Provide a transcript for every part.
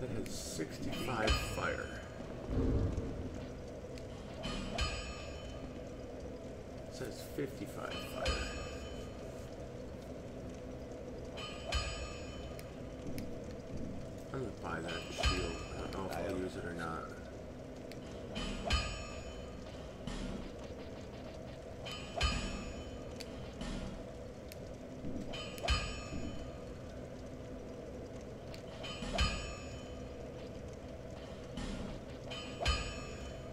That has 65 fire. It says 55 fire. I'm gonna buy that shield. I don't know if I'll use it or not.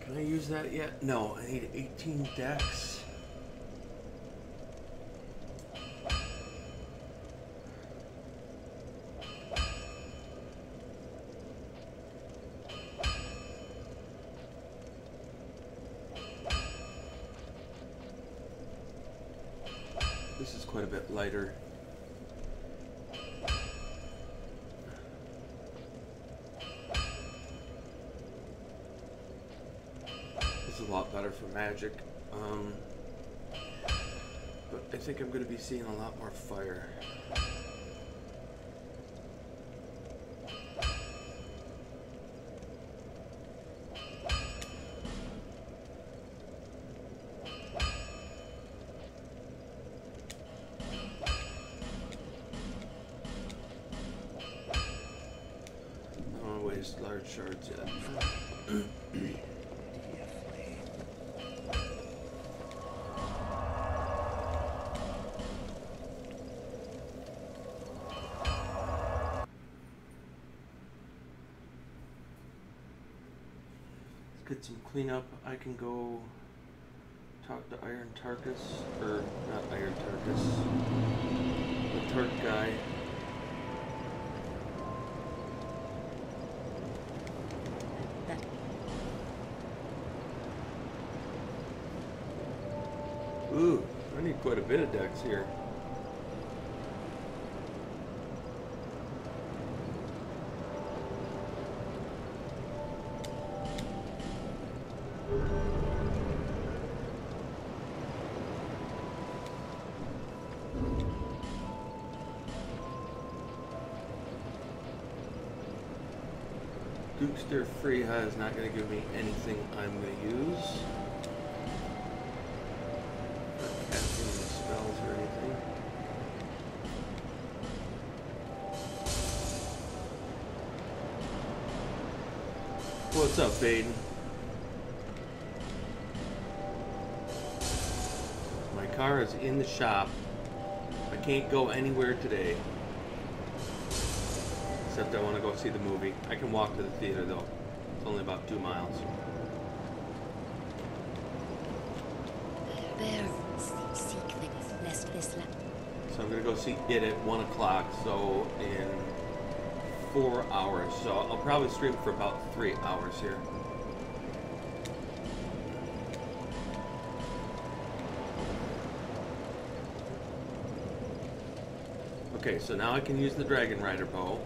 Can I use that yet? No, I need 18 dex. This is quite a bit lighter. This is a lot better for magic. But I think I'm going to be seeing a lot more fire. Large shards yet. Let's get some cleanup. I can go talk to Iron Tarkus, or not Iron Tarkus, the Tark guy. Ooh, I need quite a bit of dex here. Goopster Friede is not going to give me anything I'm going to use. Spells or anything. What's up, Baden? My car is in the shop. I can't go anywhere today. Except I want to go see the movie. I can walk to the theater though. It's only about 2 miles. So I'm going to go see it at 1 o'clock, so in 4 hours. So I'll probably stream for about 3 hours here. Okay, so now I can use the Dragon Rider bow.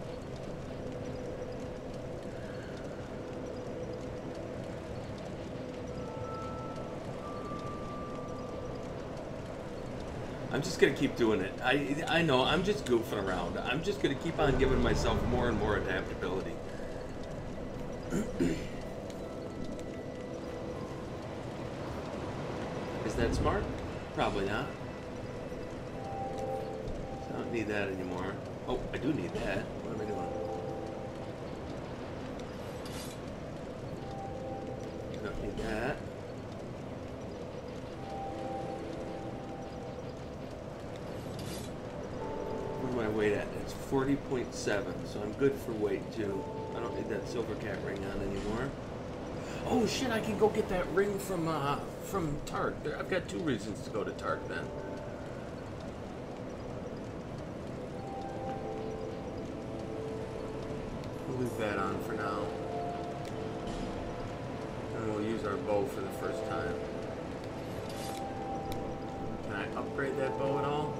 I'm just gonna keep doing it. I know, I'm just goofing around. I'm just gonna keep on giving myself more and more adaptability. Is that smart? Probably not. So I don't need that anymore. Oh, I do need that. What am I doing? I don't need that. Weight at. It's 40.7, so I'm good for weight too. I don't need that silver cat ring on anymore. Oh shit! I can go get that ring from Tark. I've got 2 reasons to go to Tark then. We'll leave that on for now, and we'll use our bow for the first time. Can I upgrade that bow at all?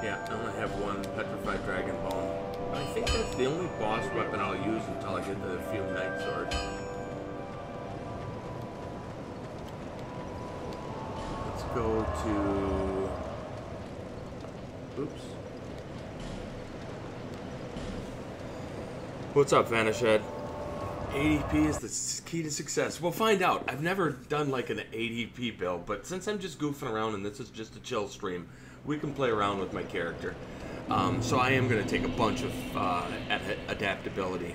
Yeah, I only have 1 petrified dragon bone. But I think that's the only boss weapon I'll use until I get the field knight sword. Let's go to... Oops. What's up, Vanishhead? ADP is the key to success. We'll find out. I've never done like an ADP build, but since I'm just goofing around and this is just a chill stream, we can play around with my character. So I am going to take a bunch of adaptability.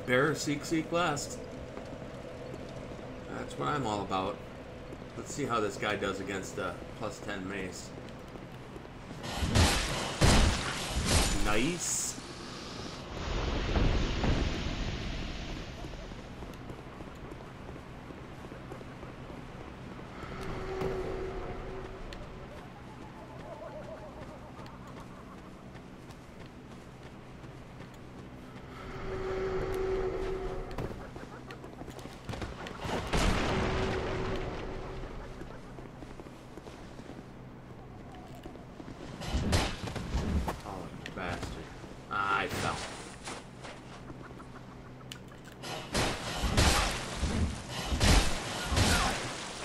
Bear, seek last. That's what I'm all about. Let's see how this guy does against plus 10 mace. Nice.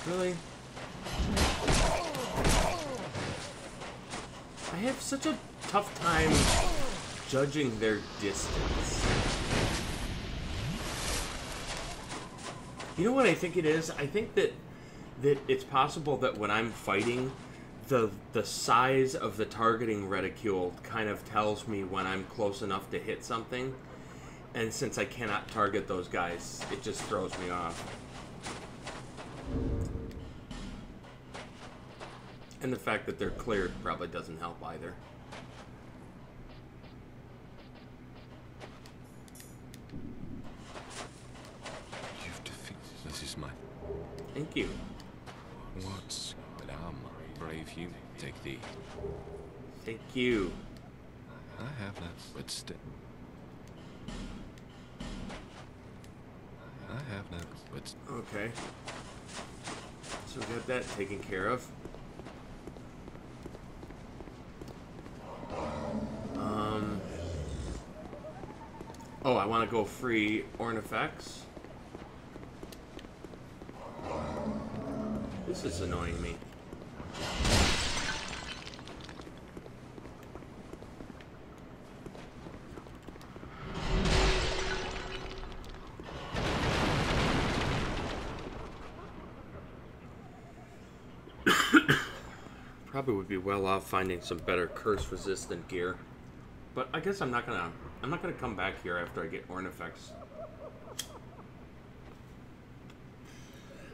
Really? I have such a tough time judging their distance. You know what I think it is? I think that it's possible that when I'm fighting, the size of the targeting reticule kind of tells me when I'm close enough to hit something. And since I cannot target those guys, it just throws me off. And the fact that they're cleared probably doesn't help either. You've defeated. This is my. Thank you. What's brave you? Take thee. Thank you. I have that, but still. I have no, but. Okay. So we got that taken care of. Oh, I want to go free Ornifex. This is annoying me. Probably would be well off finding some better curse-resistant gear, but I guess I'm not gonna come back here after I get Ornifex.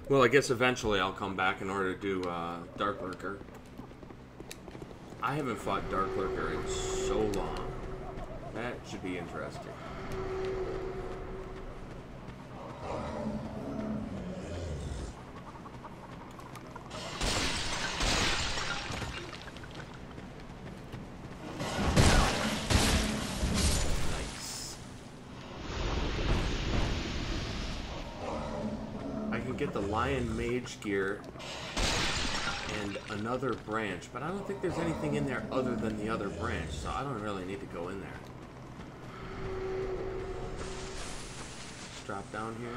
Well, I guess eventually I'll come back in order to do Dark Lurker. I haven't fought Dark Lurker in so long. That should be interesting. Get the Lion Mage gear and another branch, but I don't think there's anything in there other than the other branch, so I don't really need to go in there. Just drop down here.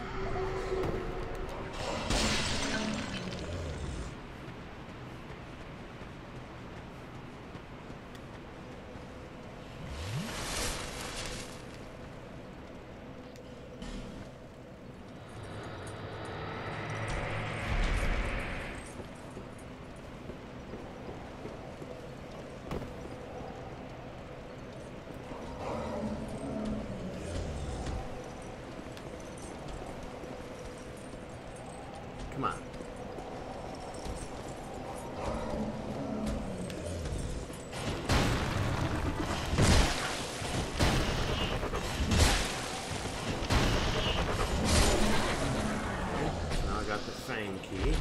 key.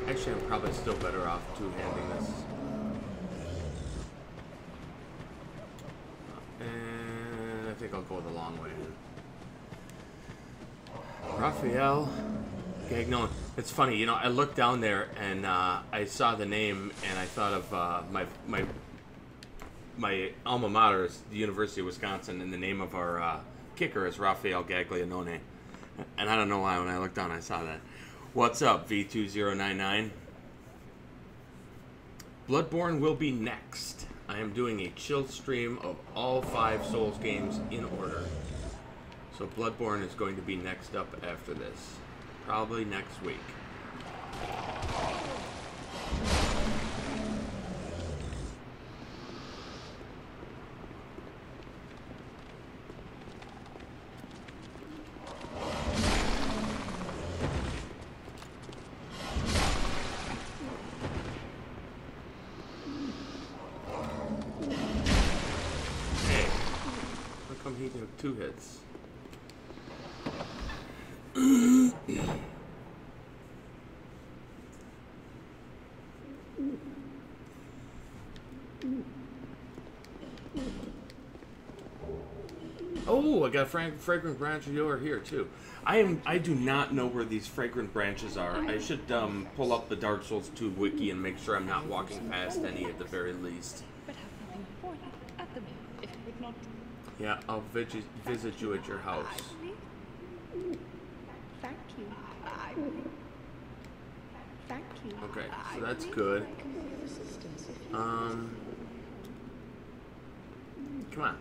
Actually, I'm probably still better off two-handing this. And I think I'll go the long way in. Raphael Gagnon. It's funny, you know, I looked down there and I saw the name and I thought of my alma mater is the University of Wisconsin, and the name of our kicker is Raphael Gaglianone. And I don't know why when I looked down I saw that. What's up, V2099? Bloodborne will be next. I am doing a chill stream of all 5 Souls games in order. So Bloodborne is going to be next up after this. Probably next week. Hey, how come he took 2 hits? Oh, I got fragrant branch over here too. I do not know where these fragrant branches are. I should pull up the Dark Souls 2 wiki and make sure I'm not walking past any at the very least. But have nothing before that at the minute, if you would not. Yeah, I'll visit you at your house. Thank you. Thank you. Okay, so that's good. Come on.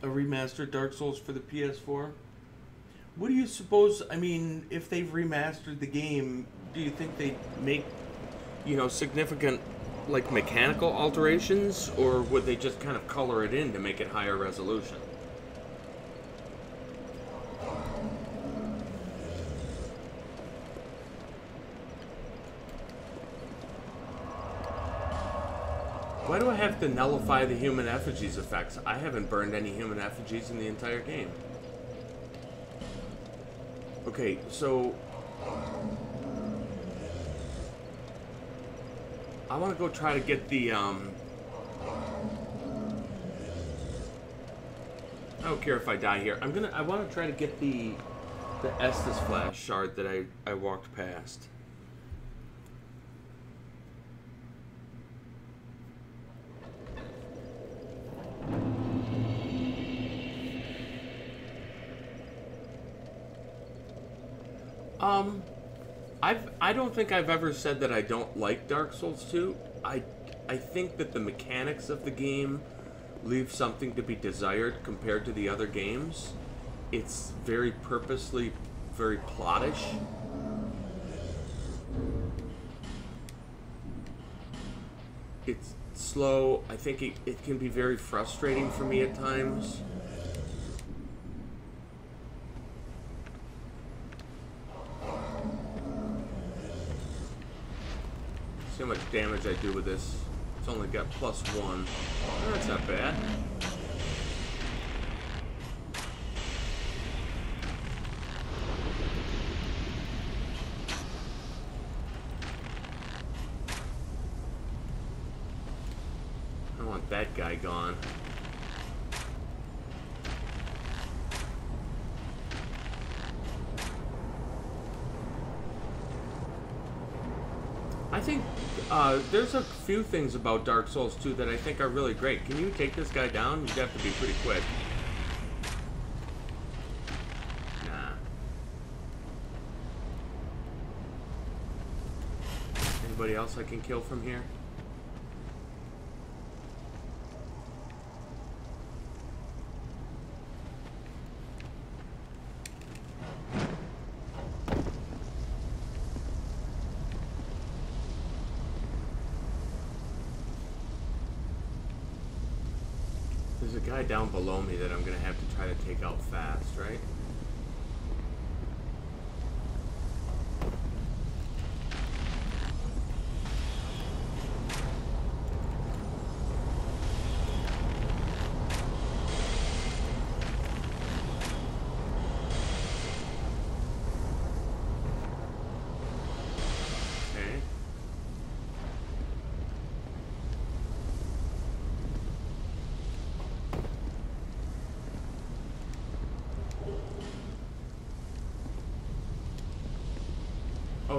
A remastered Dark Souls for the PS4? What do you suppose, I mean, if they've remastered the game, do you think they'd make, you know, significant, like, mechanical alterations? Or would they just kind of color it in to make it higher resolution? Why do I have to nullify the human effigies effects? I haven't burned any human effigies in the entire game. Okay, so I want to go try to get the I don't care if I die here. I want to try to get the Estus Flash shard that I walked past. I don't think I've ever said that I don't like Dark Souls 2. I think that the mechanics of the game leave something to be desired compared to the other games. It's very purposely, very plottish. It's slow. I think it can be very frustrating for me at times. See how much damage I do with this. It's only got +1. Oh, that's not bad. I want that guy gone. I think there's a few things about Dark Souls 2 that I think are really great. Can you take this guy down? You'd have to be pretty quick. Nah. Anybody else I can kill from here? There's a guy down below me that I'm going to have to try to take out fast, right?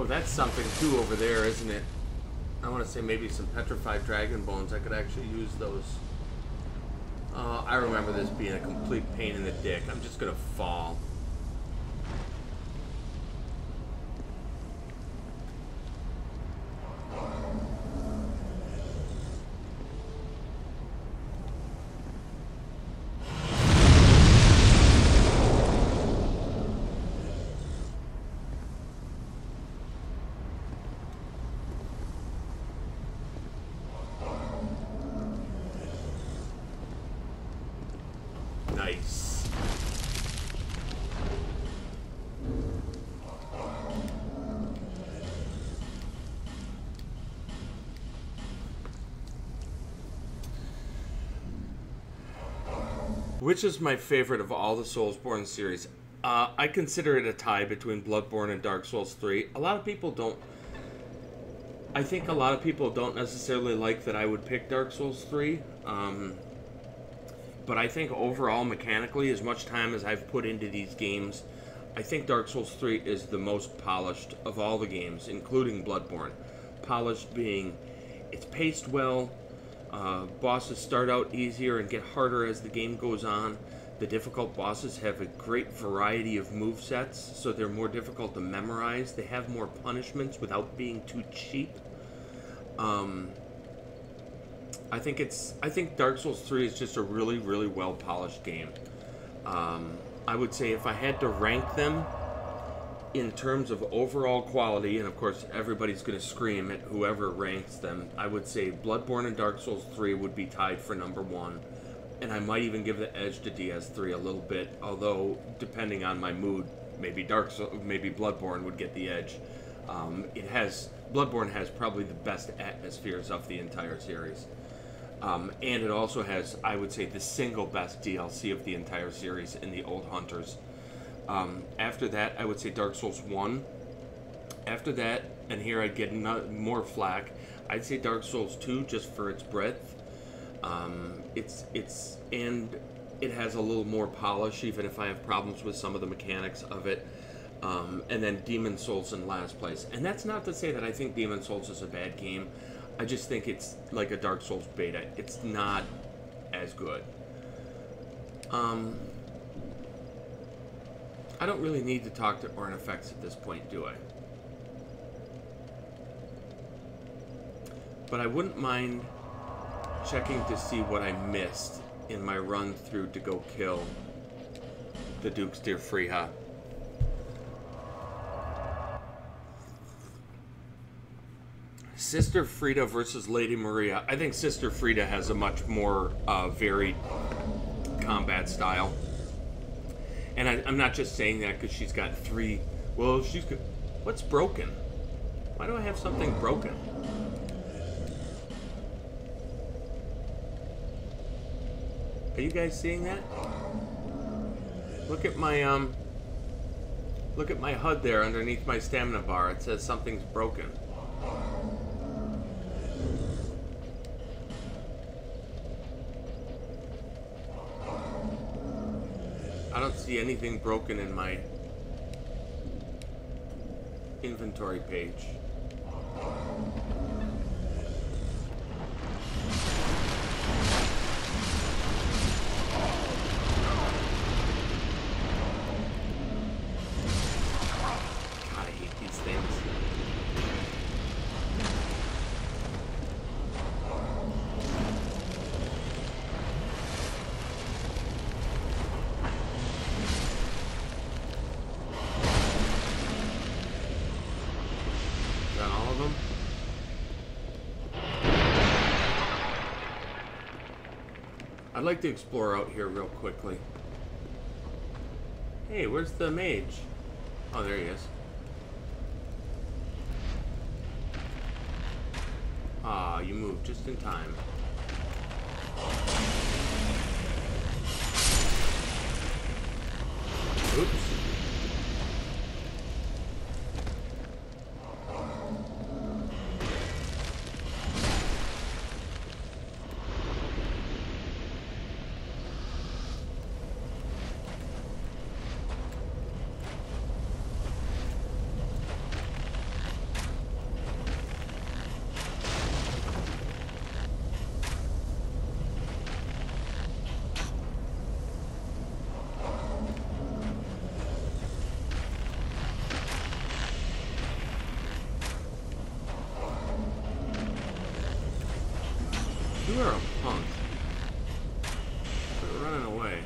Oh, that's something too over there, isn't it? I want to say maybe some petrified dragon bones. I could actually use those. I remember this being a complete pain in the dick. I'm just gonna fall. Nice. Which is my favorite of all the Soulsborne series? I consider it a tie between Bloodborne and Dark Souls 3. A lot of people don't... I think a lot of people don't necessarily like that I would pick Dark Souls 3. But I think overall, mechanically, as much time as I've put into these games, I think Dark Souls 3 is the most polished of all the games, including Bloodborne. Polished being, it's paced well, bosses start out easier and get harder as the game goes on. The difficult bosses have a great variety of movesets, so they're more difficult to memorize. They have more punishments without being too cheap. I think Dark Souls 3 is just a really, really well-polished game. I would say if I had to rank them in terms of overall quality, and of course everybody's going to scream at whoever ranks them, I would say Bloodborne and Dark Souls 3 would be tied for number 1. And I might even give the edge to DS3 a little bit, although depending on my mood, maybe Bloodborne would get the edge. Bloodborne has probably the best atmospheres of the entire series. And it also has, I would say, the single best DLC of the entire series in the Old Hunters. After that, I would say Dark Souls 1. After that, and here I'd get more flack, I'd say Dark Souls 2 just for its breadth. And it has a little more polish, even if I have problems with some of the mechanics of it. And then Demon Souls in last place. And that's not to say that I think Demon Souls is a bad game. I just think it's like a Dark Souls beta. It's not as good. I don't really need to talk to Ornifex at this point, do I? But I wouldn't mind checking to see what I missed in my run through to go kill the Duke's Dear Friede. Sister Friede versus Lady Maria. I think Sister Friede has a much more varied combat style. And I'm not just saying that because she's got 3... Well, she's got... What's broken? Why do I have something broken? Are you guys seeing that? Look at my HUD there underneath my stamina bar. It says something's broken. I don't see anything broken in my inventory page. God, I hate these things. I'd like to explore out here real quickly. Hey, where's the mage? Oh, there he is. Ah, you moved just in time. Oops. You are a punk. Quit running away.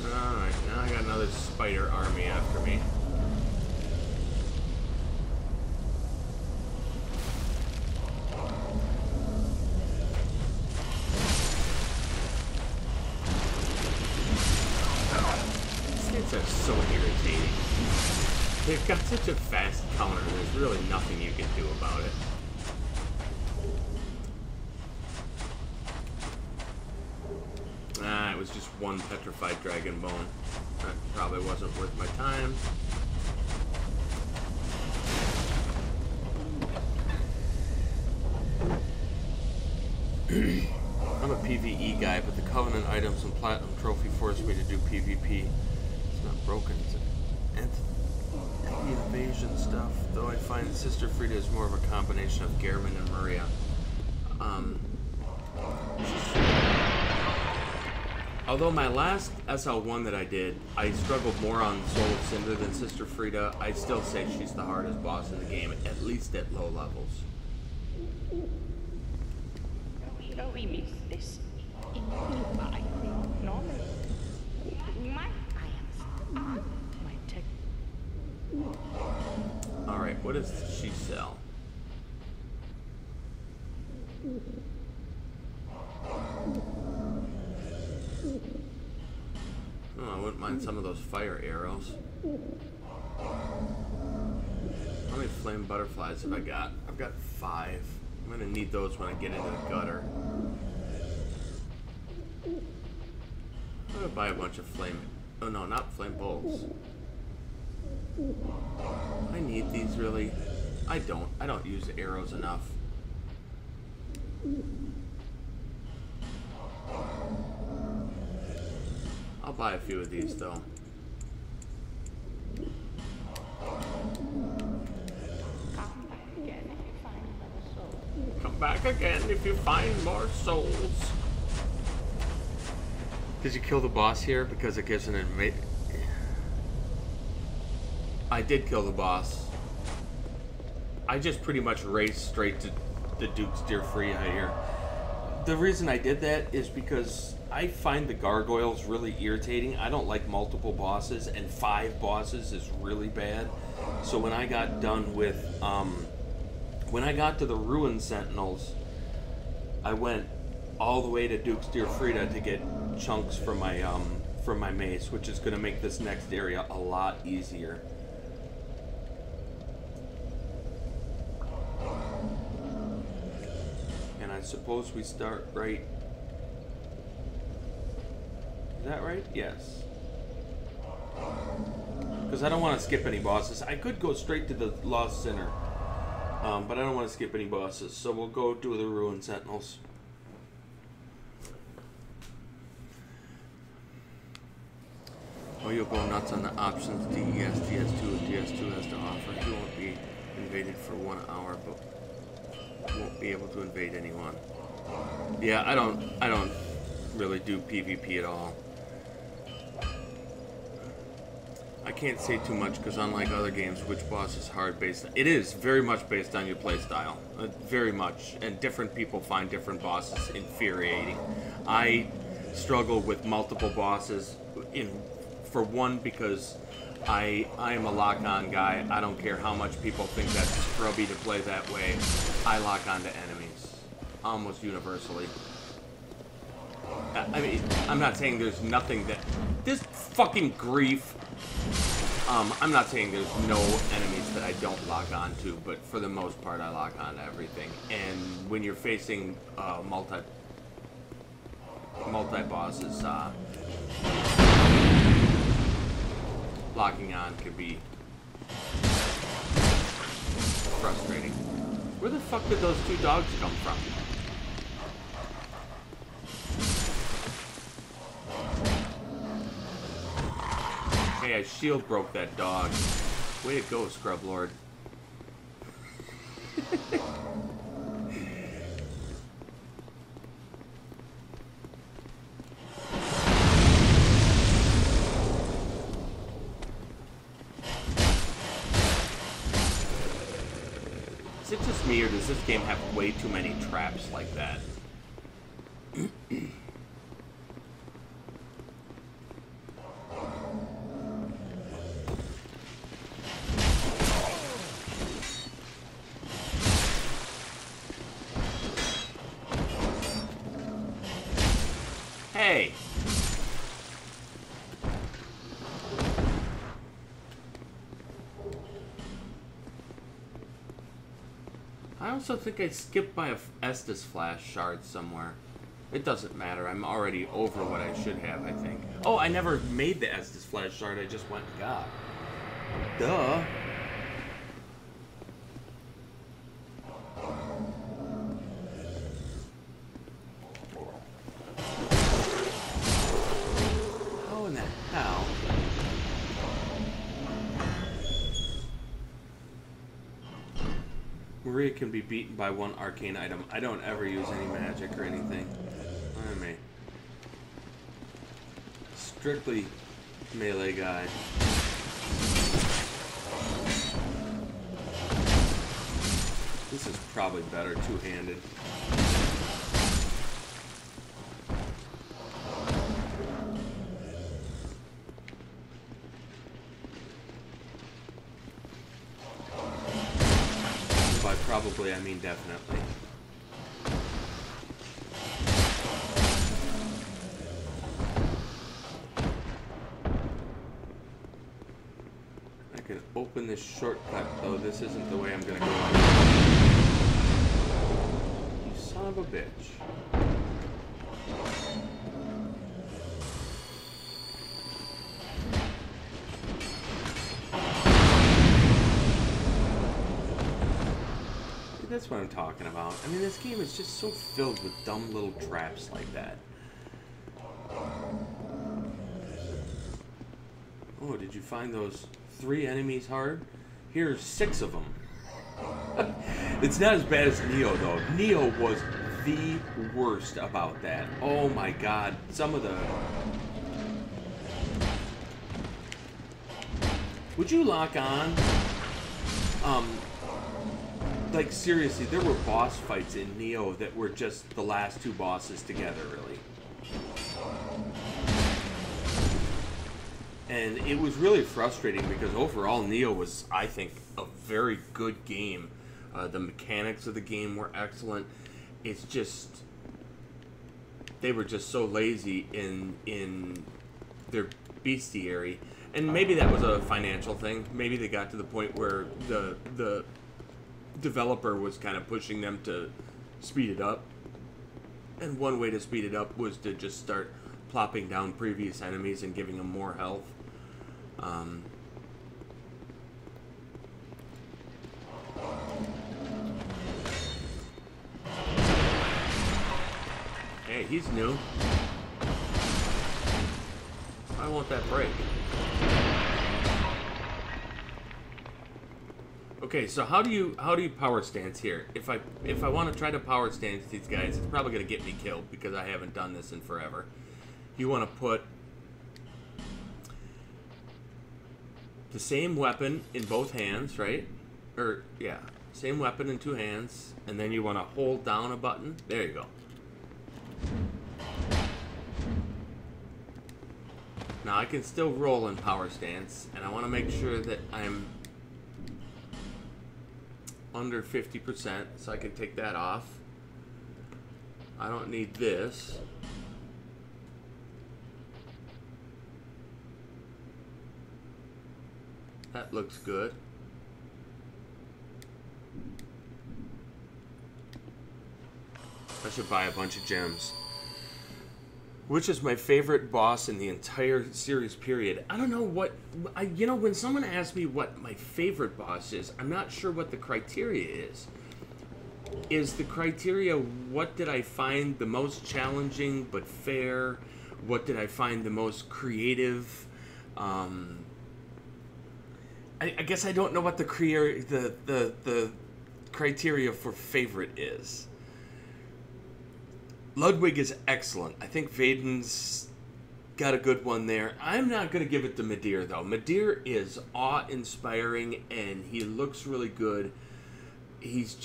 Alright, now I got another spider army after me. These things are so irritating. They've got such a fast counter, there's really nothing you can do about it. Ah, it was just one petrified dragon bone. That probably wasn't worth my time. I'm a PvE guy, but the Covenant items and Platinum Trophy forced me to do PvP. It's not broken, it's anti-invasion stuff, though I find Sister Friede is more of a combination of Gehrman and Maria. Although my last SL1 that I did, I struggled more on Soul of Cinder than Sister Friede, I still say she's the hardest boss in the game, at least at low levels. So we miss this. I think normally. I am my tech. Alright, what does she sell? Oh, I wouldn't mind some of those fire arrows. How many flame butterflies have I got? I've got 5. I'm gonna need those when I get into the gutter. I'm gonna buy a bunch of flame... Oh no, not flame bolts. I need these really. I don't use arrows enough. I'll buy a few of these though. Come back again if you find more souls. Did you kill the boss here? Because it gives an I did kill the boss. I just pretty much raced straight to the Duke's Dear Friede here. The reason I did that is because I find the gargoyles really irritating. I don't like multiple bosses, and 5 bosses is really bad. So when I got done with, when I got to the Ruin Sentinels, I went all the way to Duke's Dear Friede to get chunks for my mace, which is going to make this next area a lot easier. And I suppose we start right. Is that right? Yes. Because I don't want to skip any bosses. I could go straight to the Lost Sinner, but I don't want to skip any bosses. So we'll go do the Ruin Sentinels. Oh, you'll go nuts on the options DES, DS2, and DS2 has to offer. You won't be invaded for 1 hour, but won't be able to invade anyone. Yeah, I don't really do PvP at all. I can't say too much because unlike other games, which boss is hard based on, it is very much based on your playstyle. Very much. And different people find different bosses infuriating. I struggle with multiple bosses for one, because I am a lock-on guy. I don't care how much people think that's scrubby to play that way. I lock on to enemies. Almost universally. I mean, I'm not saying there's nothing that... This fucking grief. I'm not saying there's no enemies that I don't lock on to, but for the most part I lock on to everything. And when you're facing multi-bosses, locking on could be frustrating. Where the fuck did those 2 dogs come from? Hey, I shield broke that dog. Way to go, Scrub Lord. Is it just me, or does this game have way too many traps like that? Hey! I also think I skipped by a Estus flash shard somewhere. It doesn't matter. I'm already over what I should have, I think. Oh, I never made the Estus flash shard. I just went and got. Duh. How in the hell? Maria can be beaten by one arcane item. I don't ever use any magic or anything. I mean, strictly melee guy. This is probably better two-handed. By probably, I mean definitely. I can open this shortcut, though this isn't the way I'm gonna go. You son of a bitch. That's what I'm talking about. I mean, this game is just so filled with dumb little traps like that. Oh, did you find those 3 enemies hard? Here's 6 of them. It's not as bad as Neo, though. Neo was the worst about that. Oh my god. Some of the... Would you lock on? Like, seriously, there were boss fights in Neo that were just the last 2 bosses together, really. And it was really frustrating because overall Neo was, I think, a very good game. The mechanics of the game were excellent. It's just... They were just so lazy in their bestiary. And maybe that was a financial thing. Maybe they got to the point where the developer was kind of pushing them to speed it up, and one way to speed it up was to just start plopping down previous enemies and giving them more health. Hey, he's new. Why won't that break? Okay, so how do you power stance here? If I want to try to power stance these guys, it's probably going to get me killed because I haven't done this in forever. You want to put the same weapon in both hands, right? Or yeah, same weapon in 2 hands, and then you want to hold down a button. There you go. Now I can still roll in power stance, and I want to make sure that I'm under 50%, so I can take that off. I don't need this. That looks good. I should buy a bunch of gems. Which is my favorite boss in the entire series period? I don't know what... you know, when someone asks me what my favorite boss is, I'm not sure what the criteria is. Is the criteria, what did I find the most challenging but fair? What did I find the most creative? I guess I don't know what the criteria for favorite is. Ludwig is excellent. I think Vaiden's got a good one there. I'm not going to give it to Midir, though. Midir is awe-inspiring, and he looks really good. he's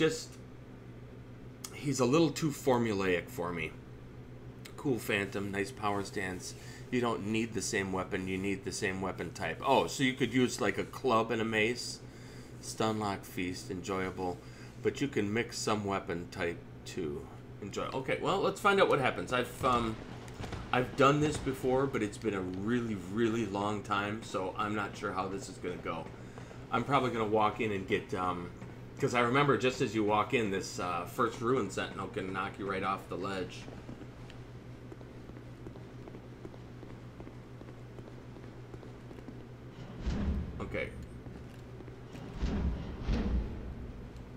a little too formulaic for me. Cool Phantom, nice power stance. You don't need the same weapon, you need the same weapon type. Oh, so you could use like a club and a mace. Stunlock Feast, enjoyable. But you can mix some weapon type too. Enjoy. Okay, well, let's find out what happens. I've done this before, but it's been a really, really long time, so I'm not sure how this is going to go. I'm probably going to walk in and get, because I remember just as you walk in, this first Ruin Sentinel can knock you right off the ledge. Okay.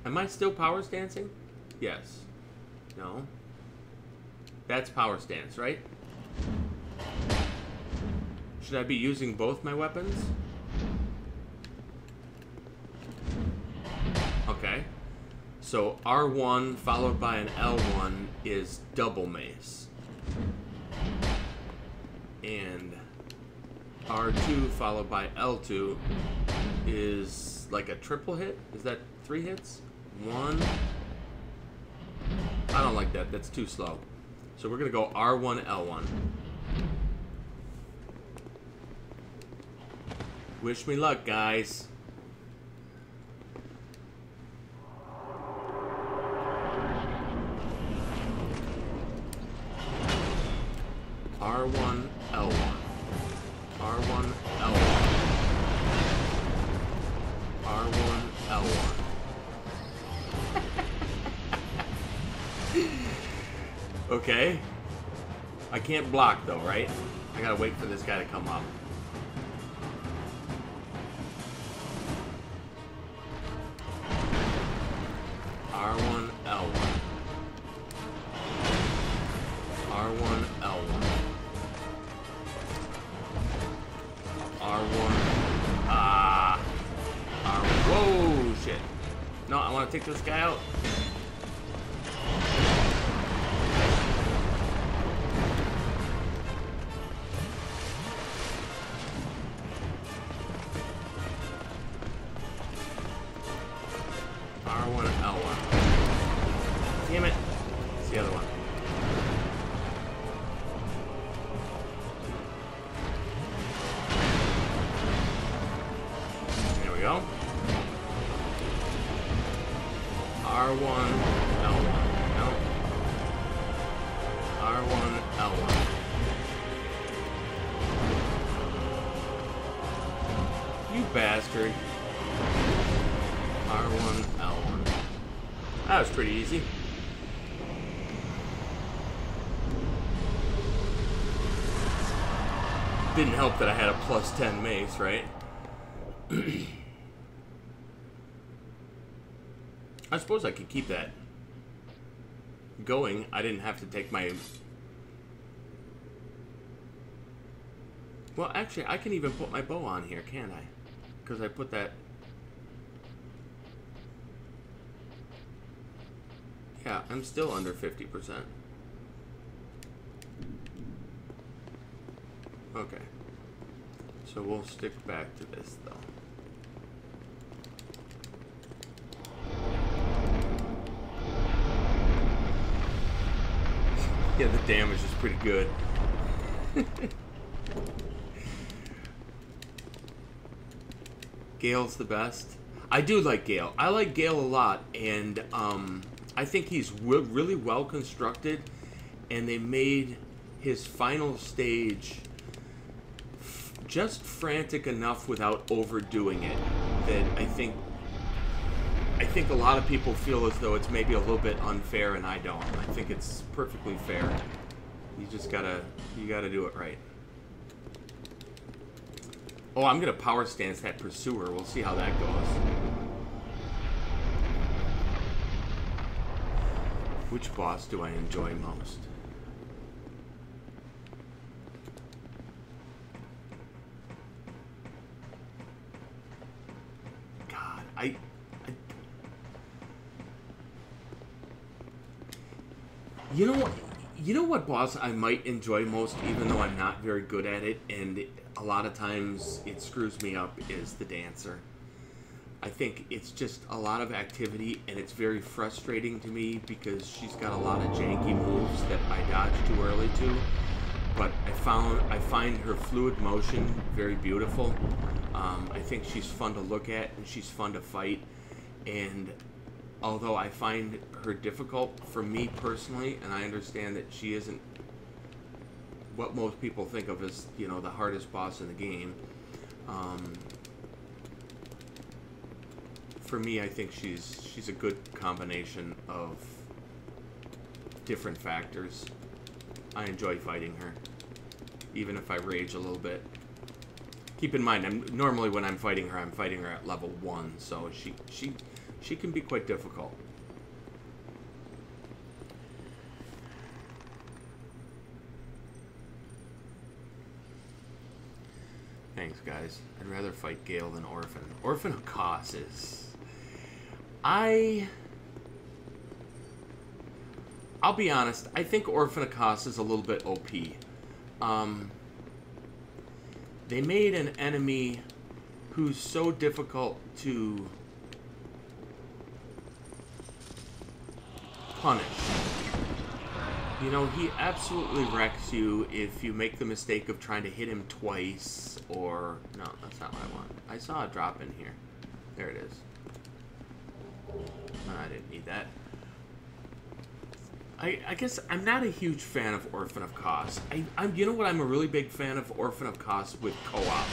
Am I still power stancing? Yes. No. That's power stance, right? Should I be using both my weapons? Okay. So R1 followed by an L1 is double mace. And R2 followed by L2 is like a triple hit? Is that 3 hits? 1. I don't like that. That's too slow. So we're going to go R1, L1. Wish me luck, guys. R1, L1. R1, L1. R1, L1. Okay. I can't block though, right? I gotta wait for this guy to come up. R1, L1. R1, L1. R1. R1. Whoa, shit. No, I want to take this guy out. R1, L1. Damn it. It's the other one. There we go. R1, L1. No. R1, L1. You bastard. R1, L1. That was pretty easy. Didn't help that I had a +10 mace, right? I suppose I could keep that going. I didn't have to take my... Well, actually, I can even put my bow on here, can't I? Because I put that... Yeah, I'm still under 50%. Okay. So we'll stick back to this, though. Yeah, the damage is pretty good. Gale's the best. I do like Gale. I like Gale a lot, and I think he's really well constructed, and they made his final stage just frantic enough without overdoing it that I think a lot of people feel as though it's maybe a little bit unfair, and I don't. I think it's perfectly fair. You just gotta do it right. Oh, I'm gonna power stance that pursuer. We'll see how that goes. Which boss do I enjoy most? God, You know what boss I might enjoy most, even though I'm not very good at it, and a lot of times it screws me up, is the dancer. I think it's just a lot of activity, and it's very frustrating to me because she's got a lot of janky moves that I dodge too early to. But I find her fluid motion very beautiful. I think she's fun to look at, and she's fun to fight. And although I find her difficult for me personally, and I understand that she isn't what most people think of as, you know, the hardest boss in the game, for me, I think she's a good combination of different factors. I enjoy fighting her, even if I rage a little bit. Keep in mind, normally when I'm fighting her at level 1, so she can be quite difficult. Thanks, guys. I'd rather fight Gale than Orphan. Orphan of Kos is... I'll be honest, I think Orphan of Kos is a little bit OP. They made an enemy who's so difficult to punish. You know, he absolutely wrecks you if you make the mistake of trying to hit him twice, or... No, that's not what I want. I saw a drop in here. There it is. I didn't need that. I guess I'm not a huge fan of Orphan of Kos. You know what? I'm a really big fan of Orphan of Kos with co-op.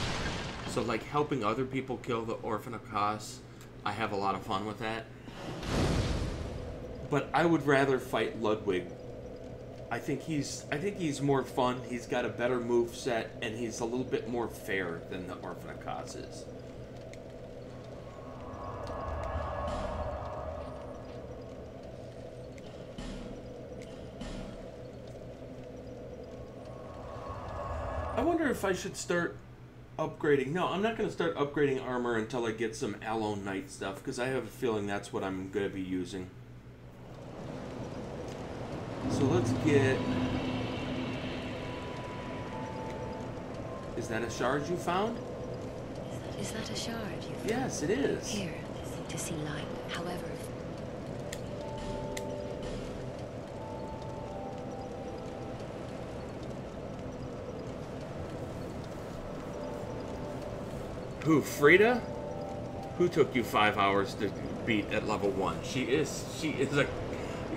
So, like, helping other people kill the Orphan of Kos, I have a lot of fun with that. But I would rather fight Ludwig. I think he's more fun. He's got a better move set, and he's a little bit more fair than the Orphan of Kos is. I wonder if I should start upgrading. No, I'm not going to start upgrading armor until I get some Alone Knight stuff, because I have a feeling that's what I'm going to be using. So let's get... Is that a shard you found? Is that a shard you found? Yes, it is. Here, to see light. However... Who, Friede? Who took you 5 hours to beat at level 1? She is a...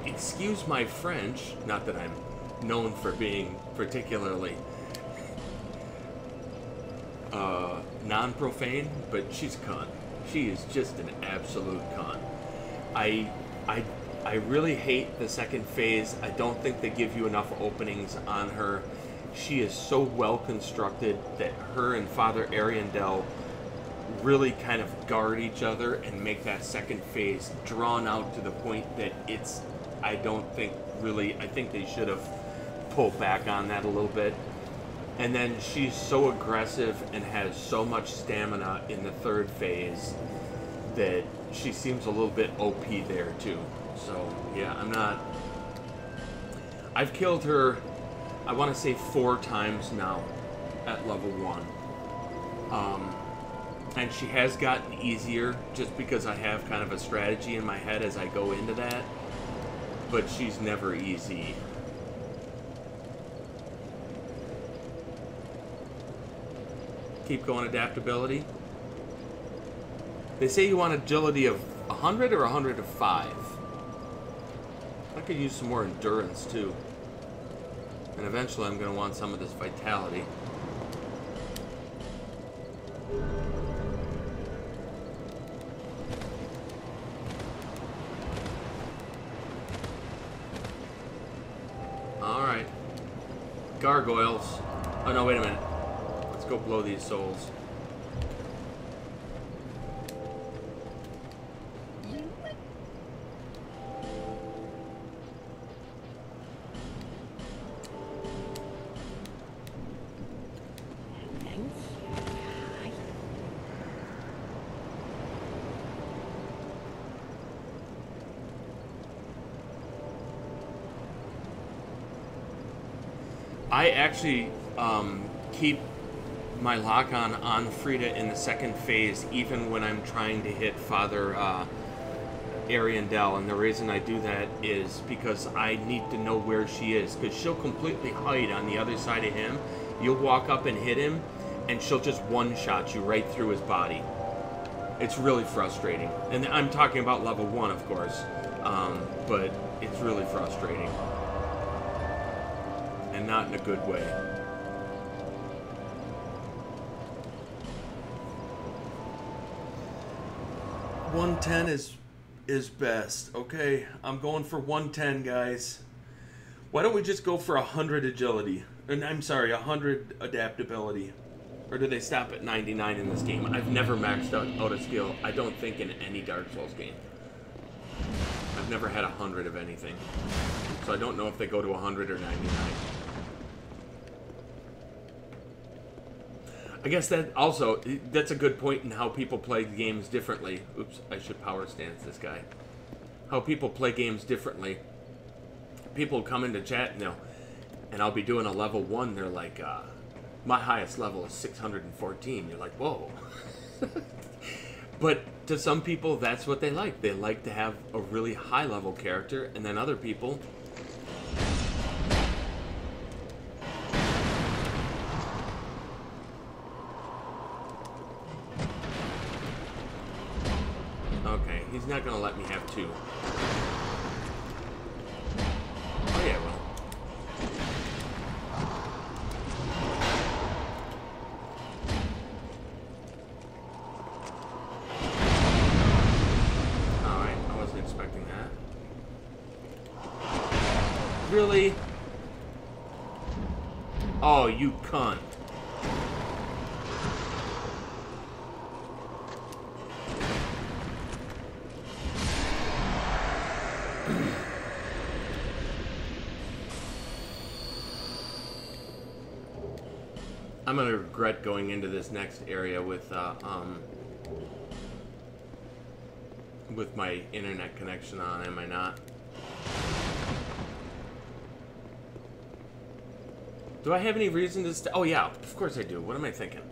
Excuse my French, not that I'm known for being particularly non-profane, but she's a cunt. She is just an absolute cunt. I really hate the second phase. I don't think they give you enough openings on her. She is so well constructed that her and Father Ariandel really kind of guard each other and make that second phase drawn out to the point that it's, I think they should have pulled back on that a little bit. And then she's so aggressive and has so much stamina in the third phase that she seems a little bit OP there too. So yeah, I've killed her, I want to say 4 times now at level 1. And she has gotten easier just because I have kind of a strategy in my head as I go into that. But she's never easy. Keep going adaptability. They say you want agility of 100 or 100 of 5. I could use some more endurance too. And eventually I'm going to want some of this vitality. Alright. Gargoyles. Oh no, wait a minute. Let's go blow these souls. I actually keep my lock-on on Friede in the second phase, even when I'm trying to hit Father Ariandel, and the reason I do that is because I need to know where she is, because she'll completely hide on the other side of him. You'll walk up and hit him, and she'll just one-shot you right through his body. It's really frustrating. And I'm talking about level 1, of course, but it's really frustrating. And not in a good way. $110 is best. Okay, I'm going for 110, guys. Why don't we just go for 100 agility? And I'm sorry, 100 adaptability. Or do they stop at 99 in this game? I've never maxed out a skill, I don't think, in any Dark Souls game. I've never had 100 of anything. So I don't know if they go to 100 or 99. I guess that also, that's a good point in how people play games differently. Oops, I should power stance this guy. How people play games differently. People come into chat and I'll be doing a level 1, they're like, my highest level is 614. You're like, whoa. But to some people, that's what they like. They like to have a really high level character, and then other people... Okay, he's not gonna let me have 2. Oh yeah, well. Alright, I wasn't expecting that. Really? Oh, you cunt. I'm gonna regret going into this next area with my internet connection on, am I not? Do I have any reason to oh yeah, of course I do. What am I thinking?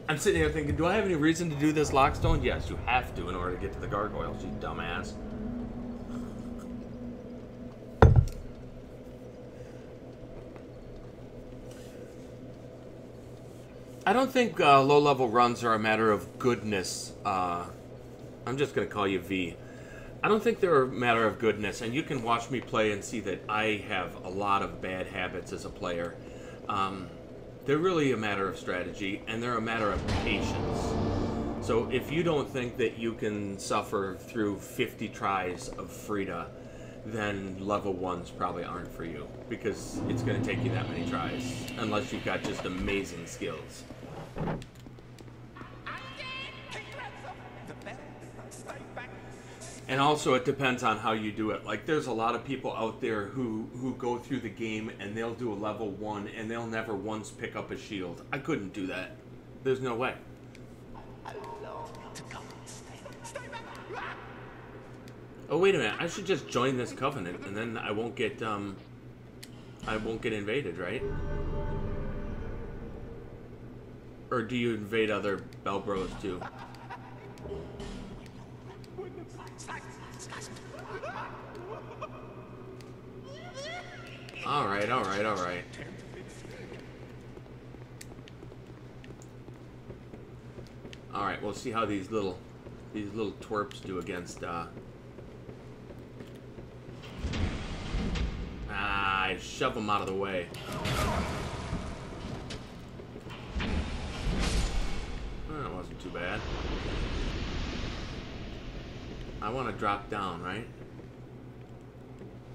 I'm sitting here thinking, do I have any reason to do this lockstone? Yes, you have to in order to get to the gargoyles, you dumbass. I don't think low-level runs are a matter of goodness. I'm just going to call you V. I don't think they're a matter of goodness, and you can watch me play and see that I have a lot of bad habits as a player. They're really a matter of strategy, and they're a matter of patience. So if you don't think that you can suffer through 50 tries of Friede, then level 1s probably aren't for you, because it's going to take you that many tries, unless you've got just amazing skills. And also it depends on how you do it. Like, there's a lot of people out there who go through the game and they'll do a level 1 and they'll never once pick up a shield. I couldn't do that. There's no way. Oh, wait a minute. I should just join this covenant and then I won't get invaded, right? Or do you invade other Belbros too? Alright, alright, alright. Alright, we'll see how these little twerps do against I shove them out of the way. Well, that wasn't too bad. I want to drop down, right?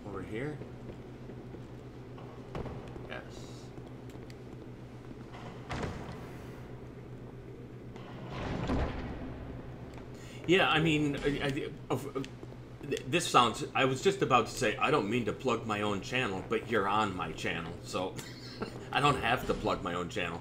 Over here? Yes. Yeah, I mean, this sounds... I was just about to say, I don't mean to plug my own channel, but you're on my channel, so I don't have to plug my own channel.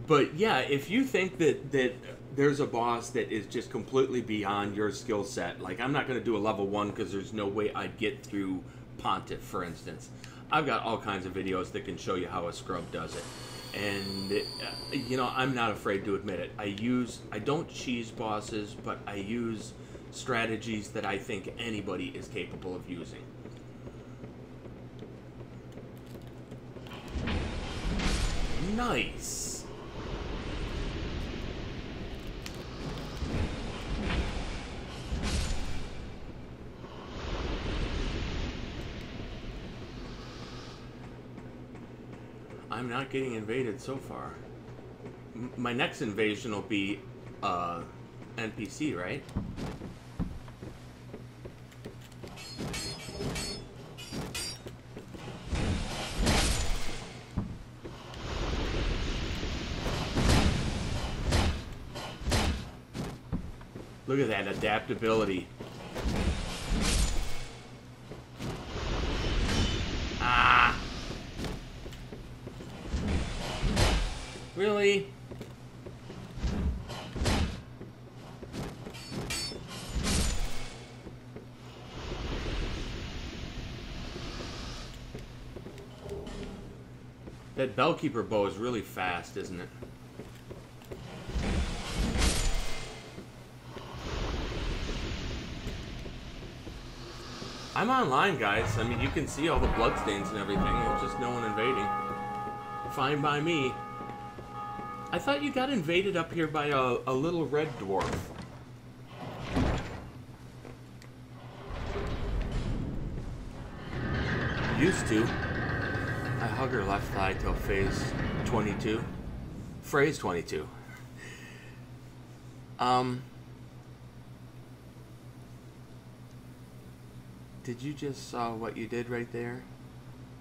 But yeah, if you think that there's a boss that is just completely beyond your skill set, like I'm not going to do a level 1 because there's no way I'd get through Pontiff, for instance. I've got all kinds of videos that can show you how a scrub does it. And, you know, I'm not afraid to admit it. I don't cheese bosses, but I use strategies that I think anybody is capable of using. Nice. I'm not getting invaded so far. My next invasion will be NPC, right? Look at that adaptability. Ah! Really? That Bellkeeper bow is really fast, isn't it? I'm online, guys. I mean, you can see all the bloodstains and everything. There's just no one invading. Fine by me. I thought you got invaded up here by a little red dwarf. Used to. I hug her left thigh till phase 22. Phrase 22. Did you just saw what you did right there?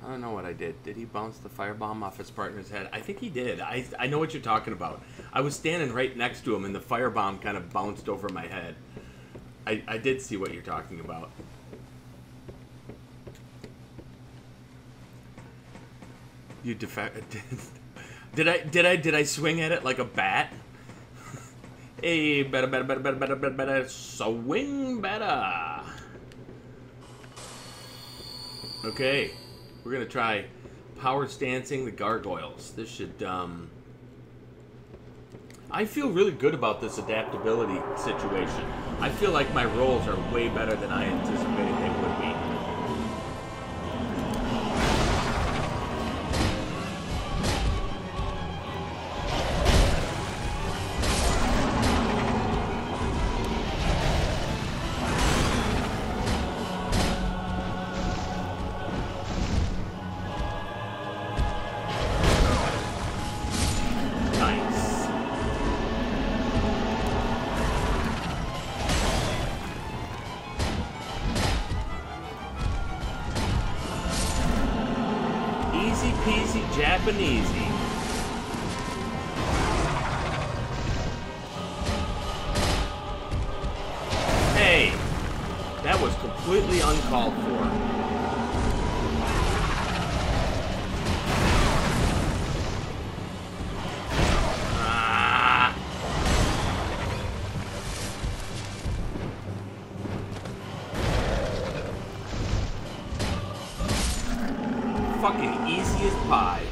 I don't know what I did. Did he bounce the firebomb off his partner's head? I think he did. I know what you're talking about. I was standing right next to him and the firebomb kind of bounced over my head. I did see what you're talking about. You did I swing at it like a bat? Hey, better, swing better. Okay, we're gonna try power stancing the gargoyles. This should, I feel really good about this adaptability situation. I feel like my rolls are way better than I anticipated they would be. Japanesey. Hey, that was completely uncalled for. Ah. Fucking easy as pie.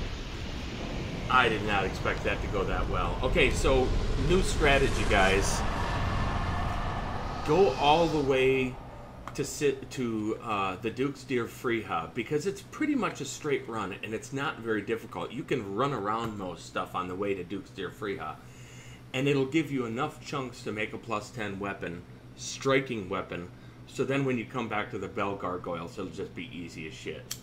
I did not expect that to go that well. Okay, so new strategy, guys. Go all the way to the Duke's Deer Friede, because it's pretty much a straight run and it's not very difficult. You can run around most stuff on the way to Duke's Deer Friede, and it'll give you enough chunks to make a +10 weapon, striking weapon, so then when you come back to the Bell Gargoyles, it'll just be easy as shit.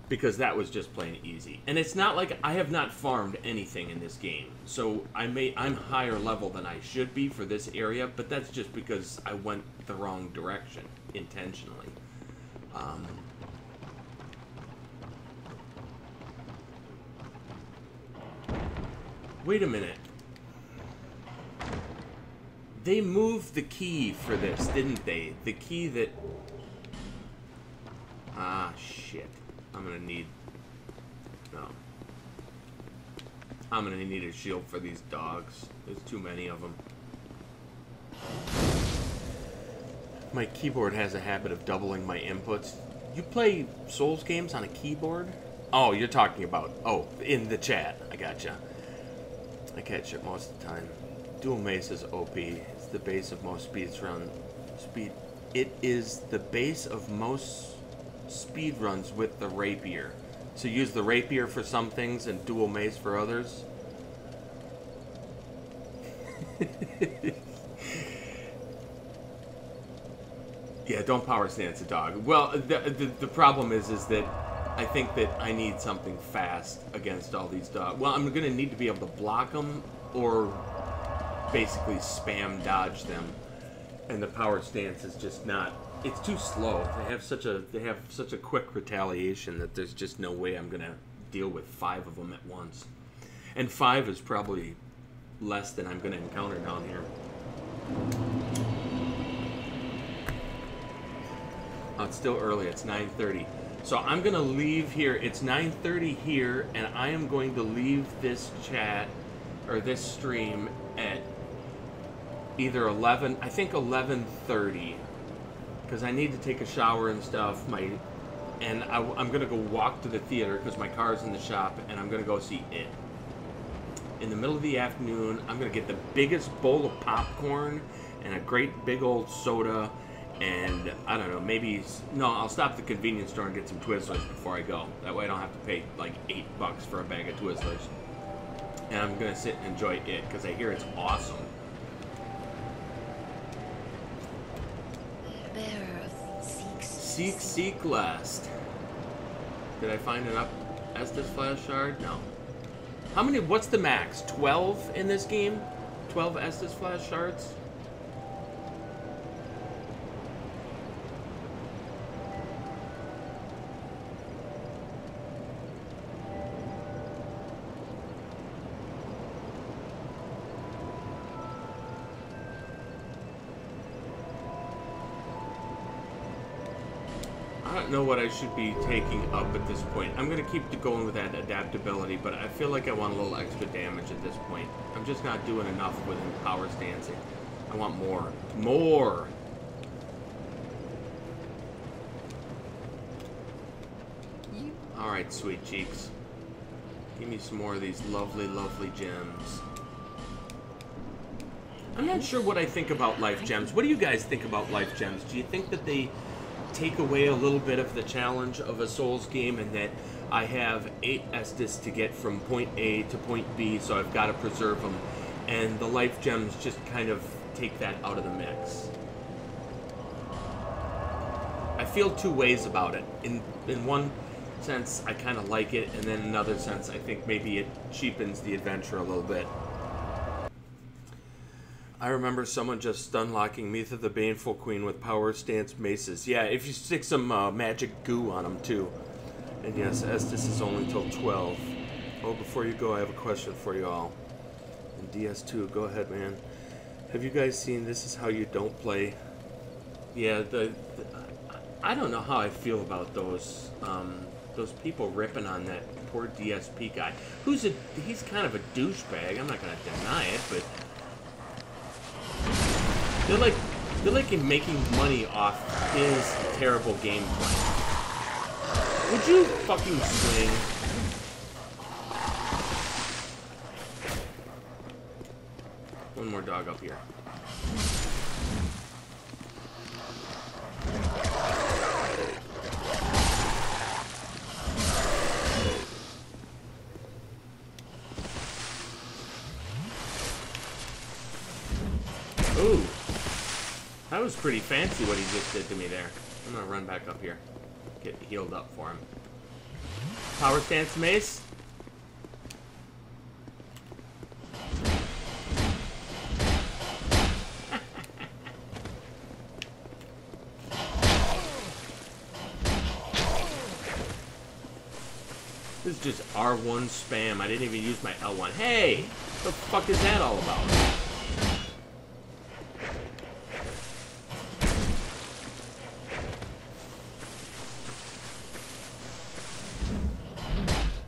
Because that was just plain easy. And it's not like I have not farmed anything in this game. So I'm higher level than I should be for this area, but that's just because I went the wrong direction intentionally. Wait a minute. They moved the key for this, didn't they? The key that... Ah, shit. I'm gonna need... No. I'm gonna need a shield for these dogs. There's too many of them. My keyboard has a habit of doubling my inputs. You play Souls games on a keyboard? Oh, you're talking about... Oh, in the chat. I gotcha. I catch it most of the time. Dual mace is OP. It's the base of most speedrun. It is the base of most speedruns with the rapier. So use the rapier for some things and dual mace for others. Yeah, don't power stance a dog. Well, the problem is that I think that I need something fast against all these dogs. Well, I'm gonna need to be able to block them or basically spam dodge them, and the power stance is just not. It's too slow. They have such a quick retaliation that there's just no way I'm gonna deal with 5 of them at once, and 5 is probably less than I'm gonna encounter down here. Oh, it's still early. It's 9:30. So I'm going to leave here. It's 9:30 here, and I am going to leave this chat, or this stream, at either 11, I think 11:30, because I need to take a shower and stuff. I'm going to go walk to the theater, because my car's in the shop, and I'm going to go see it. In the middle of the afternoon, I'm going to get the biggest bowl of popcorn and a great big old soda. And, I don't know, maybe... No, I'll stop at the convenience store and get some Twizzlers before I go. That way I don't have to pay, like, $8 for a bag of Twizzlers. And I'm going to sit and enjoy it, because I hear it's awesome. Bearer of Seek last. Did I find enough Estus Flash Shard? No. How many... What's the max? 12 in this game? 12 Estus Flash Shards? I don't know what I should be taking up at this point. I'm going to keep going with that adaptability, but I feel like I want a little extra damage at this point. I'm just not doing enough with power stancing. I want more. More! Alright, sweet cheeks. Give me some more of these lovely, lovely gems. I'm not sure what I think about life gems. What do you guys think about life gems? Do you think that they take away a little bit of the challenge of a Souls game, and that I have 8 Estus to get from point A to point B, so I've got to preserve them, and the life gems just kind of take that out of the mix? I feel 2 ways about it. In one sense, I kind of like it, and then in another sense, I think maybe it cheapens the adventure a little bit. I remember someone just stun-locking Metha the Baneful Queen with power stance maces. Yeah, if you stick some magic goo on them, too. And yes, Estus is only till 12. Oh, before you go, I have a question for you all. And DS2, go ahead, man. Have you guys seen This Is How You Don't Play? Yeah, I don't know how I feel about those people ripping on that poor DSP guy. He's kind of a douchebag. I'm not going to deny it, but... They're like making money off his terrible gameplay. Would you fucking swing? One more dog up here. Ooh. That was pretty fancy what he just did to me there. I'm gonna run back up here. Get healed up for him. Power stance mace. This is just R1 spam. I didn't even use my L1. Hey! What the fuck is that all about?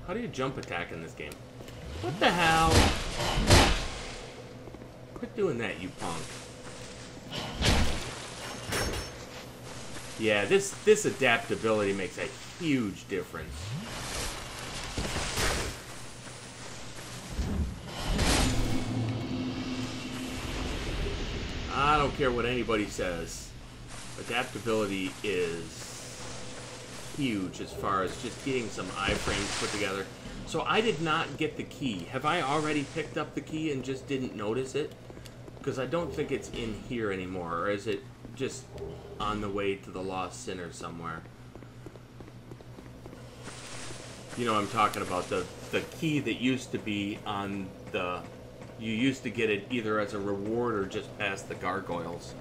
How do you jump attack in this game? What the hell? Quit doing that, you punk. Yeah, this adaptability makes a huge difference. I don't care what anybody says. Adaptability is huge as far as just getting some iframes put together. So I did not get the key. Have I already picked up the key and just didn't notice it? Because I don't think it's in here anymore. Or is it just on the way to the Lost Sinner somewhere? You know what I'm talking about. The key that used to be on the... You used to get it either as a reward or just past the gargoyles.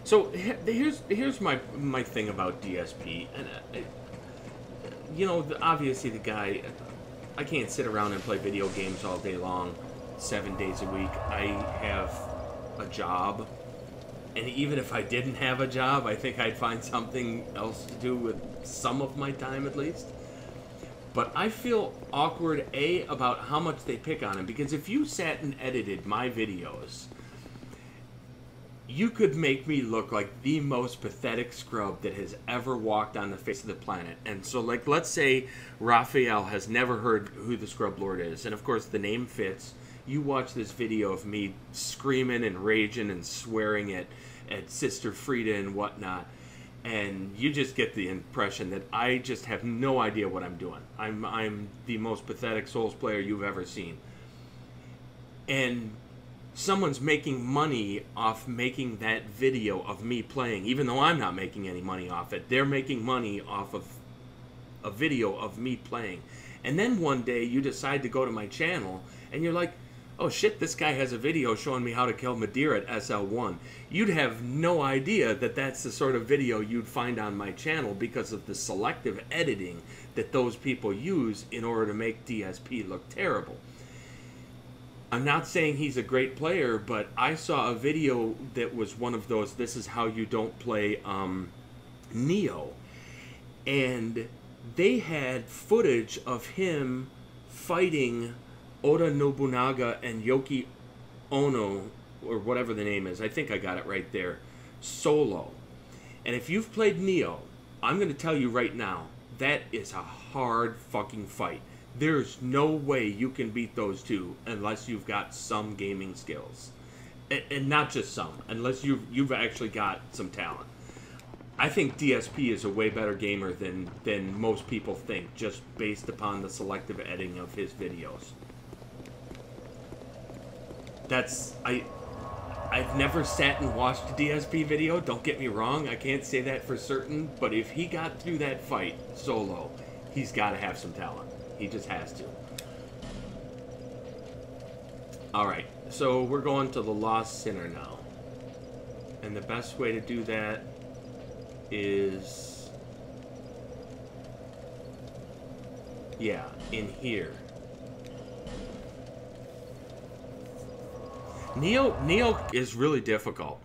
So here's my thing about DSP, and you know, obviously the guy, I can't sit around and play video games all day long, 7 days a week. I have a job, and even if I didn't have a job, I think I'd find something else to do with some of my time at least. But I feel awkward, A, about how much they pick on him, because if you sat and edited my videos, you could make me look like the most pathetic scrub that has ever walked on the face of the planet. And so, like, let's say Raphael has never heard who the Scrub Lord is, and of course the name fits. You watch this video of me screaming and raging and swearing at Sister Friede and whatnot, and you just get the impression that I just have no idea what I'm doing. I'm the most pathetic Souls player you've ever seen. And someone's making money off making that video of me playing, even though I'm not making any money off it. They're making money off of a video of me playing. And then one day you decide to go to my channel and you're like, oh shit, this guy has a video showing me how to kill Madeira at SL1. You'd have no idea that that's the sort of video you'd find on my channel because of the selective editing that those people use in order to make DSP look terrible. I'm not saying he's a great player, but I saw a video that was one of those, this is how you don't play Neo. And they had footage of him fighting Oda Nobunaga and Yoki Ono, or whatever the name is. I think I got it right there. Solo. And if you've played Neo, I'm going to tell you right now, that is a hard fucking fight. There's no way you can beat those two unless you've got some gaming skills. And not just some, unless you've actually got some talent. I think DSP is a way better gamer than most people think, just based upon the selective editing of his videos. I've never sat and watched a DSP video, don't get me wrong, I can't say that for certain, but if he got through that fight solo, he's got to have some talent. He just has to. Alright, so we're going to the Lost Sinner now. And the best way to do that is... yeah, in here. Neo is really difficult.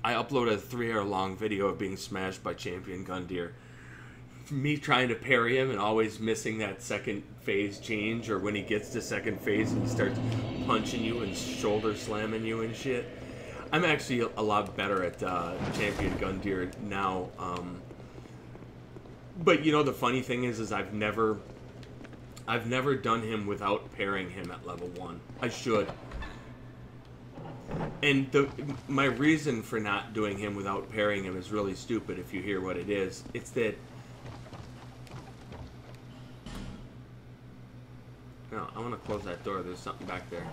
I uploaded a 3-hour-long video of being smashed by Champion Gundyr. Me trying to parry him and always missing that second phase change, or when he gets to second phase and he starts punching you and shoulder slamming you and shit. I'm actually a lot better at Champion Gundyr now. But you know the funny thing is I've never done him without parrying him at level 1. I should. And my reason for not doing him without parrying him is really stupid if you hear what it is. It's that... no, I want to close that door. There's something back there.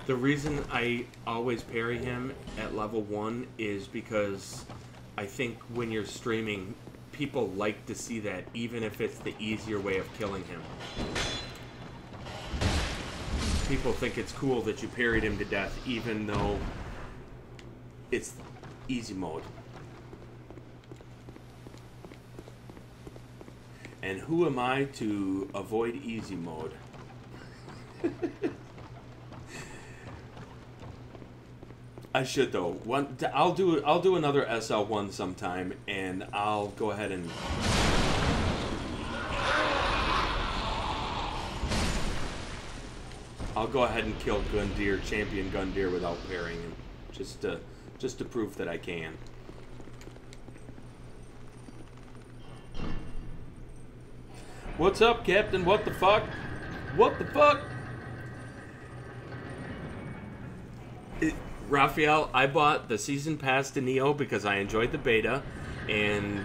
The reason I always parry him at level 1 is because I think when you're streaming, people like to see that, even if it's the easier way of killing him. People think it's cool that you parried him to death, even though it's easy mode. And who am I to avoid easy mode? I should though. I'll do another SL1 sometime, and I'll go ahead and kill Gundyr, Champion Gundyr, without parrying him, just to prove that I can. What's up, Captain? What the fuck? What the fuck? Raphael, I bought the season pass to Neo because I enjoyed the beta, and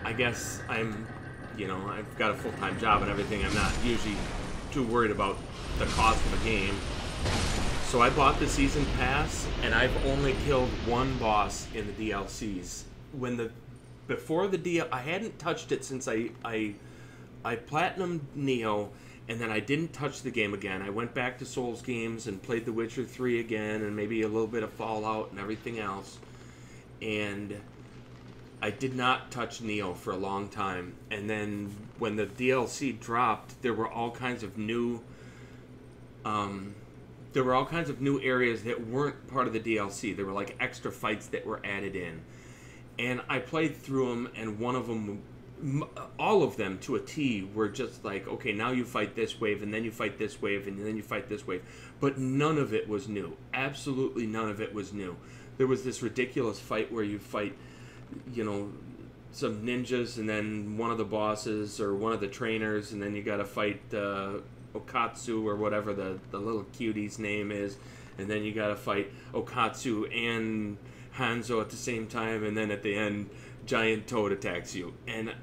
I guess I'm, you know, I've got a full-time job and everything. I'm not usually too worried about the cost of a game. So I bought the season pass, and I've only killed one boss in the DLCs. Before the DL, I hadn't touched it since I platinumed Neo, and then I didn't touch the game again. I went back to Souls games and played The Witcher 3 again, and maybe a little bit of Fallout and everything else. And I did not touch Neo for a long time. And then when the DLC dropped, there were all kinds of new areas that weren't part of the DLC. There were like extra fights that were added in. And I played through them, and one of them, all of them to a T, were just like, okay, now you fight this wave, and then you fight this wave, and then you fight this wave. But none of it was new. Absolutely none of it was new. There was this ridiculous fight where you fight, you know, some ninjas, and then one of the bosses, or one of the trainers, and then you gotta fight Okatsu, or whatever the little cutie's name is, and then you gotta fight Okatsu and Hanzo at the same time, and then at the end, Giant Toad attacks you. And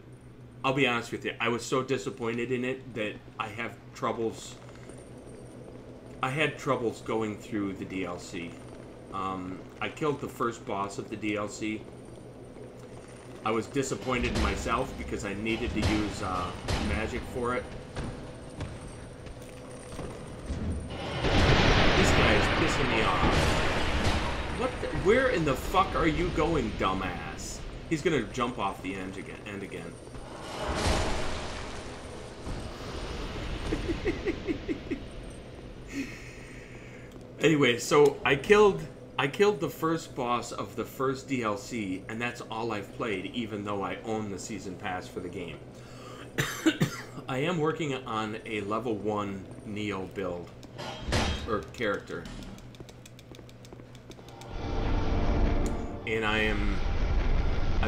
I'll be honest with you, I was so disappointed in it that I had troubles going through the DLC. I killed the first boss of the DLC. I was disappointed in myself because I needed to use magic for it. This guy is pissing me off. Where in the fuck are you going, dumbass? He's gonna jump off the end again. Anyway, so I killed the first boss of the first DLC, and that's all I've played, even though I own the season pass for the game. I am working on a level 1 Neo build, or character. And I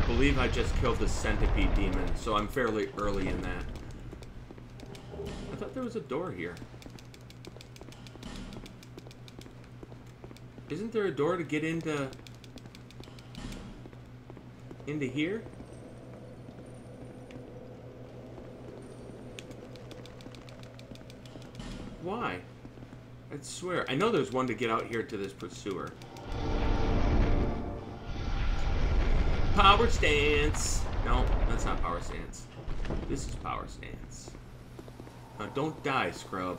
believe I just killed the centipede demon, so I'm fairly early in that. I thought there was a door here. Isn't there a door to get into here? Why? I swear. I know there's one to get out here to this pursuer. Power stance. No, that's not power stance. This is power stance. Now don't die, scrub.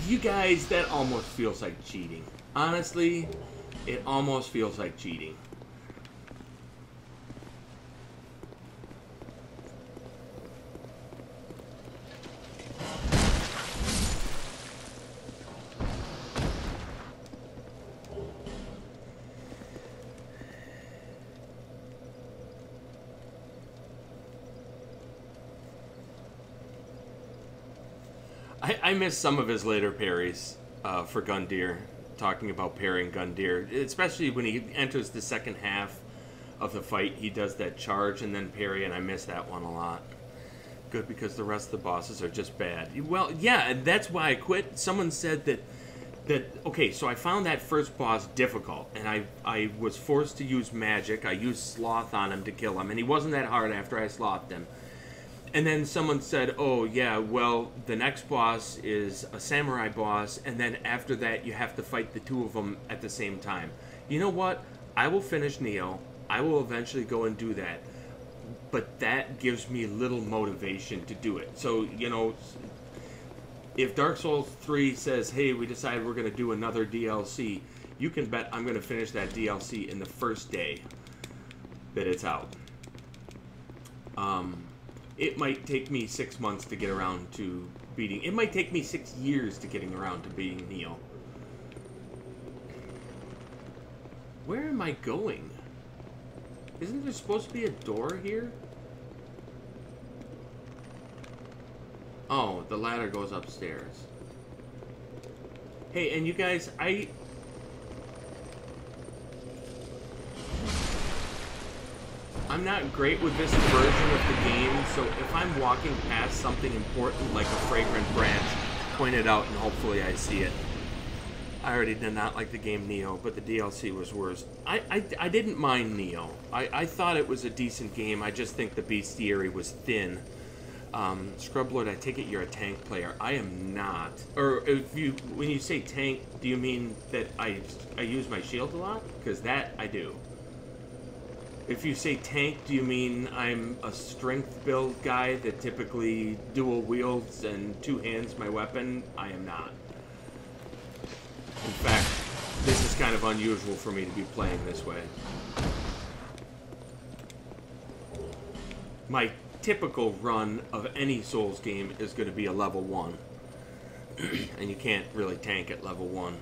You guys, that almost feels like cheating. Honestly, it almost feels like cheating. I miss some of his later parries for Gundyr, talking about parrying Gundyr, especially when he enters the second half of the fight. He does that charge and then parry, and I miss that one a lot. Good, because the rest of the bosses are just bad. Well, yeah, and that's why I quit. Someone said that okay, so I found that first boss difficult, and I was forced to use magic. I used Sloth on him to kill him, and he wasn't that hard after I slothed him. And then someone said, oh, yeah, well, the next boss is a samurai boss, and then after that you have to fight the two of them at the same time. You know what? I will finish Neo. I will eventually go and do that. But that gives me little motivation to do it. So, you know, if Dark Souls 3 says, hey, we decided we're going to do another DLC, you can bet I'm going to finish that DLC in the first day that it's out. It might take me 6 months to get around to beating. It might take me 6 years to getting around to beating Neo. Where am I going? Isn't there supposed to be a door here? Oh, the ladder goes upstairs. Hey, and you guys, I'm not great with this version of the game, so if I'm walking past something important like a fragrant branch, point it out and hopefully I see it. I already did not like the game Neo, but the DLC was worse. I didn't mind Neo. I thought it was a decent game. I just think the bestiary was thin. Scrublord, I take it you're a tank player. I am not. Or when you say tank, do you mean that I use my shield a lot? Because that I do. If you say tank, do you mean I'm a strength build guy that typically dual wields and two hands my weapon? I am not. In fact, this is kind of unusual for me to be playing this way. My typical run of any Souls game is going to be a level 1. And you can't really tank at level 1.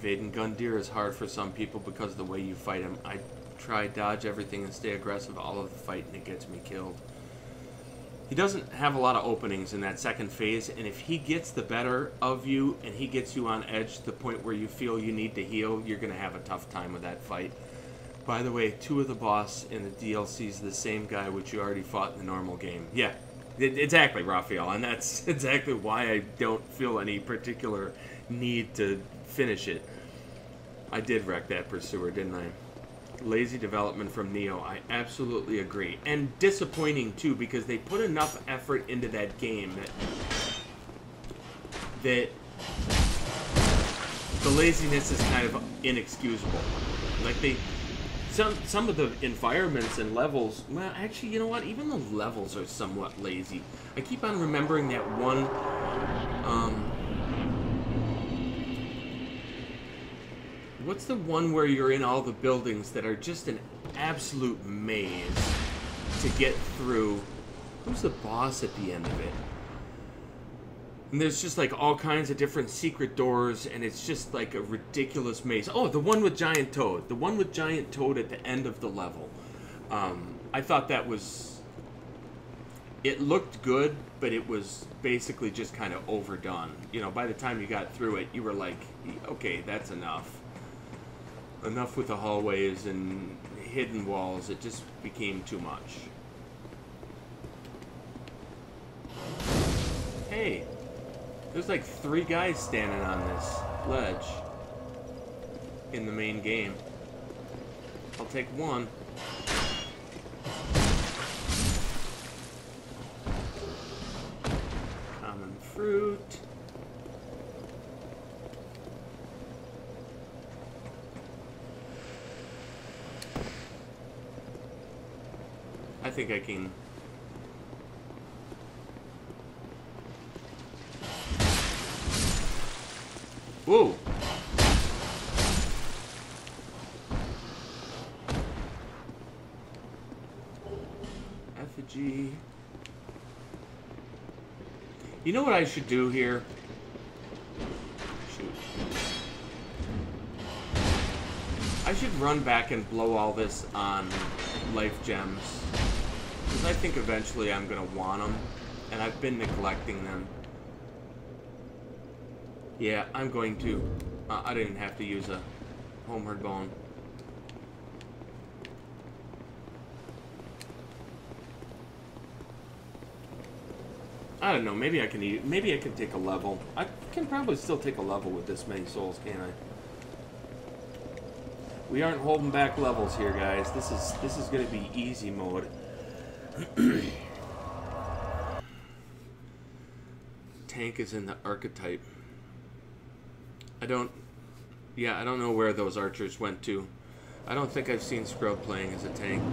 Vaden Gundyr is hard for some people because of the way you fight him. I try dodge everything and stay aggressive all of the fight and it gets me killed. He doesn't have a lot of openings in that second phase, and if he gets the better of you and he gets you on edge to the point where you feel you need to heal, you're going to have a tough time with that fight. By the way, 2 of the boss in the DLC is the same guy which you already fought in the normal game. Yeah, exactly, Raphael, and that's exactly why I don't feel any particular need to finish it. I did wreck that Pursuer, didn't I? Lazy development from Neo. I absolutely agree. And disappointing, too, because they put enough effort into that game that the laziness is kind of inexcusable. Like, some of the environments and levels, well, actually, you know what? Even the levels are somewhat lazy. I keep on remembering that one, what's the one where you're in all the buildings that are just an absolute maze to get through? Who's the boss at the end of it? And there's just like all kinds of different secret doors, and it's just like a ridiculous maze. Oh, the one with Giant Toad. The one with Giant Toad at the end of the level. I thought that was... It looked good, but it was basically just kind of overdone. You know, by the time you got through it, you were like, okay, that's enough. Enough with the hallways and hidden walls. It just became too much. Hey, there's like 3 guys standing on this ledge in the main game. I'll take one. Common fruit. I think I can... Whoa! Effigy. You know what I should do here? Shoot. I should run back and blow all this on life gems. Because I think eventually I'm going to want them. And I've been neglecting them. Yeah, I'm going to. I didn't have to use a homeward bone. I don't know. Maybe I can eat. Maybe I can take a level. I can probably still take a level with this many souls, can't I? We aren't holding back levels here, guys. This is going to be easy mode. Tank is in the archetype. I don't know where those archers went to. I don't think I've seen Scrub playing as a tank.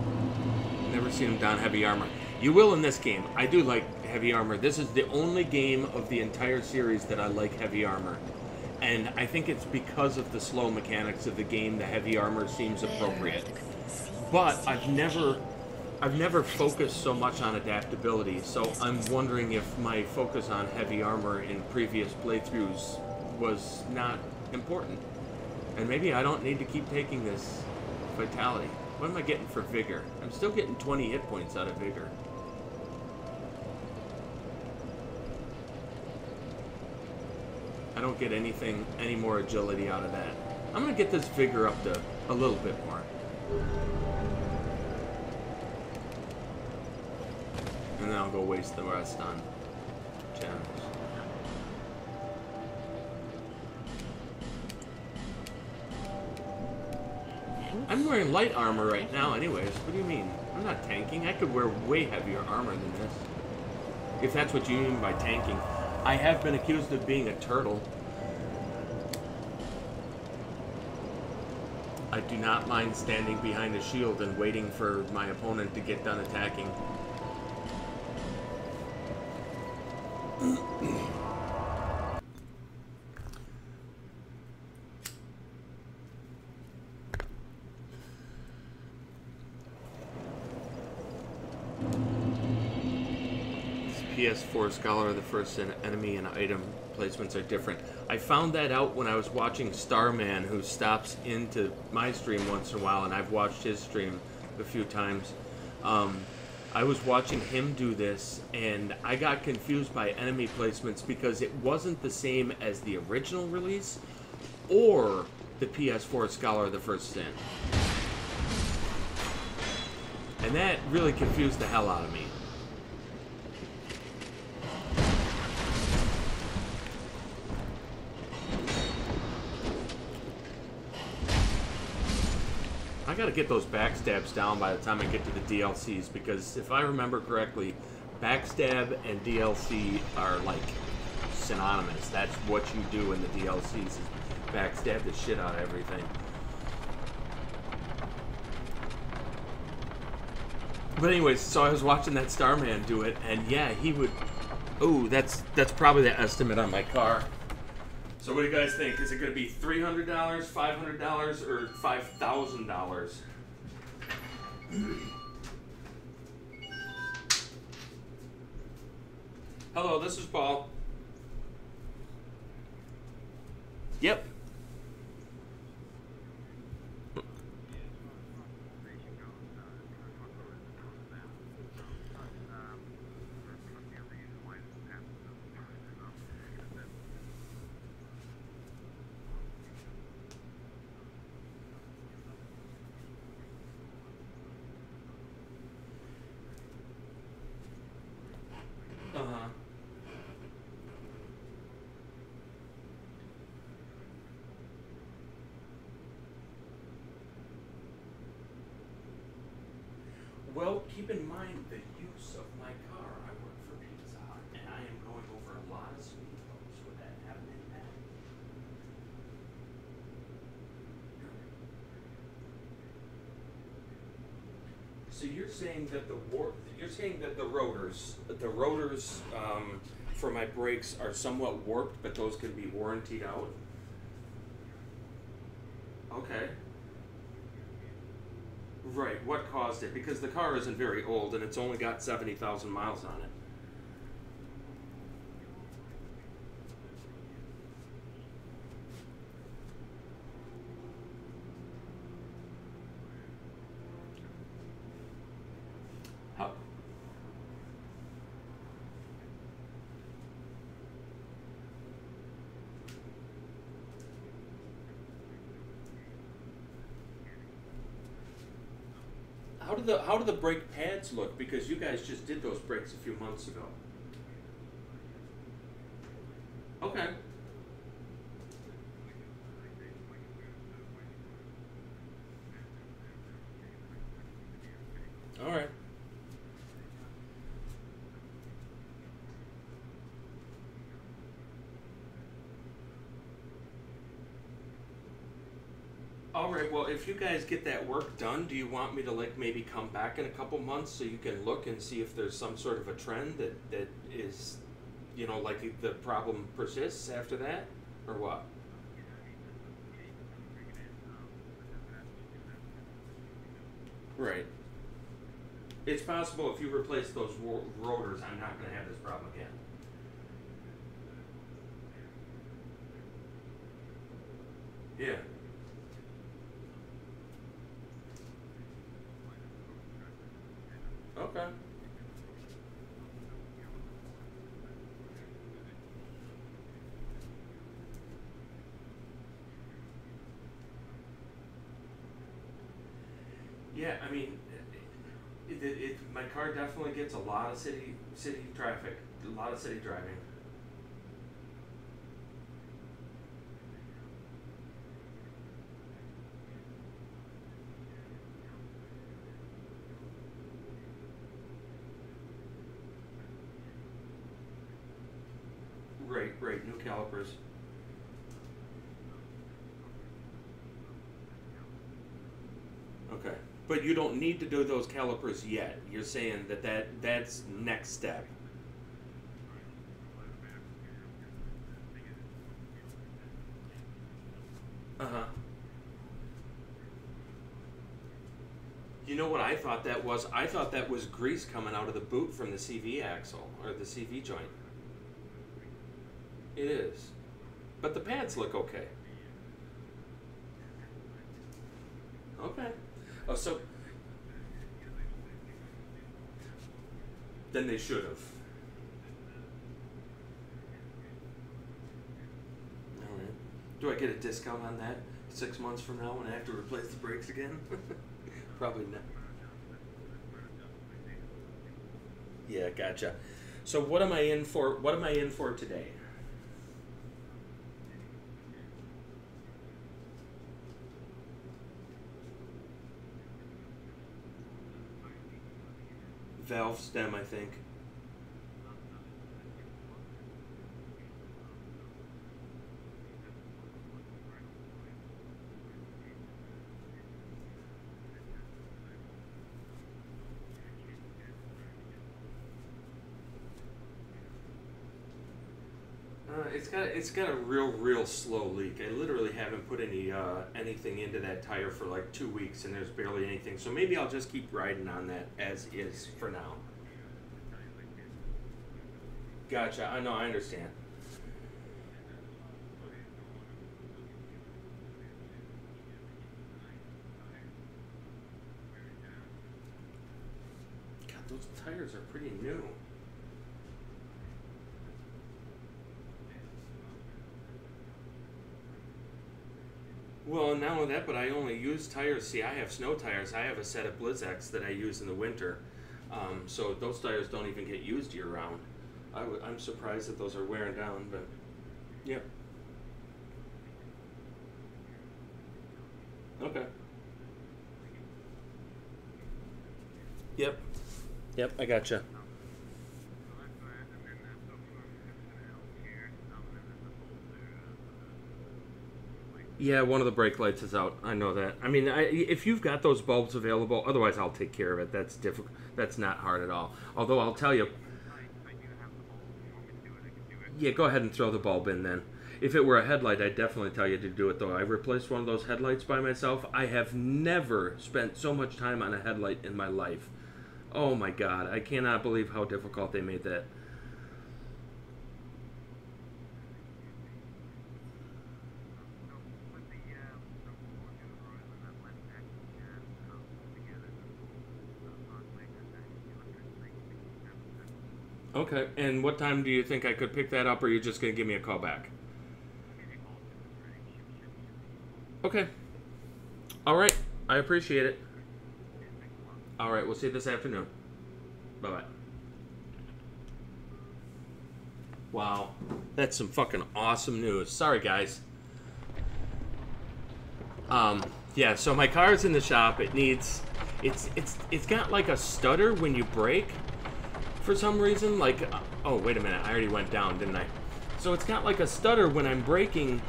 Never seen him don heavy armor. You will in this game. I do like heavy armor. This is the only game of the entire series that I like heavy armor. And I think it's because of the slow mechanics of the game, the heavy armor seems appropriate. But I've never focused so much on adaptability, so I'm wondering if my focus on heavy armor in previous playthroughs was not important. And maybe I don't need to keep taking this vitality. What am I getting for vigor? I'm still getting 20 hit points out of vigor. I don't get any more agility out of that. I'm gonna get this vigor up to a little bit more. And then I'll go waste the rest on gems. I'm wearing light armor right now anyways. What do you mean? I'm not tanking. I could wear way heavier armor than this. If that's what you mean by tanking. I have been accused of being a turtle. I do not mind standing behind a shield and waiting for my opponent to get done attacking. PS4 Scholar, the first enemy and item placements are different. I found that out when I was watching Starman, who stops into my stream once in a while, and I've watched his stream a few times. I was watching him do this, and I got confused by enemy placements because it wasn't the same as the original release or the PS4 Scholar, the first sin. And that really confused the hell out of me. I gotta get those backstabs down by the time I get to the DLCs, because if I remember correctly, backstab and DLC are like synonymous. That's what you do in the DLCs, is backstab the shit out of everything. But anyways, so I was watching that Starman do it, and yeah, he would... Oh, that's probably the estimate on my car. So what do you guys think? Is it going to be $300, $500, or $5,000? Hello, this is Paul. Yep. Well, keep in mind the use of my car. I work for Pizza Hut, and I am going over a lot of speed bumps with that happening now. So you're saying that the rotors for my brakes are somewhat warped, but those can be warrantied out? Okay. Right, what caused it? Because the car isn't very old and it's only got 70,000 miles on it. How do the brake pads look? Because you guys just did those brakes a few months ago. Okay. All right. Alright, well, if you guys get that work done, do you want me to, like, maybe come back in a couple months so you can look and see if there's some sort of a trend that is, you know, like the problem persists after that? Or what? Right. It's possible if you replace those rotors, I'm not going to have this problem again. Yeah. Okay. Yeah, I mean, my car definitely gets a lot of city traffic, a lot of city driving. Right, new calipers. Okay. But you don't need to do those calipers yet. You're saying that's next step. Uh-huh. You know what I thought that was? I thought that was grease coming out of the boot from the CV axle, or the CV joint. It is. But the pads look okay. Okay. Oh, so then they should have. All right. Do I get a discount on that 6 months from now when I have to replace the brakes again? Probably not. Yeah, gotcha. So what am I in for? What am I in for today? Valve stem, I think. It's got a real slow leak. I literally haven't put anything into that tire for like 2 weeks, and there's barely anything. So maybe I'll just keep riding on that as is for now. Gotcha. I know. I understand. God, those tires are pretty new. Well, not only that, but I only use tires. See, I have snow tires. I have a set of Blizzaks that I use in the winter. So those tires don't even get used year round. I'm surprised that those are wearing down, but yep. Okay. Yep. Yep, I gotcha. Yeah, one of the brake lights is out. I know that. I mean, if you've got those bulbs available, otherwise I'll take care of it. That's difficult. That's not hard at all. Although I'll tell you. Yeah, go ahead and throw the bulb in then. If it were a headlight, I'd definitely tell you to do it, though. I replaced one of those headlights by myself. I have never spent so much time on a headlight in my life. Oh my God, I cannot believe how difficult they made that. Okay, and what time do you think I could pick that up, or are you just going to give me a call back? Okay. All right, I appreciate it. All right, we'll see you this afternoon. Bye-bye. Wow, that's some fucking awesome news. Sorry, guys. Yeah, so my car's in the shop. It's got like a stutter when you brake. For some reason, like, oh, wait a minute, I already went down, didn't I? So it's got like a stutter when I'm braking,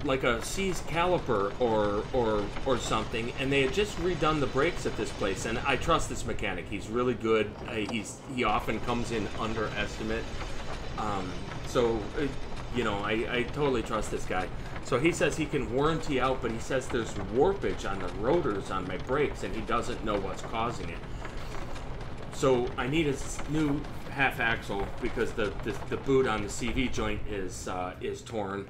like a seized caliper or something, and they had just redone the brakes at this place, and I trust this mechanic. He's really good. He often comes in underestimate. You know, I totally trust this guy. So he says he can warranty out, but he says there's warpage on the rotors on my brakes, and he doesn't know what's causing it. So I need a new half axle because the boot on the CV joint is torn,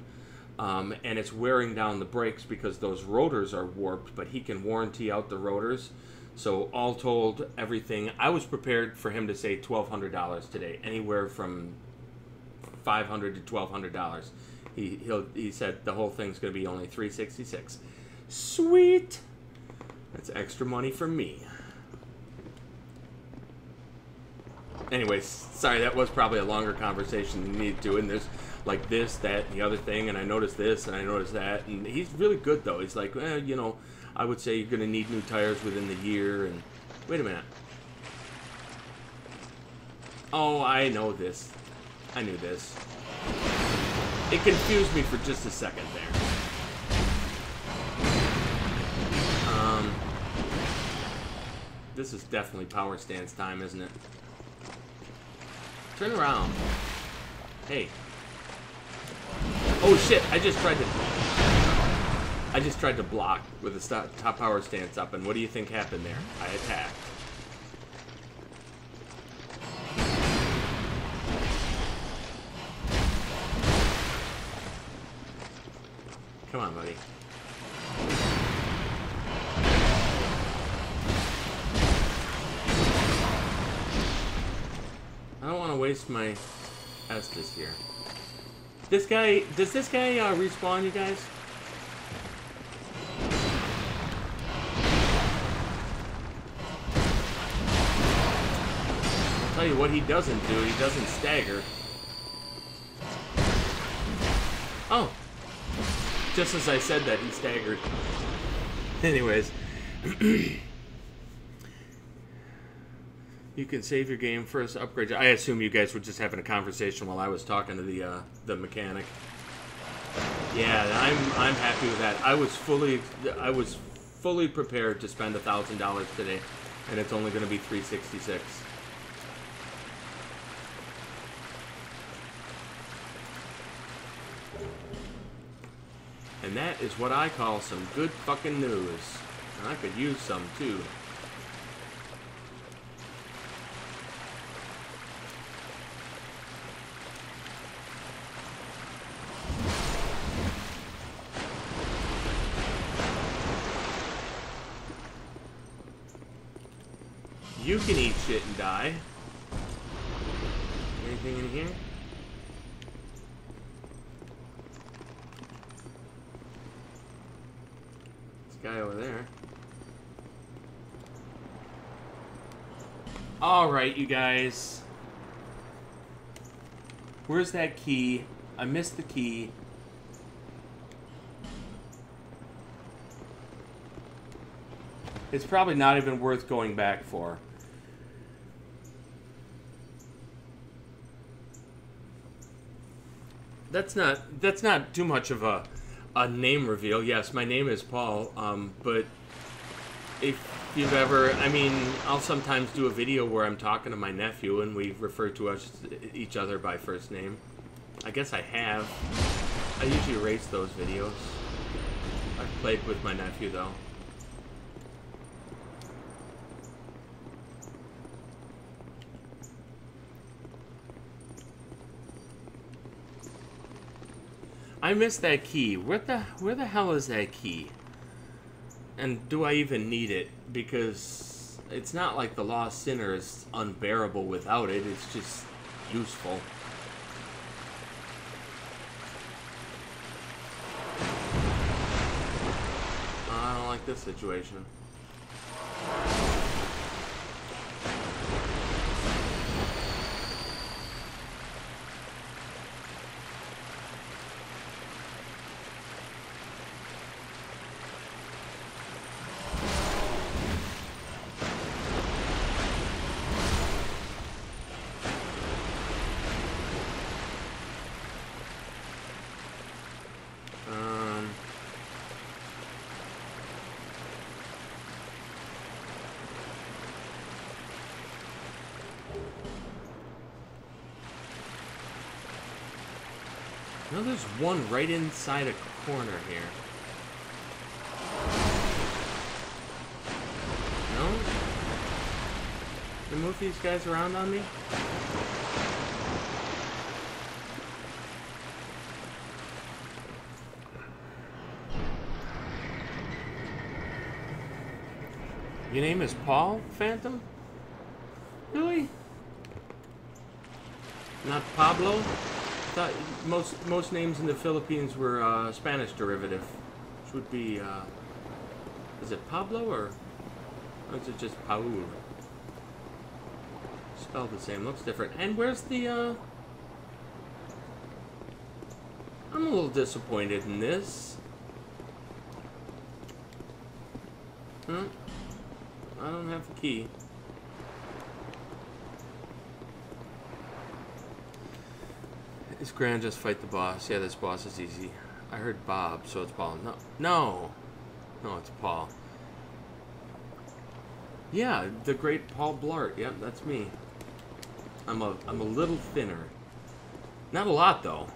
and it's wearing down the brakes because those rotors are warped. But he can warranty out the rotors, So all told, everything, I was prepared for him to say $1,200 today, anywhere from $500 to $1,200. He said the whole thing's going to be only $366. Sweet. That's extra money for me. Anyways, sorry, that was probably a longer conversation than needed to. And there's like this, that, and the other thing, and I noticed this, and I noticed that. And he's really good, though. He's like, you know, I would say you're going to need new tires within the year. And wait a minute. Oh, I know this. I knew this. It confused me for just a second there. This is definitely power stance time, isn't it? Turn around. Hey. Oh shit! I just tried to block with the top power stance up, and what do you think happened there? I attacked. Come on, buddy. I don't want to waste my Estus here. This guy, does this guy respawn, you guys? I'll tell you what he doesn't do, he doesn't stagger. Oh. Just as I said that, he staggered. Anyways. You can save your game first, upgrade. I assume you guys were just having a conversation while I was talking to the mechanic. Yeah, I'm happy with that. I was fully prepared to spend $1,000 today, and it's only going to be $366. And that is what I call some good fucking news. And I could use some too. You can eat shit and die. Anything in here? This guy over there. Alright, you guys. Where's that key? I missed the key. It's probably not even worth going back for. That's not too much of a name reveal. Yes, my name is Paul, but if you've ever, I mean, I'll sometimes do a video where I'm talking to my nephew and we refer to each other by first name. I guess I have. I usually erase those videos. I've played with my nephew, though. I missed that key. Where the hell is that key? And do I even need it? Because it's not like the Lost Sinner is unbearable without it. It's just useful. I don't like this situation. No, there's one right inside a corner here. No? Can I move these guys around on me? Your name is Paul, Phantom? Really? Not Pablo? I thought most names in the Philippines were Spanish derivative, which would be, is it Pablo or is it just Paul? Spelled the same, looks different. And where's the, I'm a little disappointed in this. Huh? I don't have the key. Is Grand just fight the boss? Yeah, this boss is easy. I heard Bob, so it's Paul. No, it's Paul. Yeah, the great Paul Blart. Yep, that's me. I'm a little thinner. Not a lot though.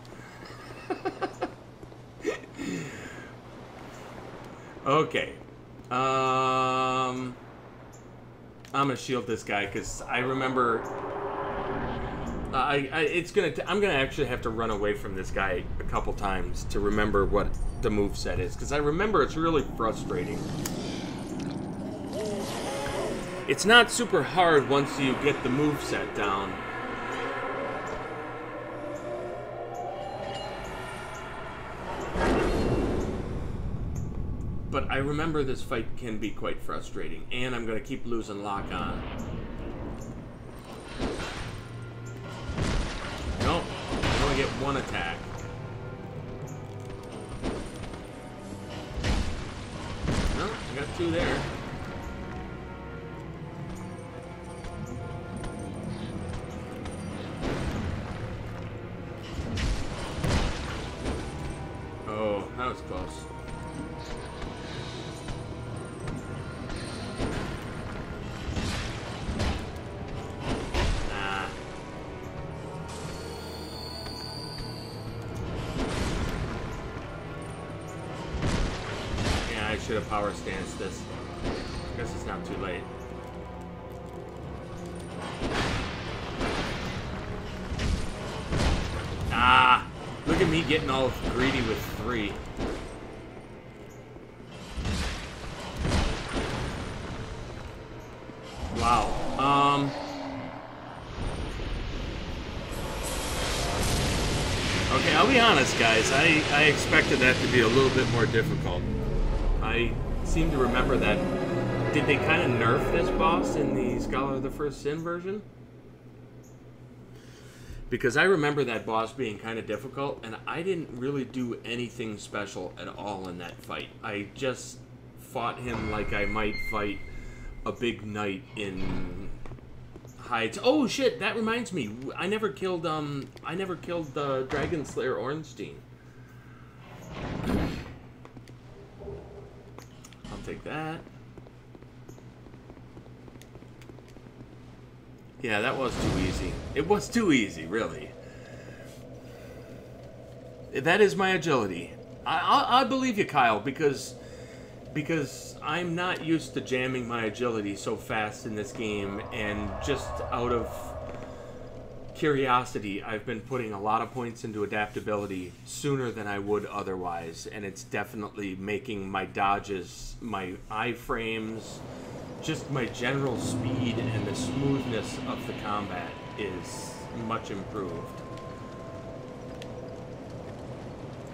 Okay. I'm gonna shield this guy because I remember. I'm gonna actually have to run away from this guy a couple times to remember what the moveset is, because I remember it's really frustrating. It's not super hard once you get the moveset down. But I remember this fight can be quite frustrating, and I'm going to keep losing lock on. Nope, I only get one attack. No, I got two there. Oh, that was close. Should have power stance this. I guess it's not too late. Ah! Look at me getting all greedy with 3. Wow. Okay, I'll be honest, guys. I expected that to be a little bit more difficult. I seem to remember that. Did they kind of nerf this boss in the Scholar of the First Sin version? Because I remember that boss being kind of difficult, and I didn't really do anything special at all in that fight. I just fought him like I might fight a big knight in Hides. Oh shit! That reminds me. I never killed the Dragon Slayer Ornstein. Take that. Yeah, that was too easy. It was too easy, really. That is my agility. I believe you, Kyle, because I'm not used to jamming my agility so fast in this game, and just out of curiosity, I've been putting a lot of points into adaptability sooner than I would otherwise, and it's definitely making my dodges, my iframes, just my general speed and the smoothness of the combat is much improved.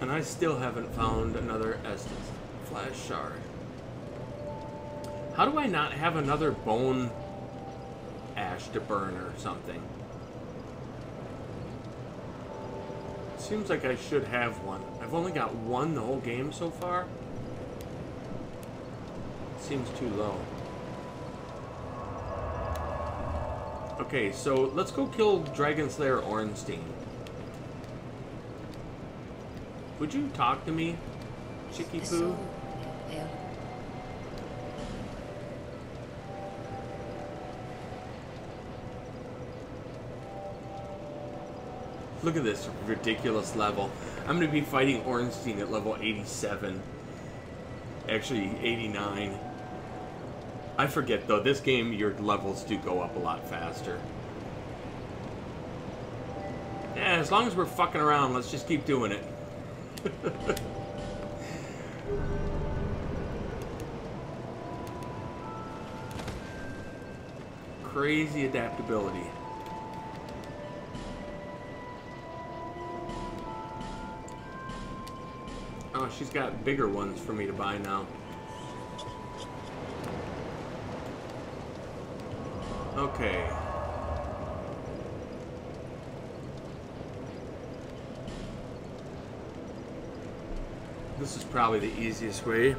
And I still haven't found another Estus Flash Shard. How do I not have another bone ash to burn or something? Seems like I should have one. I've only got one the whole game so far. Seems too low. Okay, so let's go kill Dragon Slayer Ornstein. Would you talk to me, Chicky Poo? Look at this ridiculous level. I'm going to be fighting Ornstein at level 87. Actually, 89. I forget, though. This game, your levels do go up a lot faster. Yeah, as long as we're fucking around, let's just keep doing it. crazy adaptability. Oh, she's got bigger ones for me to buy now. Okay. This is probably the easiest way.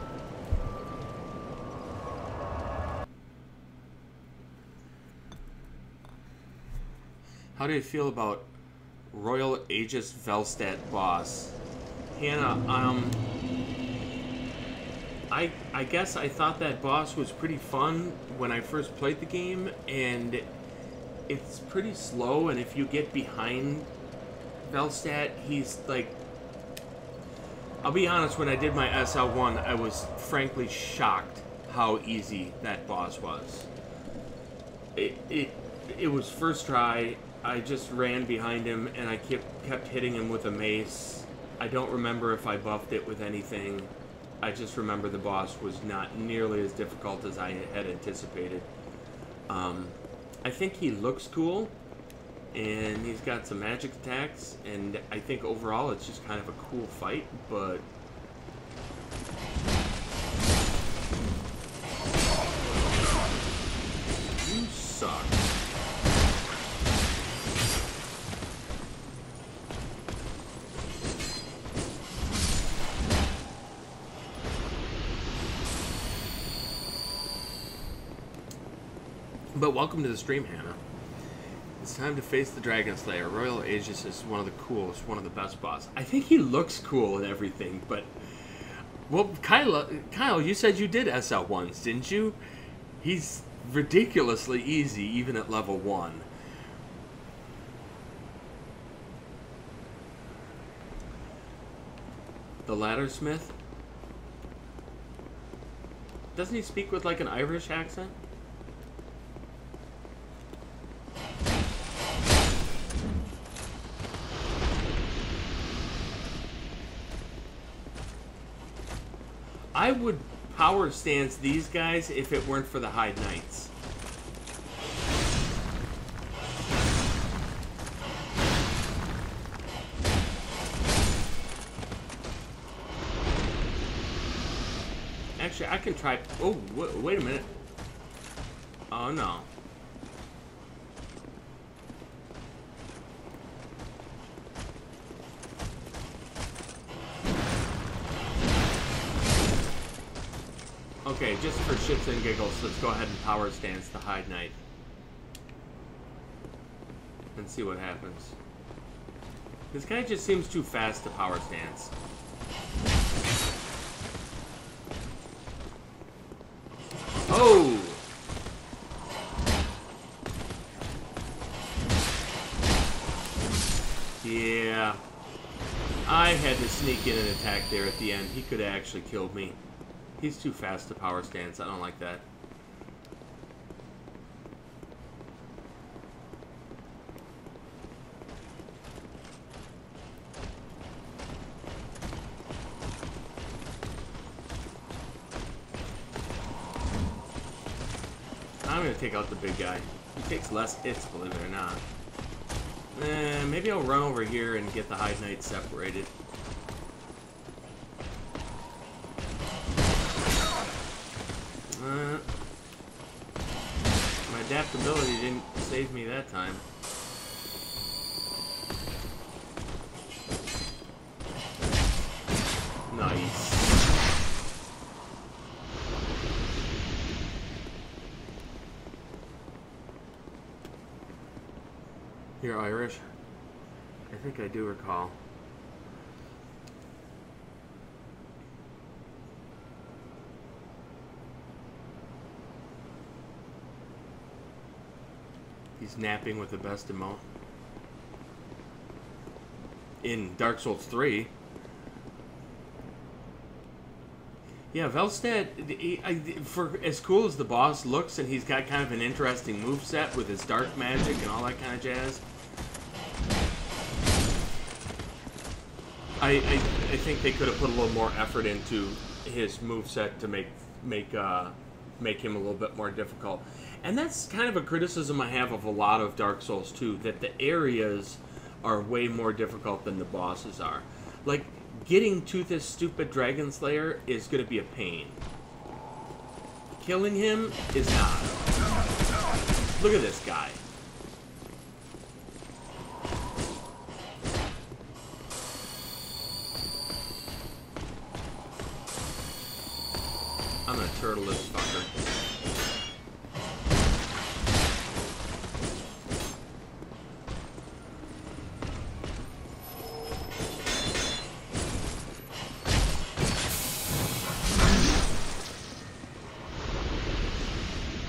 How do you feel about Royal Aegis Velstadt boss? Hannah, I guess I thought that boss was pretty fun when I first played the game, and it's pretty slow, and if you get behind Velstadt, he's like... I'll be honest, when I did my SL1, I was frankly shocked how easy that boss was. It was first try. I just ran behind him, and I kept hitting him with a mace. I don't remember if I buffed it with anything. I just remember the boss was not nearly as difficult as I had anticipated. I think he looks cool, and he's got some magic attacks, and I think overall it's just kind of a cool fight, but... You suck. But welcome to the stream, Hannah. It's time to face the Dragon Slayer. Royal Aegis is one of the coolest, one of the best boss. I think he looks cool and everything, but... Well, Kyle, you said you did SL once, didn't you? He's ridiculously easy, even at level 1. The Laddersmith? Doesn't he speak with like an Irish accent? I would power stance these guys if it weren't for the Hide Knights. Actually, I can try... Oh, wait a minute. Oh, no. Okay, just for shits and giggles, let's go ahead and power stance the Hide Knight. And see what happens. This guy just seems too fast to power stance. Oh! Yeah. I had to sneak in an attack there at the end. He could have actually killed me. He's too fast to power stance. I don't like that. I'm going to take out the big guy. He takes less hits, believe it or not. Maybe I'll run over here and get the Hide Knight separated. My adaptability didn't save me that time. Nice. You're Irish? I think I do recall. He's napping with the best emote. In Dark Souls 3. Yeah, Velstadt, for as cool as the boss looks, and he's got kind of an interesting moveset with his dark magic and all that kind of jazz. I think they could have put a little more effort into his moveset to make make him a little bit more difficult. And that's kind of a criticism I have of a lot of Dark Souls 2, that the areas are way more difficult than the bosses are. Like, getting to this stupid Dragon Slayer is going to be a pain. Killing him is not. Look at this guy. I'm gonna turtle this fucker.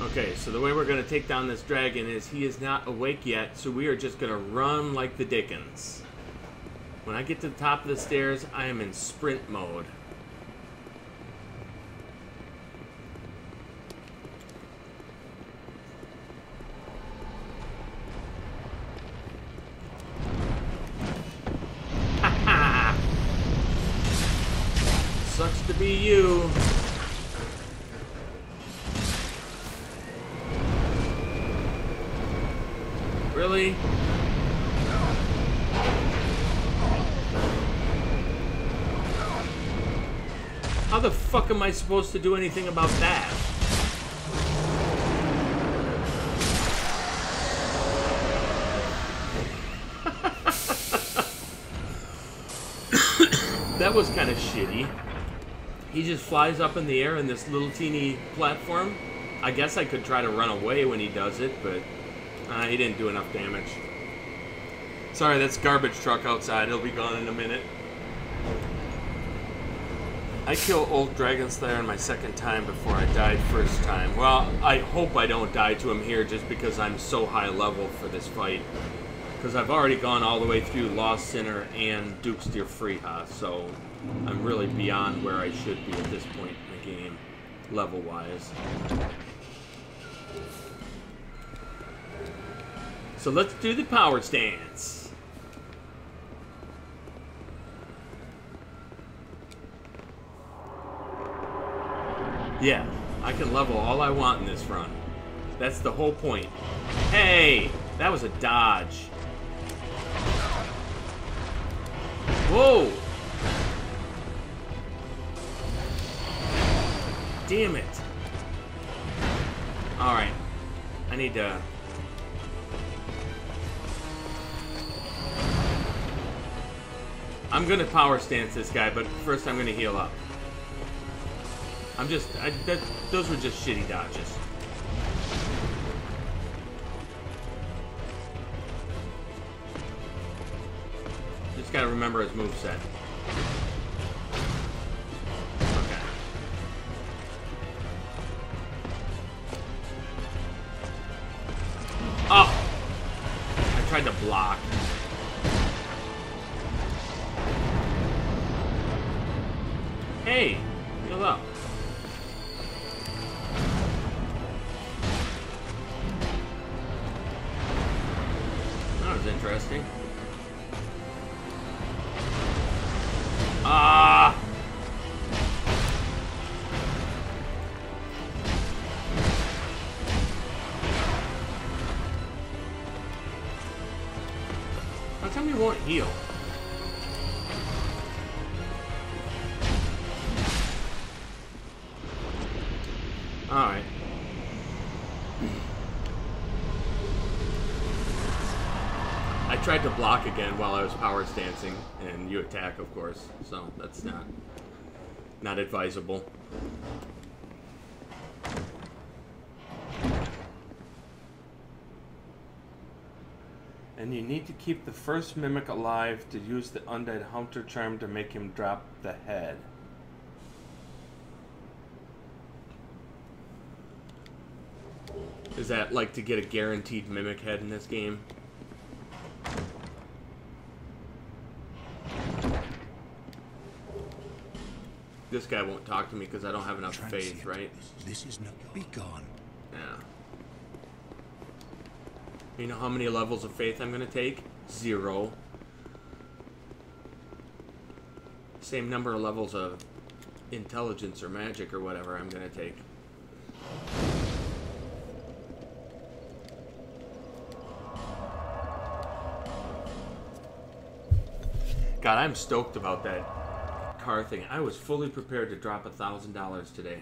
Okay, so the way we're going to take down this dragon is he is not awake yet, so we are just going to run like the dickens. When I get to the top of the stairs, I am in sprint mode. Ha ha! Sucks to be you. Really? How the fuck am I supposed to do anything about that? That was kind of shitty. He just flies up in the air in this little teeny platform. I guess I could try to run away when he does it, but he didn't do enough damage. Sorry, that's garbage truck outside. It'll be gone in a minute. I killed old Dragon Slayer on my second time before I died first time. Well, I hope I don't die to him here just because I'm so high level for this fight. Because I've already gone all the way through Lost Sinner and Duke's Dear Friede, so I'm really beyond where I should be at this point in the game, level-wise. So let's do the power stance. Yeah, I can level all I want in this run. That's the whole point. Hey, that was a dodge. Whoa! Damn it. Alright. I need to... I'm gonna power stance this guy, but first I'm gonna heal up. Those were just shitty dodges. Just gotta remember his moveset. Okay. Oh! I tried to block. Hey! Heal up. That was interesting. Ah! How come you won't heal? Alright. I tried to block again while I was power stancing, and you attack, of course, so that's not advisable. And you need to keep the first mimic alive to use the undead hunter charm to make him drop the head. Is that like to get a guaranteed mimic head in this game? This guy won't talk to me because I don't have enough faith, right? This is not be gone. Yeah. You know how many levels of faith I'm going to take? 0. Same number of levels of intelligence or magic or whatever I'm going to take. God, I'm stoked about that car thing. I was fully prepared to drop $1,000 today,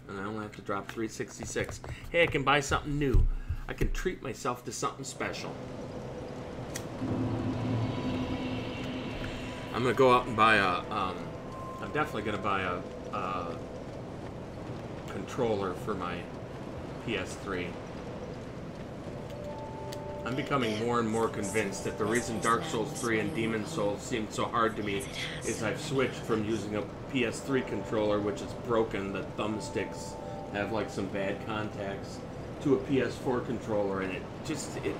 and I only have to drop $366. Hey, I can buy something new. I can treat myself to something special. I'm gonna go out and buy a. I'm definitely gonna buy a controller for my PS3. I'm becoming more and more convinced that the reason Dark Souls 3 and Demon Souls seemed so hard to me is I've switched from using a PS3 controller, which is broken, the thumbsticks have like some bad contacts, to a PS4 controller, and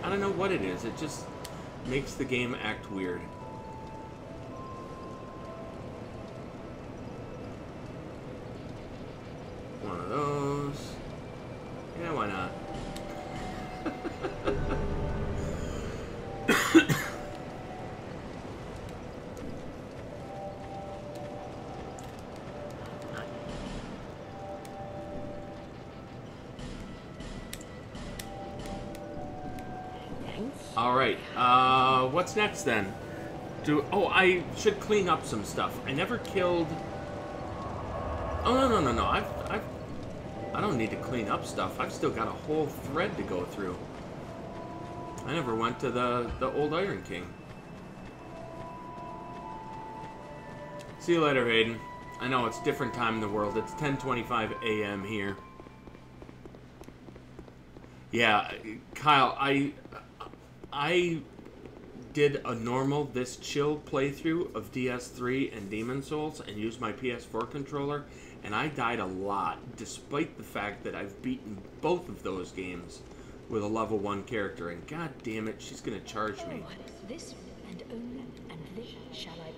I don't know what it is, it just makes the game act weird. One of those. Yeah, why not? All right. What's next then? I should clean up some stuff. I never killed. Oh no! I don't need to clean up stuff. I've still got a whole thread to go through. I never went to the old Iron King. See you later, Hayden. I know it's different time in the world. It's 10:25 a.m. here. Yeah, Kyle, I did a normal this chill playthrough of DS3 and Demon Souls and used my PS4 controller, and I died a lot, despite the fact that I've beaten both of those games with a level 1 character, and god damn it, she's gonna charge me. This and only and this shall I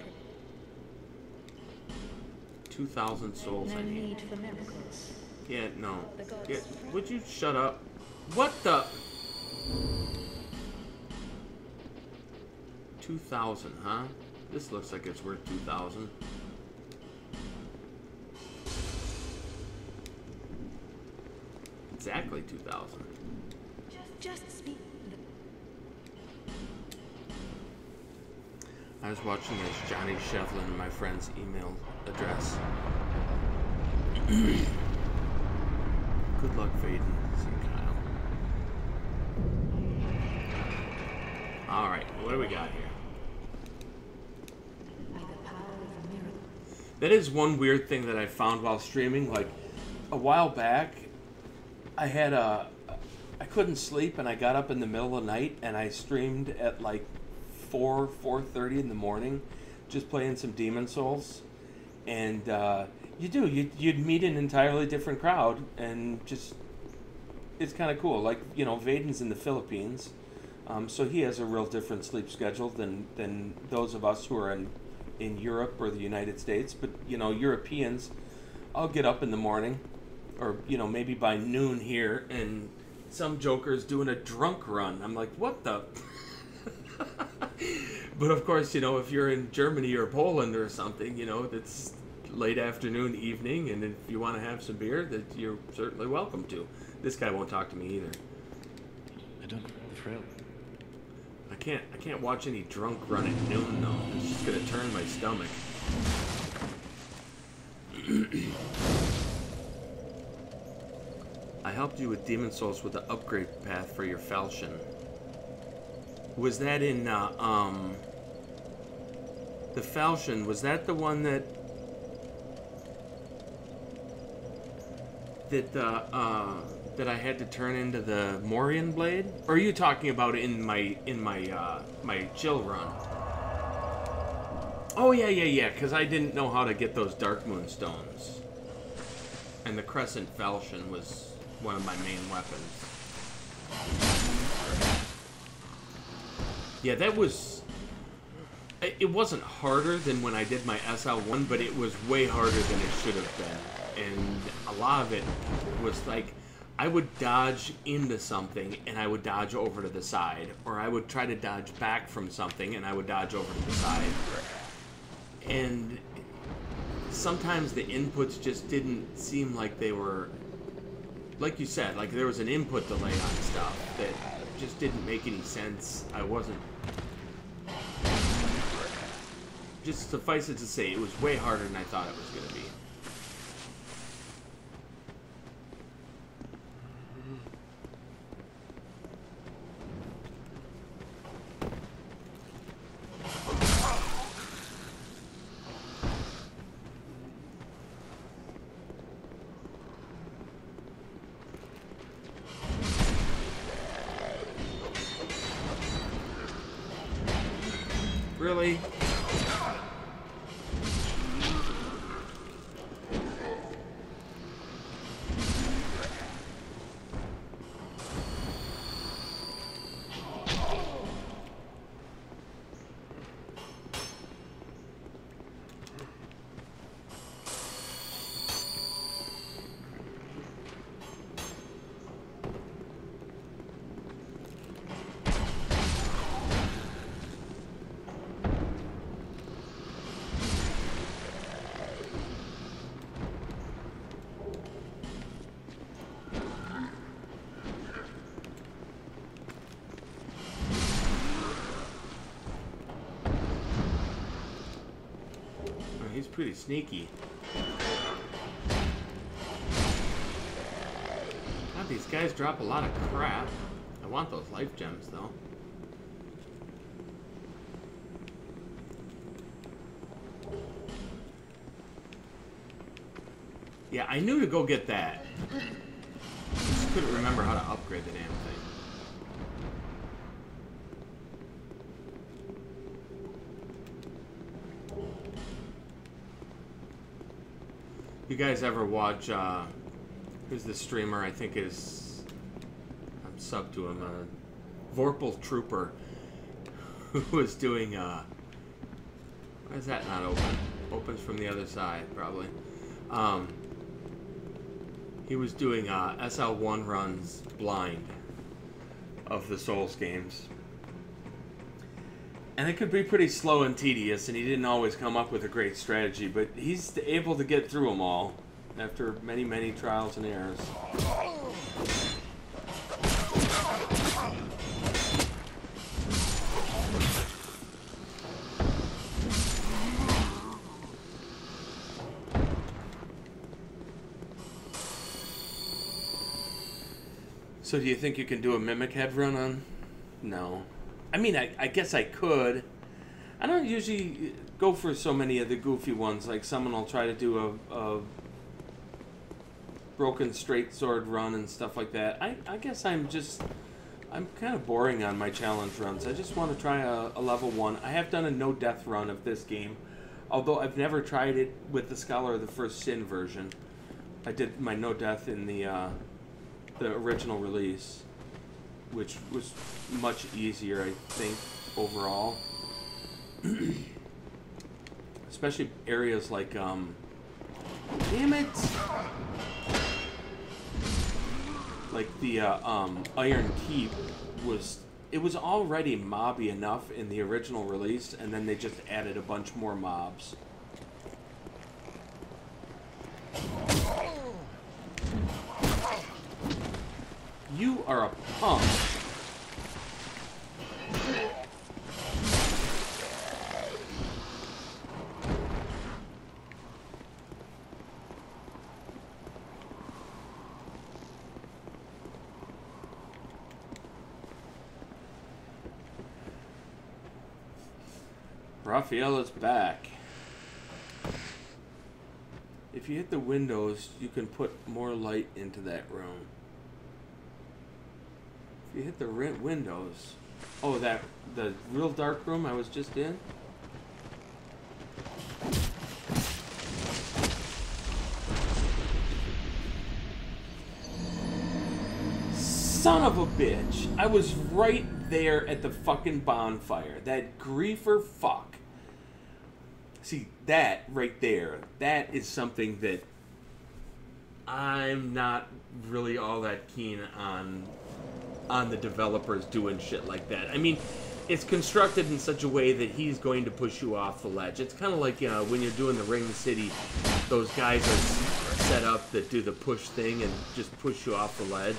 2,000 souls I need. need for miracles. Yeah, no. Yeah, would you shut up? What the? 2,000, huh? This looks like it's worth 2,000. Exactly 2,000. Just speak. I was watching as Johnny Shevlin, my friend's email address. Good luck, Vaden. See you, Kyle. Alright, what do we got here? That is one weird thing that I found while streaming. Like, a while back, I couldn't sleep, and I got up in the middle of the night, and I streamed at like 4:30 in the morning, just playing some Demon Souls. And you'd meet an entirely different crowd, and just, it's kind of cool. Like, you know, Vaden's in the Philippines, so he has a real different sleep schedule than those of us who are in Europe or the United States. But, you know, Europeans, I'll get up in the morning, or, you know, maybe by noon here, and some joker's doing a drunk run. I'm like, what the? But of course, you know, if you're in Germany or Poland or something, you know, it's late afternoon, evening, and if you want to have some beer, that you're certainly welcome to. This guy won't talk to me either. I don't know the thrill. I can't watch any drunk run at noon though. It's just gonna turn my stomach. I helped you with Demon Souls with the upgrade path for your falchion. Was that in the falchion? Was that the one that I had to turn into the Morian blade? Or are you talking about in my chill run? Oh yeah, because I didn't know how to get those Dark Moon stones, and the Crescent Falchion was one of my main weapons. Yeah, that was. It wasn't harder than when I did my SL1, but it was way harder than it should have been, and a lot of it was like, I would dodge into something and I would dodge over to the side, or I would try to dodge back from something and I would dodge over to the side. And sometimes the inputs just didn't seem like they were like you said, like there was an input delay on stuff that just didn't make any sense. I wasn't... Just suffice it to say, it was way harder than I thought it was going to be. Really? He's pretty sneaky. God, these guys drop a lot of crap. I want those life gems, though. Yeah, I knew to go get that. I just couldn't remember how to upgrade the damn thing. You guys ever watch, who's the streamer, I think is, I'm sub to him, Vorpal Trooper, who was doing, why is that not open? Opens from the other side, probably. He was doing, SL1 runs blind of the Souls games. And it could be pretty slow and tedious, and he didn't always come up with a great strategy, but he's able to get through them all after many, many trials and errors. So do you think you can do a Mimic Head run on? No. I mean, I guess I could. I don't usually go for so many of the goofy ones. Like someone will try to do a broken straight sword run and stuff like that. I guess I'm kind of boring on my challenge runs. I just want to try a level 1. I have done a no death run of this game, although I've never tried it with the Scholar of the First Sin version. I did my no death in the original release, which was much easier, I think, overall. Especially areas like, damn it! Like the, Iron Keep it was already mobby enough in the original release, and then they just added a bunch more mobs. You are a punk. Raphael is back. If you hit the windows, you can put more light into that room. If you hit the windows... Oh, the real dark room I was just in? Son of a bitch! I was right there at the fucking bonfire. That griefer fuck. See, that right there, that is something that I'm not really all that keen on the developers doing shit like that. I mean, it's constructed in such a way that he's going to push you off the ledge. It's kind of like when you're doing the Ring City, those guys are set up that do the push thing and just push you off the ledge.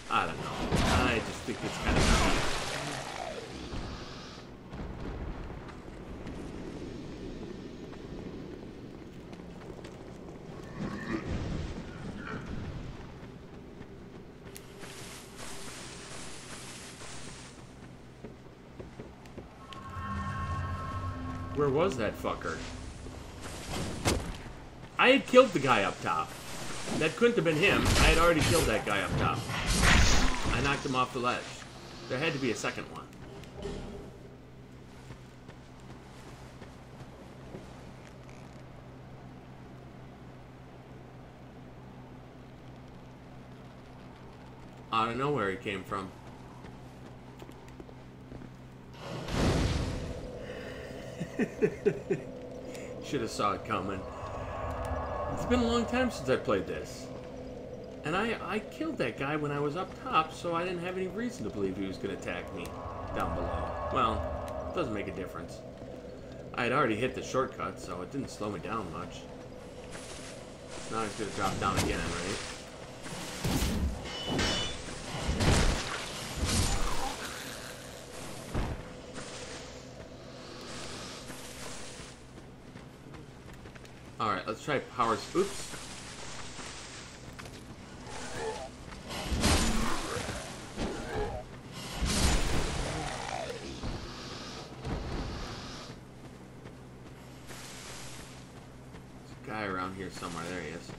I don't know. I just think it's kind of cheap. Where was that fucker? I had killed the guy up top. That couldn't have been him. I had already killed that guy up top. I knocked him off the ledge. There had to be a second one. I don't know where he came from. Should have saw it coming. It's been a long time since I played this. And I killed that guy when I was up top, so I didn't have any reason to believe he was going to attack me down below. Well, it doesn't make a difference. I had already hit the shortcut, so it didn't slow me down much. Now he's going to drop down again, right? Alright, let's try powers. Oops. There's a guy around here somewhere. There he is.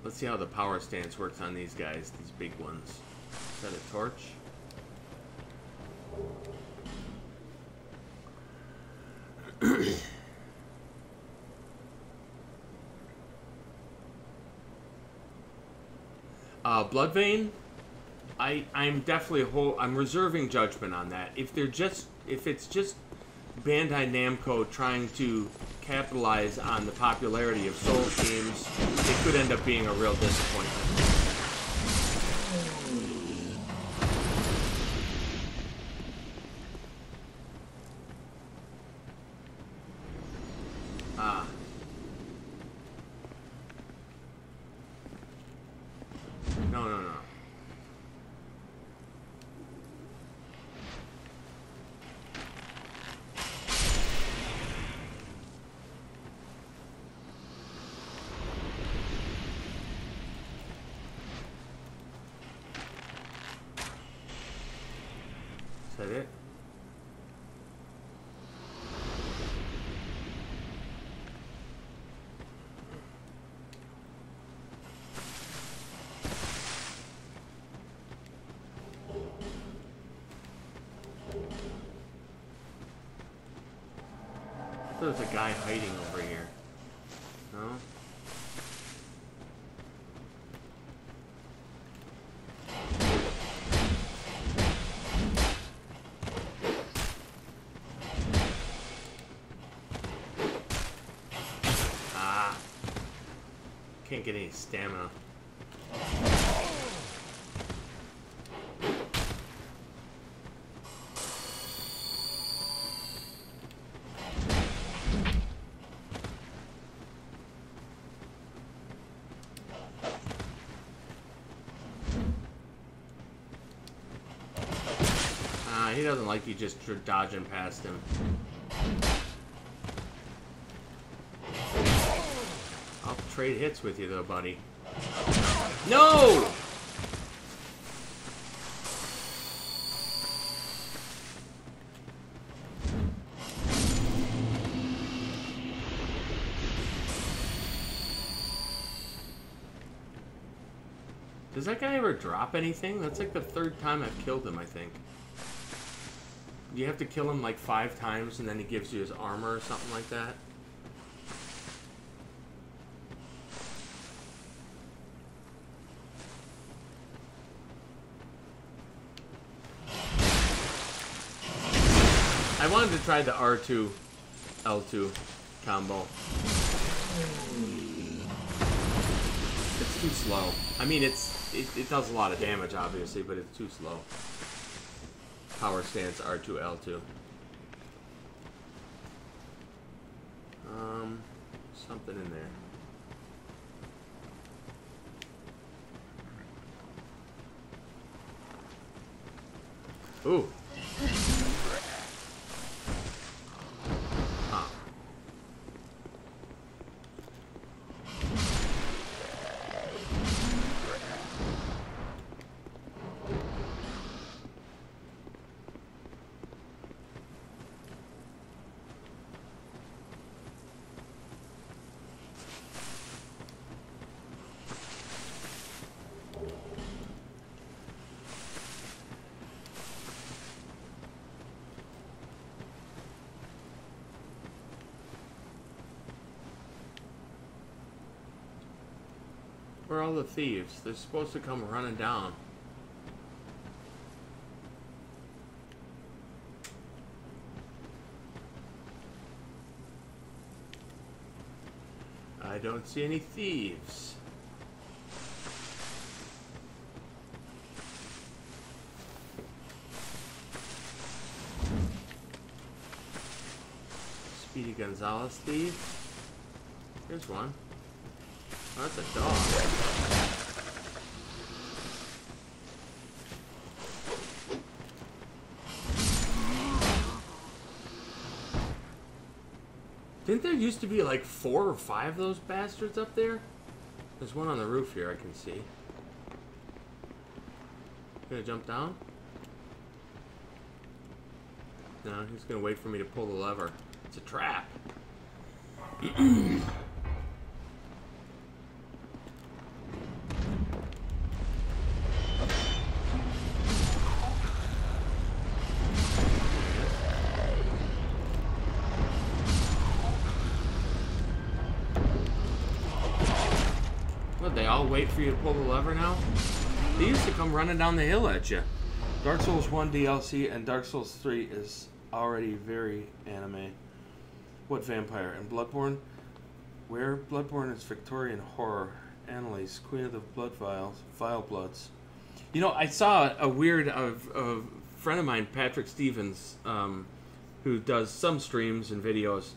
Let's see how the power stance works on these guys, these big ones. Is that a torch? Blood Vein. I'm definitely I'm reserving judgment on that. If it's just Bandai Namco trying to capitalize on the popularity of Souls games, it could end up being a real disappointment. Ah. No, no, no. Is that it? There's a guy hiding over here. No? Can't get any stamina. He doesn't like you just dodging past him. I'll trade hits with you though, buddy. No! Does that guy ever drop anything? That's like the third time I've killed him, I think. You have to kill him like 5 times and then he gives you his armor or something like that. I wanted to try the R2, L2 combo. It's too slow. I mean, it's it does a lot of damage, obviously, but it's too slow. Power stance R2, L2. Something in there. Ooh. Huh. Where are all the thieves? They're supposed to come running down. I don't see any thieves. Speedy Gonzalez thief. Here's one. Oh, that's a dog. Didn't there used to be like 4 or 5 of those bastards up there? There's one on the roof here I can see. Gonna jump down? No, he's gonna wait for me to pull the lever. It's a trap. Wait for you to pull the lever now? They used to come running down the hill at you. Dark Souls 1 DLC and Dark Souls 3 is already very anime. What vampire? And Bloodborne? Where? Bloodborne is Victorian horror. Annalise, Queen of the Blood Vials. Vile Bloods. You know, I saw a weird friend of mine, Patrick Stevens, who does some streams and videos.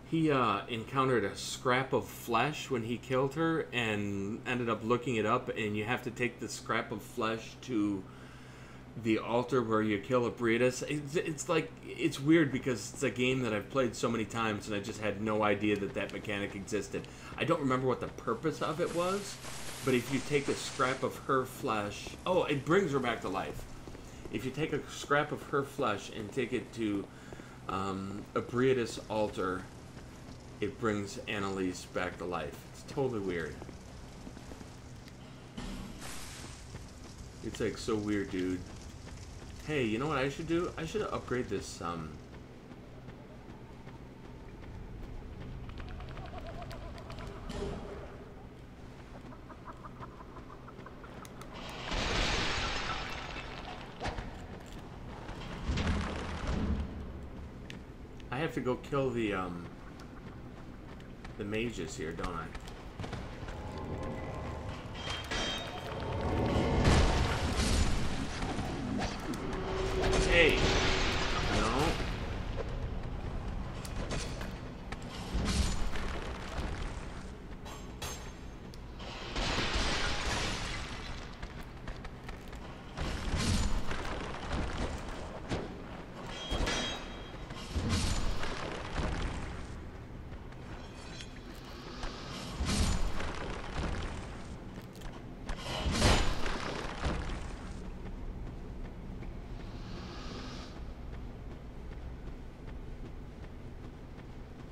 He encountered a scrap of flesh when he killed her and ended up looking it up, and you have to take the scrap of flesh to the altar where you kill a Friede. It's like, it's weird because it's a game that I've played so many times and I just had no idea that that mechanic existed. I don't remember what the purpose of it was, but if you take a scrap of her flesh... Oh, it brings her back to life. If you take a scrap of her flesh and take it to a Friede's altar... it brings Annalise back to life. It's totally weird. It's like so weird, dude. Hey, you know what I should do? I should upgrade this, I have to go kill the mages here, don't I? Hey! No.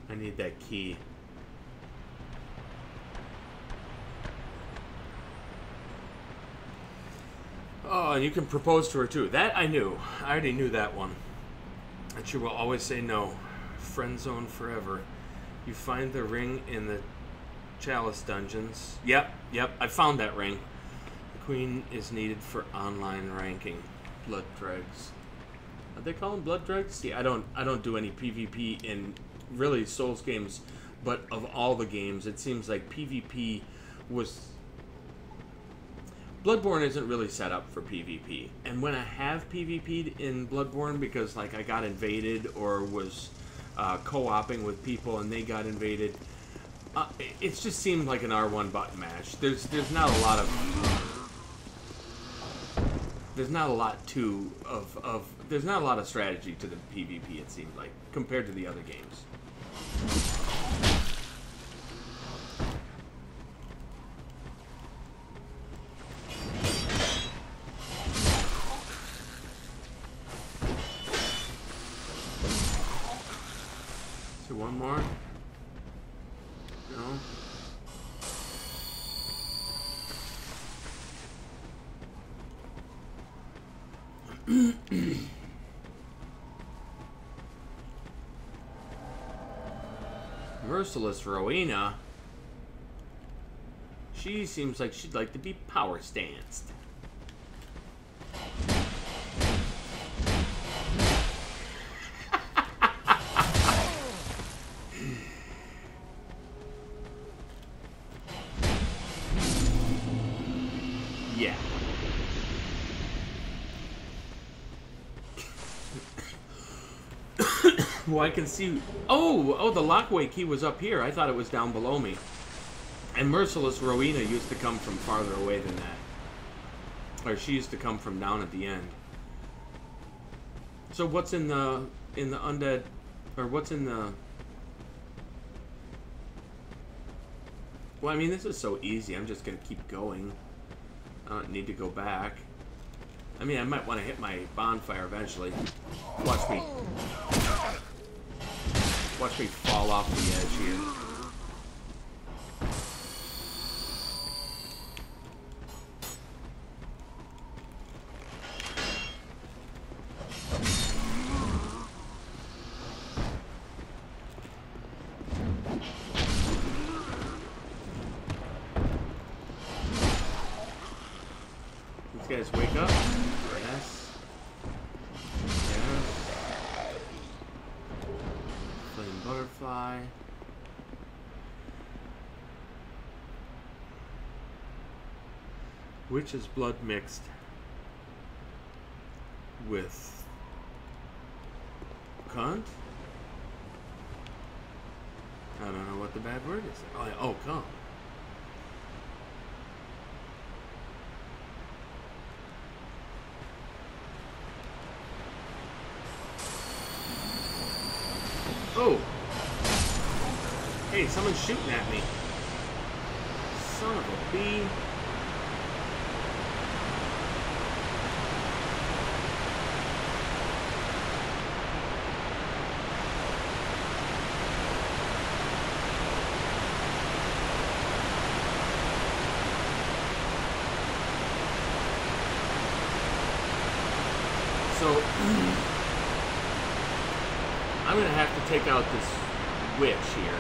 I need that key. Oh, and you can propose to her too. That I knew. I already knew that one. And she will always say no. Friend zone forever. You find the ring in the chalice dungeons. Yep. I found that ring. The queen is needed for online ranking. Blood dregs. Are they call them blood dregs? See, I don't do any PvP in really Souls games, but of all the games, it seems like PvP was Bloodborne isn't really set up for PvP. And when I have PvP'd in Bloodborne because like I got invaded or was co-oping with people and they got invaded, it just seemed like an R1 button mash. There's not a lot of there's not a lot of strategy to the PvP, it seemed like, compared to the other games. So one more? No? Merciless Rowena. She seems like she'd like to be power stanced. Yeah. Well, I can see... Oh, the lockway key was up here. I thought it was down below me. And Merciless Rowena used to come from farther away than that. Or she used to come from down at the end. So what's in the undead... Or what's in the... Well, I mean, this is so easy. I'm just going to keep going. I don't need to go back. I mean, I might want to hit my bonfire eventually. Watch me. Watch me fall off the edge here. These guys wake up. Yes. Yes. Flame butterfly. Witch's blood mixed with cunt? I don't know what the bad word is. Oh, come. Oh! Hey, someone's shooting at me. Son of a bee. So, I'm gonna have to take out this witch here.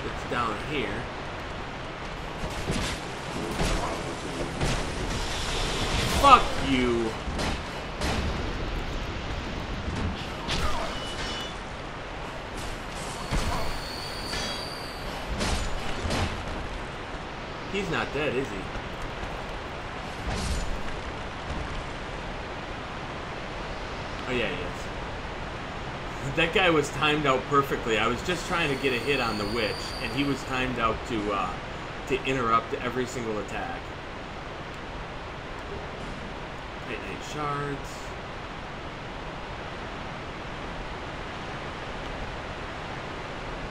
It's down here. Fuck you! He's not dead, is he? Oh yeah, he is. That guy was timed out perfectly. I was just trying to get a hit on the witch, and he was timed out to interrupt every single attack. 8 shards.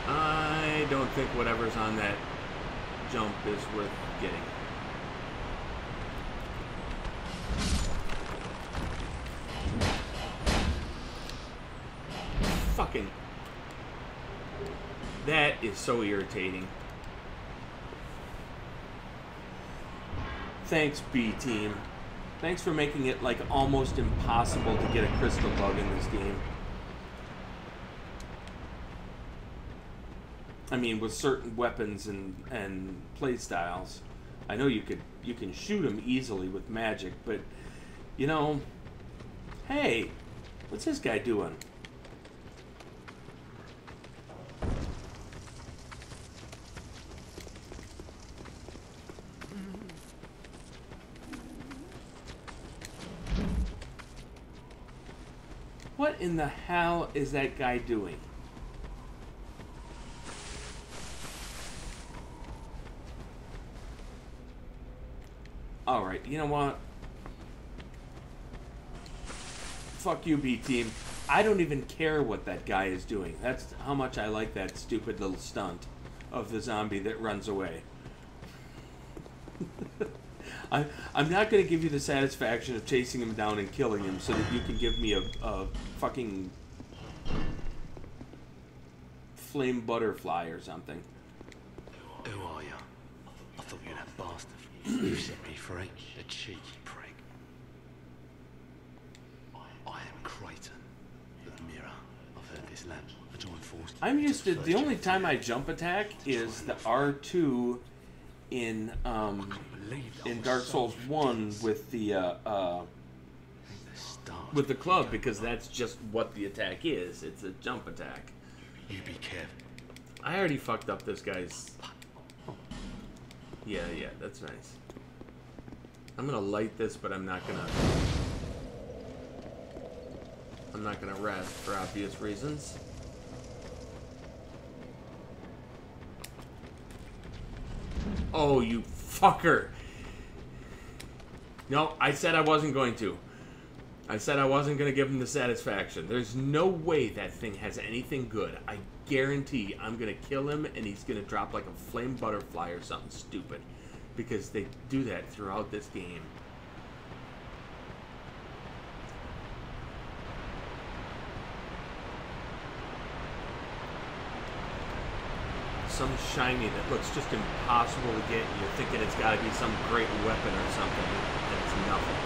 I don't think whatever's on that jump is worth getting. Fucking... That is so irritating. Thanks, B-Team. Thanks for making it, like, almost impossible to get a crystal bug in this game. I mean, with certain weapons and play styles. I know you can shoot them easily with magic, but, you know... Hey! What's this guy doing? What in the hell is that guy doing? Alright, you know what? Fuck you, B-Team. I don't even care what that guy is doing. That's how much I like that stupid little stunt of the zombie that runs away. I'm not going to give you the satisfaction of chasing him down and killing him so that you can give me a fucking flame butterfly or something. Who are you? I thought you were that bastard. You set me free, a cheeky prig. I am Creighton, the mirror. I've heard this lamp. I joined forces. I'm used to the only time I jump attack is the R2 in Dark Souls 1 with the club, because that's just what the attack is. It's a jump attack. You be careful. I already fucked up this guy's. Yeah, that's nice. I'm gonna light this, but I'm not gonna rest for obvious reasons. Oh, you fucker! No, I said I wasn't going to. I said I wasn't going to give him the satisfaction. There's no way that thing has anything good. I guarantee I'm going to kill him and he's going to drop like a flame butterfly or something stupid. Because they do that throughout this game. Some shiny that looks just impossible to get. You're thinking it's got to be some great weapon or something, and it's nothing.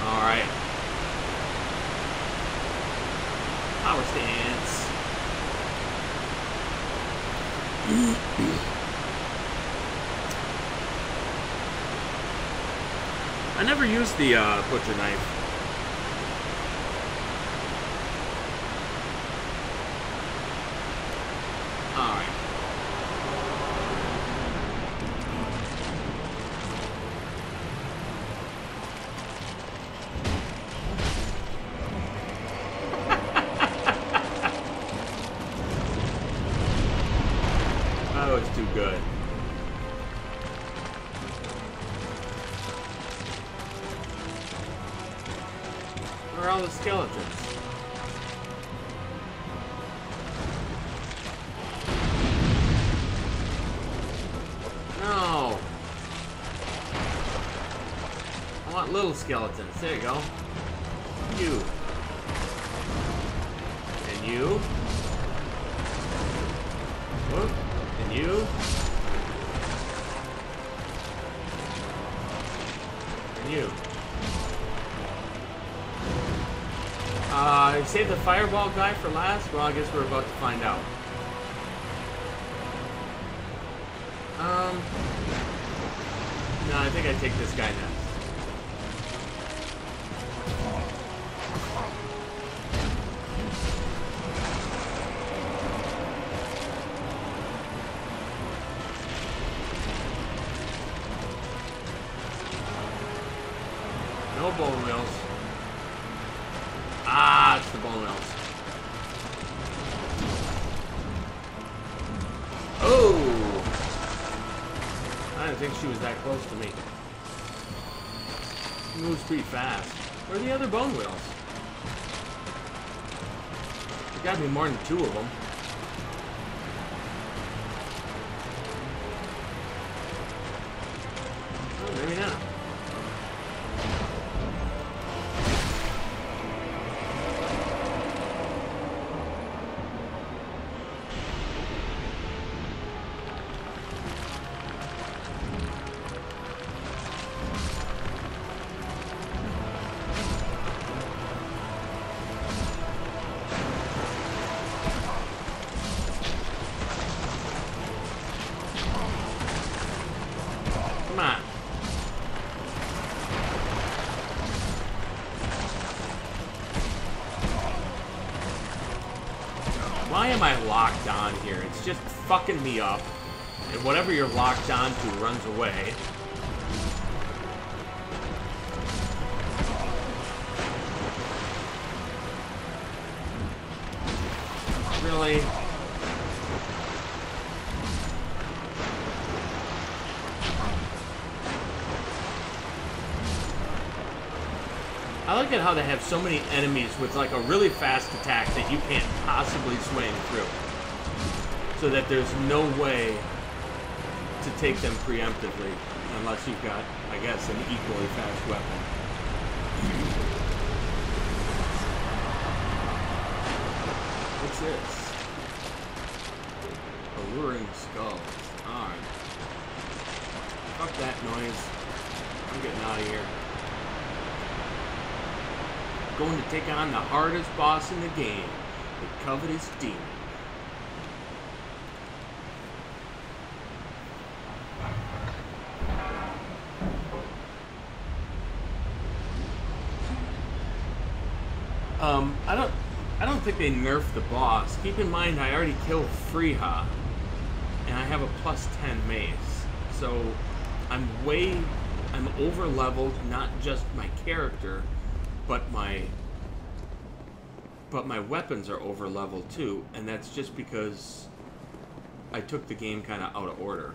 Alright. Power stance. I never used the butcher knife. Alright. That was too good. Where are all the skeletons? No. I want little skeletons. There you go. You. And you. Whoop. And you. And you. Save the fireball guy for last? Well, I guess we're about to find out. No, I think I take this guy next. No bone wheels. Ah, it's the bone wheels. Oh! I didn't think she was that close to me. She moves pretty fast. Where are the other bone wheels? There gotta be more than 2 of them. Oh, maybe not. Come on. Why am I locked on here? It's just fucking me up. And whatever you're locked on to runs away. finally. I like it how they have so many enemies with like a really fast attack that you can't possibly swing through. So that there's no way to take them preemptively unless you've got, I guess, an equally fast weapon. What's this? Alluring skulls. Alright. Fuck that noise. I'm getting out of here. Going to take on the hardest boss in the game, the covetous demon. I don't think they nerfed the boss. Keep in mind I already killed Friede, and I have a +10 mace. So I'm over leveled, not just my character, but my weapons are over leveled too, and that's just because I took the game kind of out of order.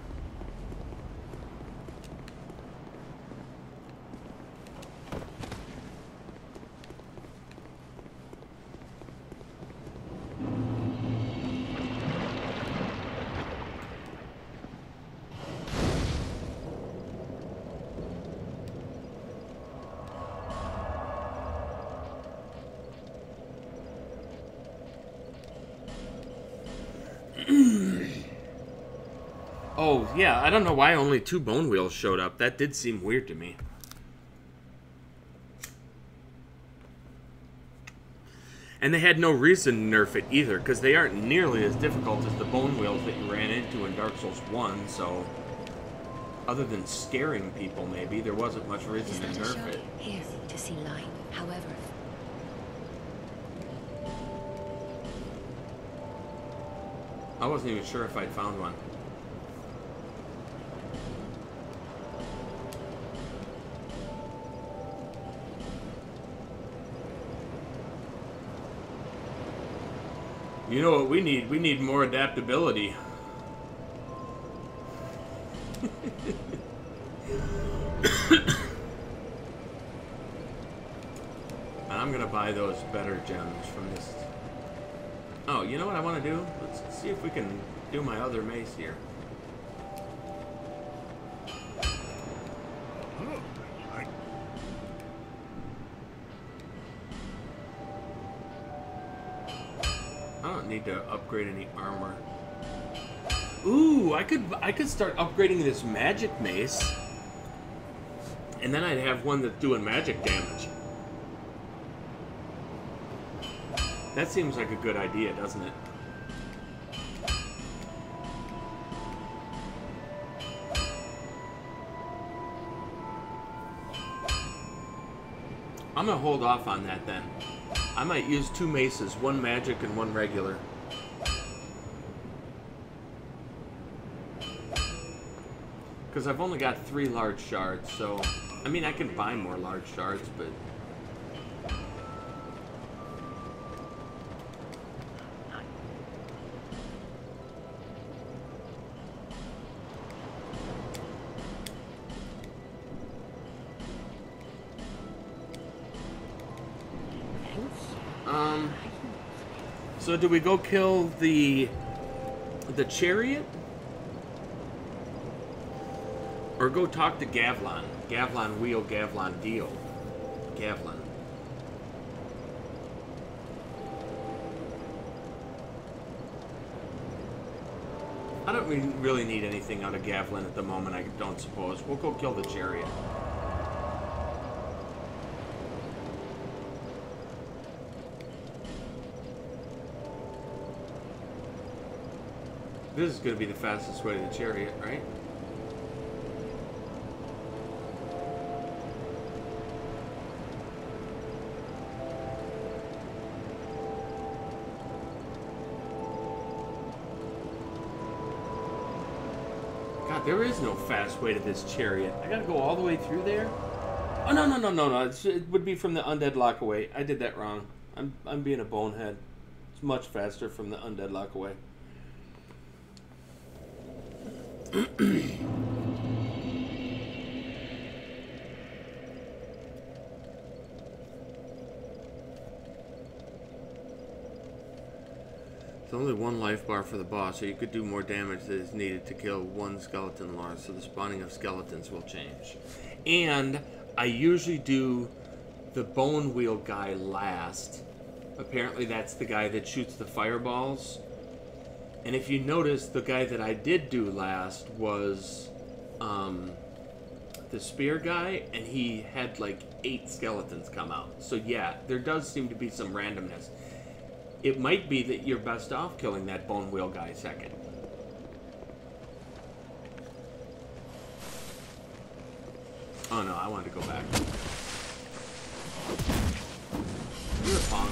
Oh, yeah, I don't know why only 2 bone wheels showed up. That did seem weird to me. And they had no reason to nerf it either, because they aren't nearly as difficult as the bone wheels that you ran into in Dark Souls 1, so... Other than scaring people, maybe, there wasn't much reason to nerf it. Here to see light, however. I wasn't even sure if I'd found one. You know what we need? We need more adaptability. I'm gonna buy those better gems from this. Oh, you know what I want to do? Let's see if we can do my other mace here. I don't need to upgrade any armor. Ooh, I could start upgrading this magic mace, and then I'd have one that's doing magic damage. That seems like a good idea, doesn't it? I'm gonna hold off on that then. I might use 2 maces, 1 magic and 1 regular. Because I've only got 3 large shards, so... I mean, I can buy more large shards, but... So do we go kill the chariot? Or go talk to Gavlan? Gavlan wheel, Gavlan deal. Gavlan. I don't really need anything out of Gavlan at the moment, I don't suppose. We'll go kill the chariot. This is going to be the fastest way to the chariot, right? God, there is no fast way to this chariot. I gotta go all the way through there? Oh, no. It would be from the Undead Lockaway. I did that wrong. I'm being a bonehead. It's It's much faster from the undead lock away. It's only one life bar for the boss, so you could do more damage that is needed to kill one skeleton lord, so the spawning of skeletons will change. And I usually do the bone wheel guy last. Apparently that's the guy that shoots the fireballs. And if you notice, the guy that I did do last was the spear guy, and he had like 8 skeletons come out. So yeah, there does seem to be some randomness. It might be that you're best off killing that bone wheel guy second. Oh no, I wanted to go back. You're a punk.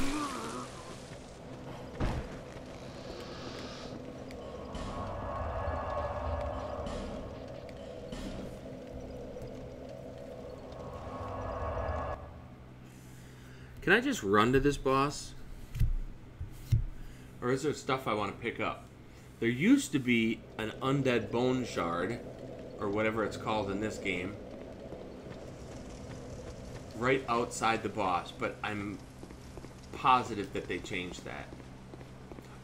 Can I just run to this boss? Or is there stuff I want to pick up? There used to be an undead bone shard, or whatever it's called in this game, right outside the boss, but I'm positive that they changed that.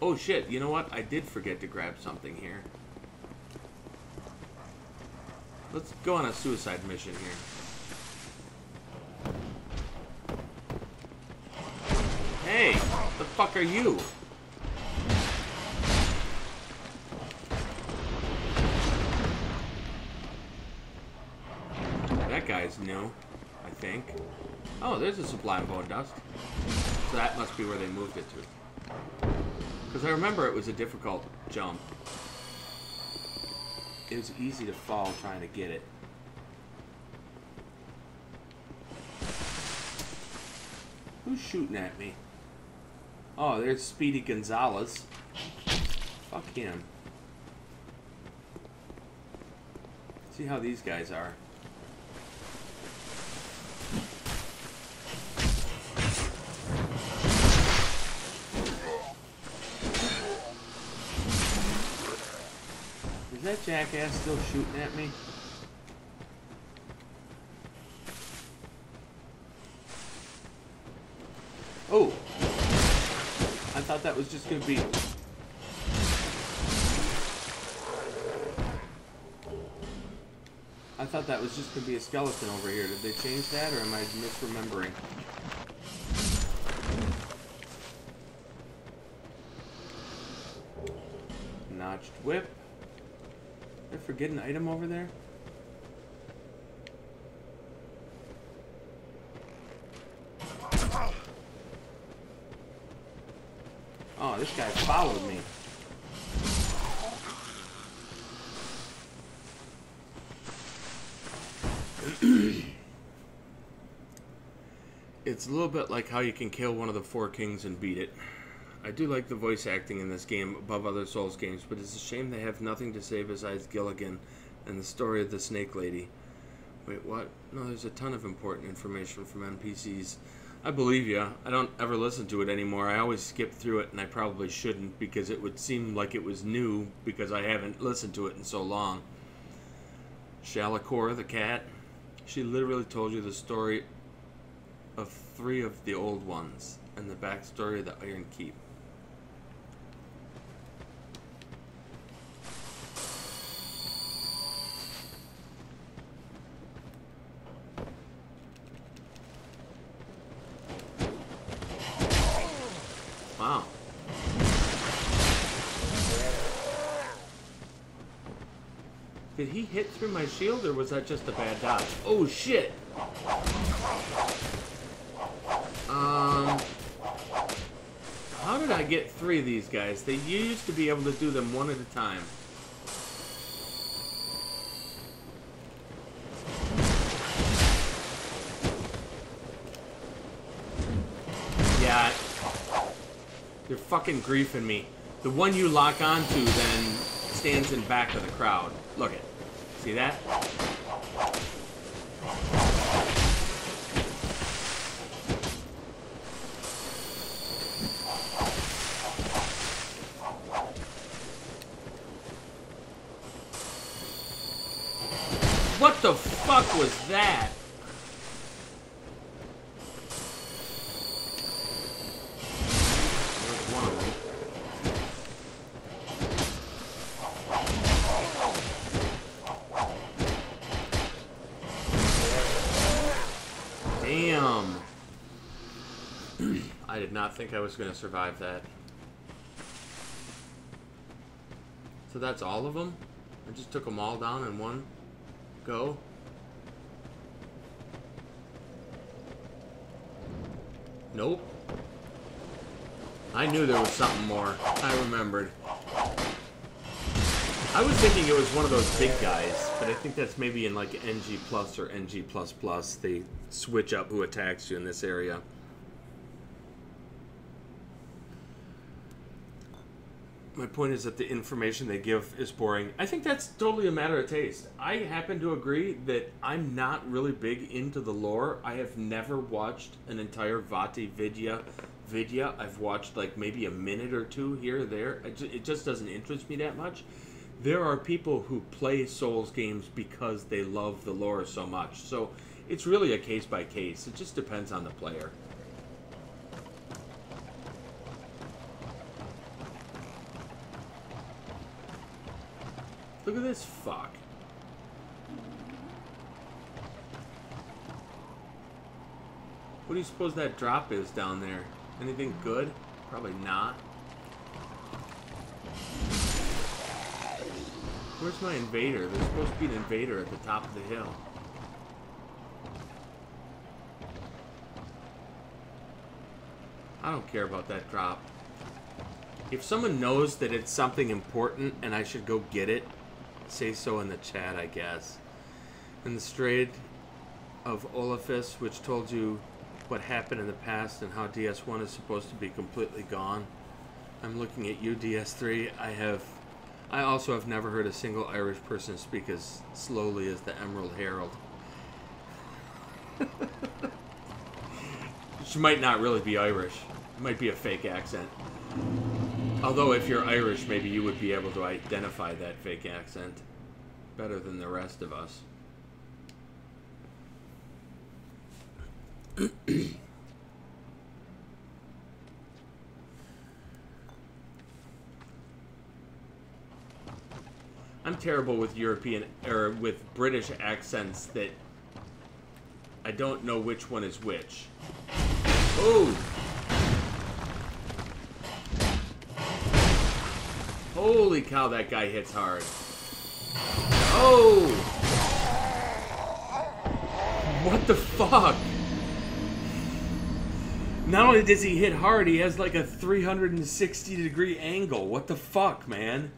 Oh shit, you know what? I did forget to grab something here. Let's go on a suicide mission here. Hey, what the fuck are you? That guy's new, I think. Oh, there's a sublime bone dust. So that must be where they moved it to. Because I remember it was a difficult jump. It was easy to fall trying to get it. Who's shooting at me? Oh, there's Speedy Gonzalez. Fuck him. See how these guys are. Is that jackass still shooting at me? Oh! I thought that was just gonna be... I thought that was just gonna be a skeleton over here. Did they change that, or am I misremembering? Notched whip. Did I forget an item over there? Oh, this guy followed me. It's a little bit like how you can kill one of the 4 kings and beat it. I do like the voice acting in this game above other Souls games, but it's a shame they have nothing to say besides Gilligan and the story of the Snake Lady. Wait, what? No, there's a ton of important information from NPCs. I believe you. I don't ever listen to it anymore. I always skip through it, and I probably shouldn't because it would seem like it was new because I haven't listened to it in so long. Shalakor, the cat. She literally told you the story of 3 of the old ones and the backstory of the Iron Keep. Wow. Did he hit through my shield, or was that just a bad dodge? Oh, shit! How did I get 3 of these guys? They used to be able to do them one at a time. Yeah. You're fucking griefing me. The one you lock onto then stands in back of the crowd. Look it. See that? the fuck was that? There's one of them. Damn. I did not think I was going to survive that. So that's all of them? I just took them all down in one go? Nope. I knew there was something more. I remembered. I was thinking it was one of those big guys, but I think that's maybe in like NG Plus or NG++. They switch up who attacks you in this area. My point is that the information they give is boring. I think that's totally a matter of taste. I happen to agree that I'm not really big into the lore. I have never watched an entire Vati Vidya. I've watched like maybe a minute or two here or there. It just doesn't interest me that much. There are people who play Souls games because they love the lore so much. So it's really a case by case. It just depends on the player. Look at this fuck. What do you suppose that drop is down there? Anything good? Probably not. Where's my invader? There's supposed to be an invader at the top of the hill. I don't care about that drop. If someone knows that it's something important and I should go get it, say so in the chat, I guess. In the Strayed of Olafis, which told you what happened in the past and how DS1 is supposed to be completely gone. I'm looking at you, DS3. I also have never heard a single Irish person speak as slowly as the Emerald Herald. She might not really be Irish. It might be a fake accent. Although if you're Irish, maybe you would be able to identify that fake accent better than the rest of us. I'm terrible with European or with British accents that I don't know which one is which. Oh! Holy cow, that guy hits hard. Oh! What the fuck? Not only does he hit hard, he has like a 360-degree angle. What the fuck, man?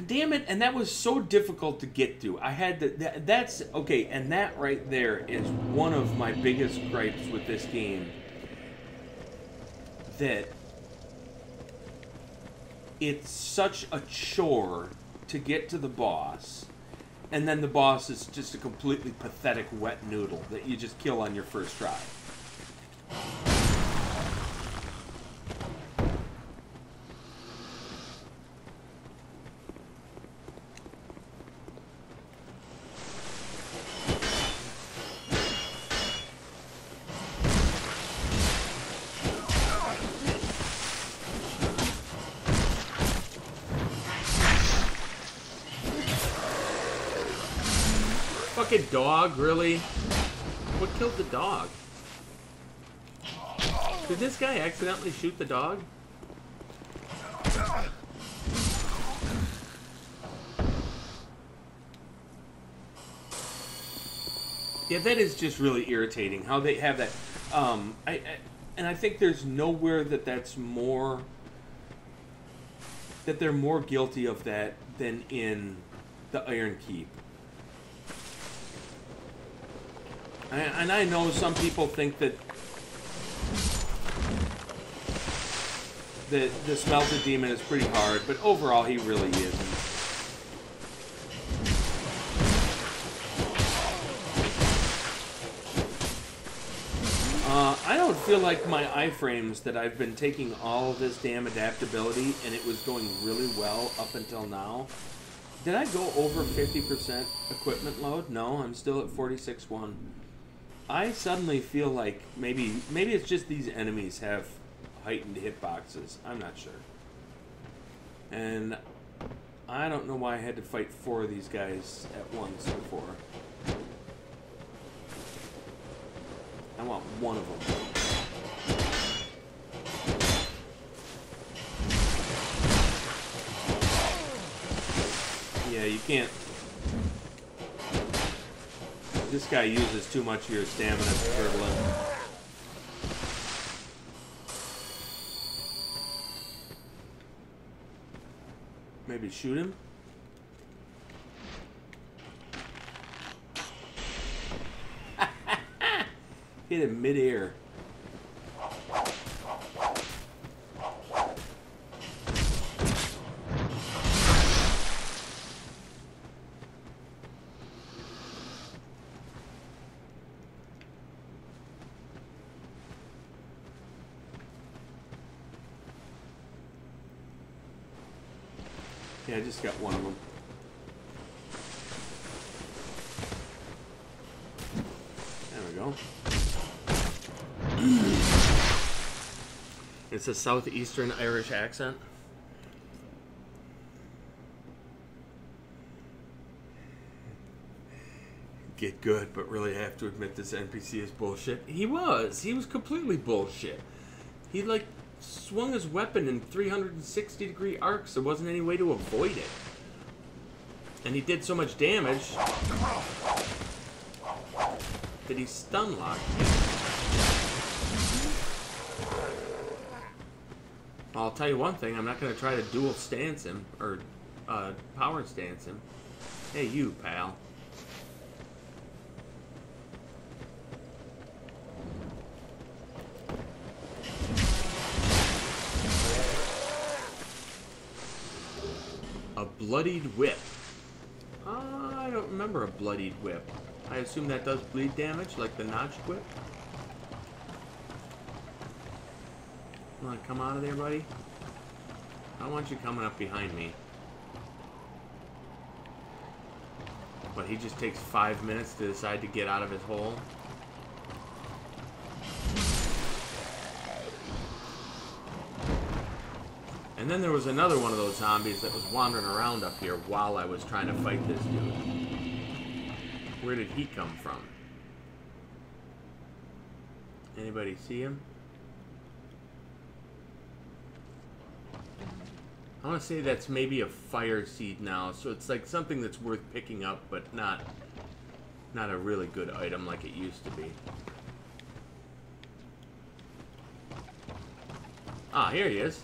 Damn it, and that was so difficult to get to. I had to, that's, okay, and that right there is one of my biggest gripes with this game. That it's such a chore to get to the boss, and then the boss is just a completely pathetic wet noodle that you just kill on your first try. Fucking dog, really? What killed the dog? Did this guy accidentally shoot the dog? Yeah, that is just really irritating how they have that. And I think there's nowhere that that's more, that they're more guilty of that than in the Iron Keep. And I know some people think that the Smelted Demon is pretty hard, but overall he really isn't. I don't feel like my iframes that I've been taking all of this damn adaptability and it was going really well up until now. Did I go over 50% equipment load? No, I'm still at 46.1. I suddenly feel like maybe it's just these enemies have heightened hitboxes. I'm not sure. And I don't know why I had to fight 4 of these guys at once before. I want one of them. Yeah, you can't. This guy uses too much of your stamina to turtle in. Maybe shoot him? Hit him mid-air. Yeah, I just got one of them. There we go. It's a southeastern Irish accent. Get good, but really have to admit this NPC is bullshit. He was completely bullshit. He like swung his weapon in 360-degree arcs. There wasn't any way to avoid it. And he did so much damage that he stun locked. I'll tell you one thing, I'm not going to try to dual stance him, or power stance him. Hey, you, pal. A bloodied whip. I don't remember a bloodied whip. I assume that does bleed damage, like the notched whip. You want to come out of there, buddy? I don't want you coming up behind me. But he just takes 5 minutes to decide to get out of his hole. And then there was another one of those zombies that was wandering around up here while I was trying to fight this dude. Where did he come from? Anybody see him? I want to say that's maybe a fire seed now, so it's like something that's worth picking up, but not a really good item like it used to be. Ah, here he is.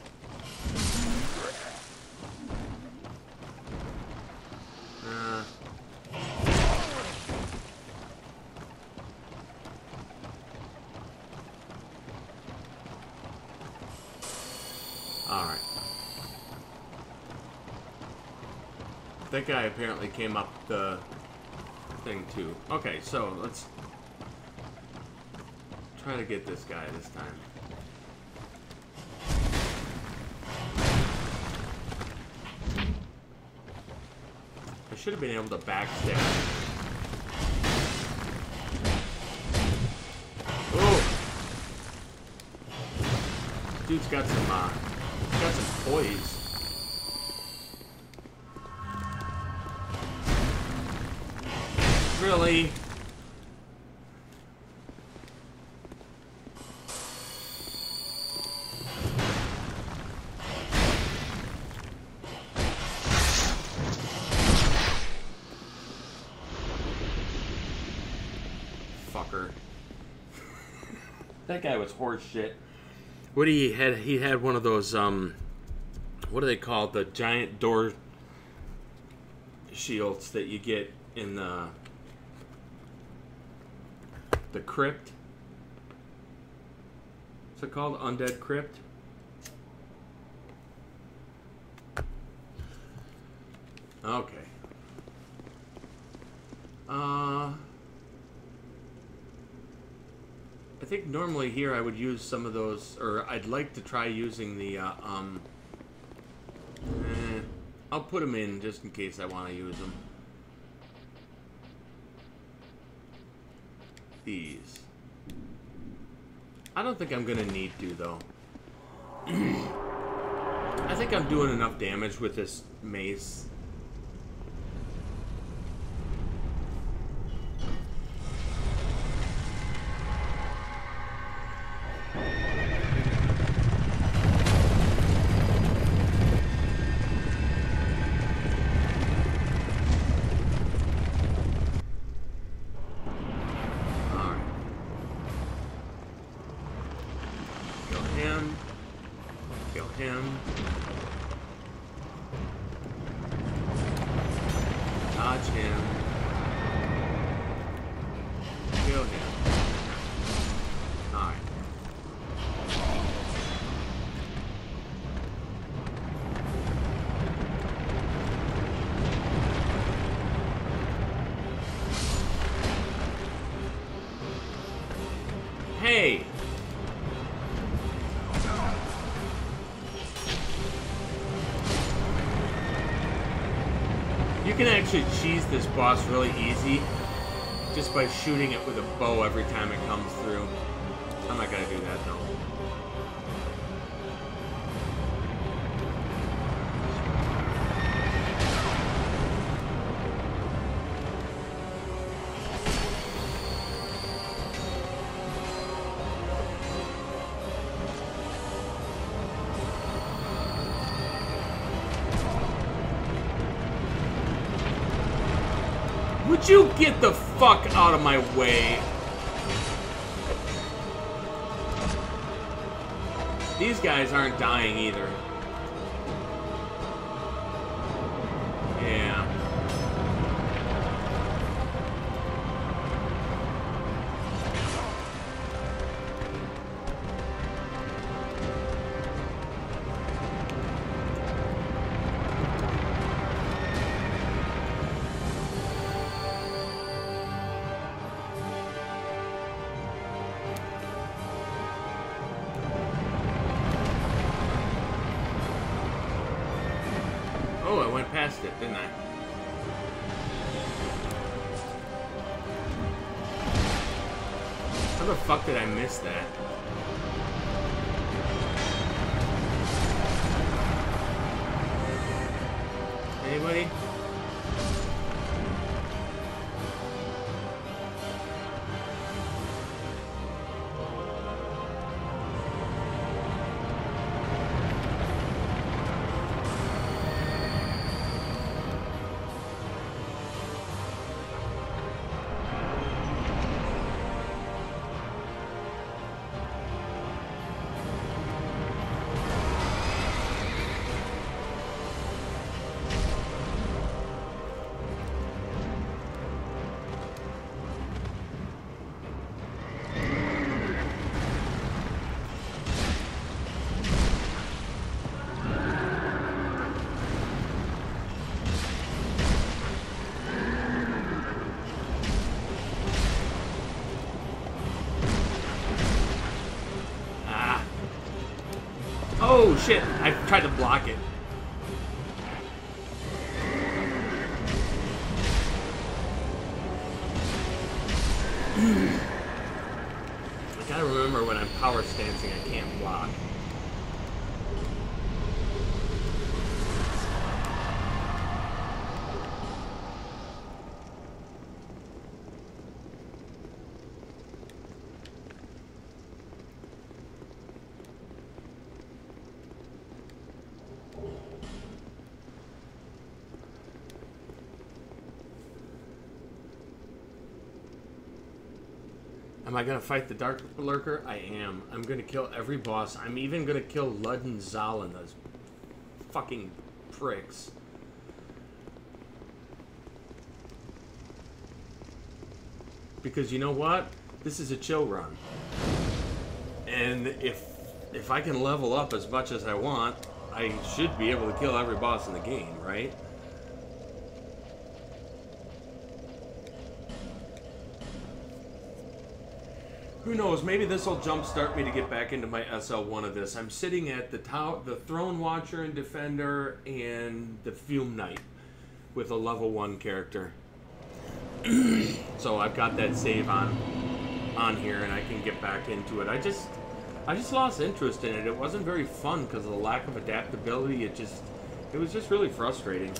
Alright. That guy apparently came up the thing too. Okay, so let's try to get this guy this time. I should have been able to backstab. Oh! Dude's got some poise. Really? Fucker. That guy was horse shit. What he had one of those what are they called? The giant door shields that you get in the crypt. What's it called? Undead Crypt? Okay. I think normally here I would use some of those, or I'd like to try using the, I'll put them in just in case I want to use them. These. I don't think I'm gonna need to, though. I think I'm doing enough damage with this mace. Hey! You can actually cheese this boss really easy just by shooting it with a bow every time it comes through. I'm not gonna do that though. Would you get the fuck out of my way? These guys aren't dying either. Yeah. Oh, I went past it, didn't I? How the fuck did I miss that? Anybody? Oh shit, I tried to block it. I gotta remember when I'm power stancing, I can't block. Am I gonna fight the Dark Lurker? I am. I'm gonna kill every boss. I'm even gonna kill Lud and Zalin, those fucking pricks. Because you know what? This is a chill run. And if I can level up as much as I want, I should be able to kill every boss in the game, right? Who knows? Maybe this will jumpstart me to get back into my SL1 of this. I'm sitting at the Throne Watcher and Defender and the Fume Knight with a level 1 character. So I've got that save on here, and I can get back into it. I just lost interest in it. It wasn't very fun because of the lack of adaptability. It was just really frustrating.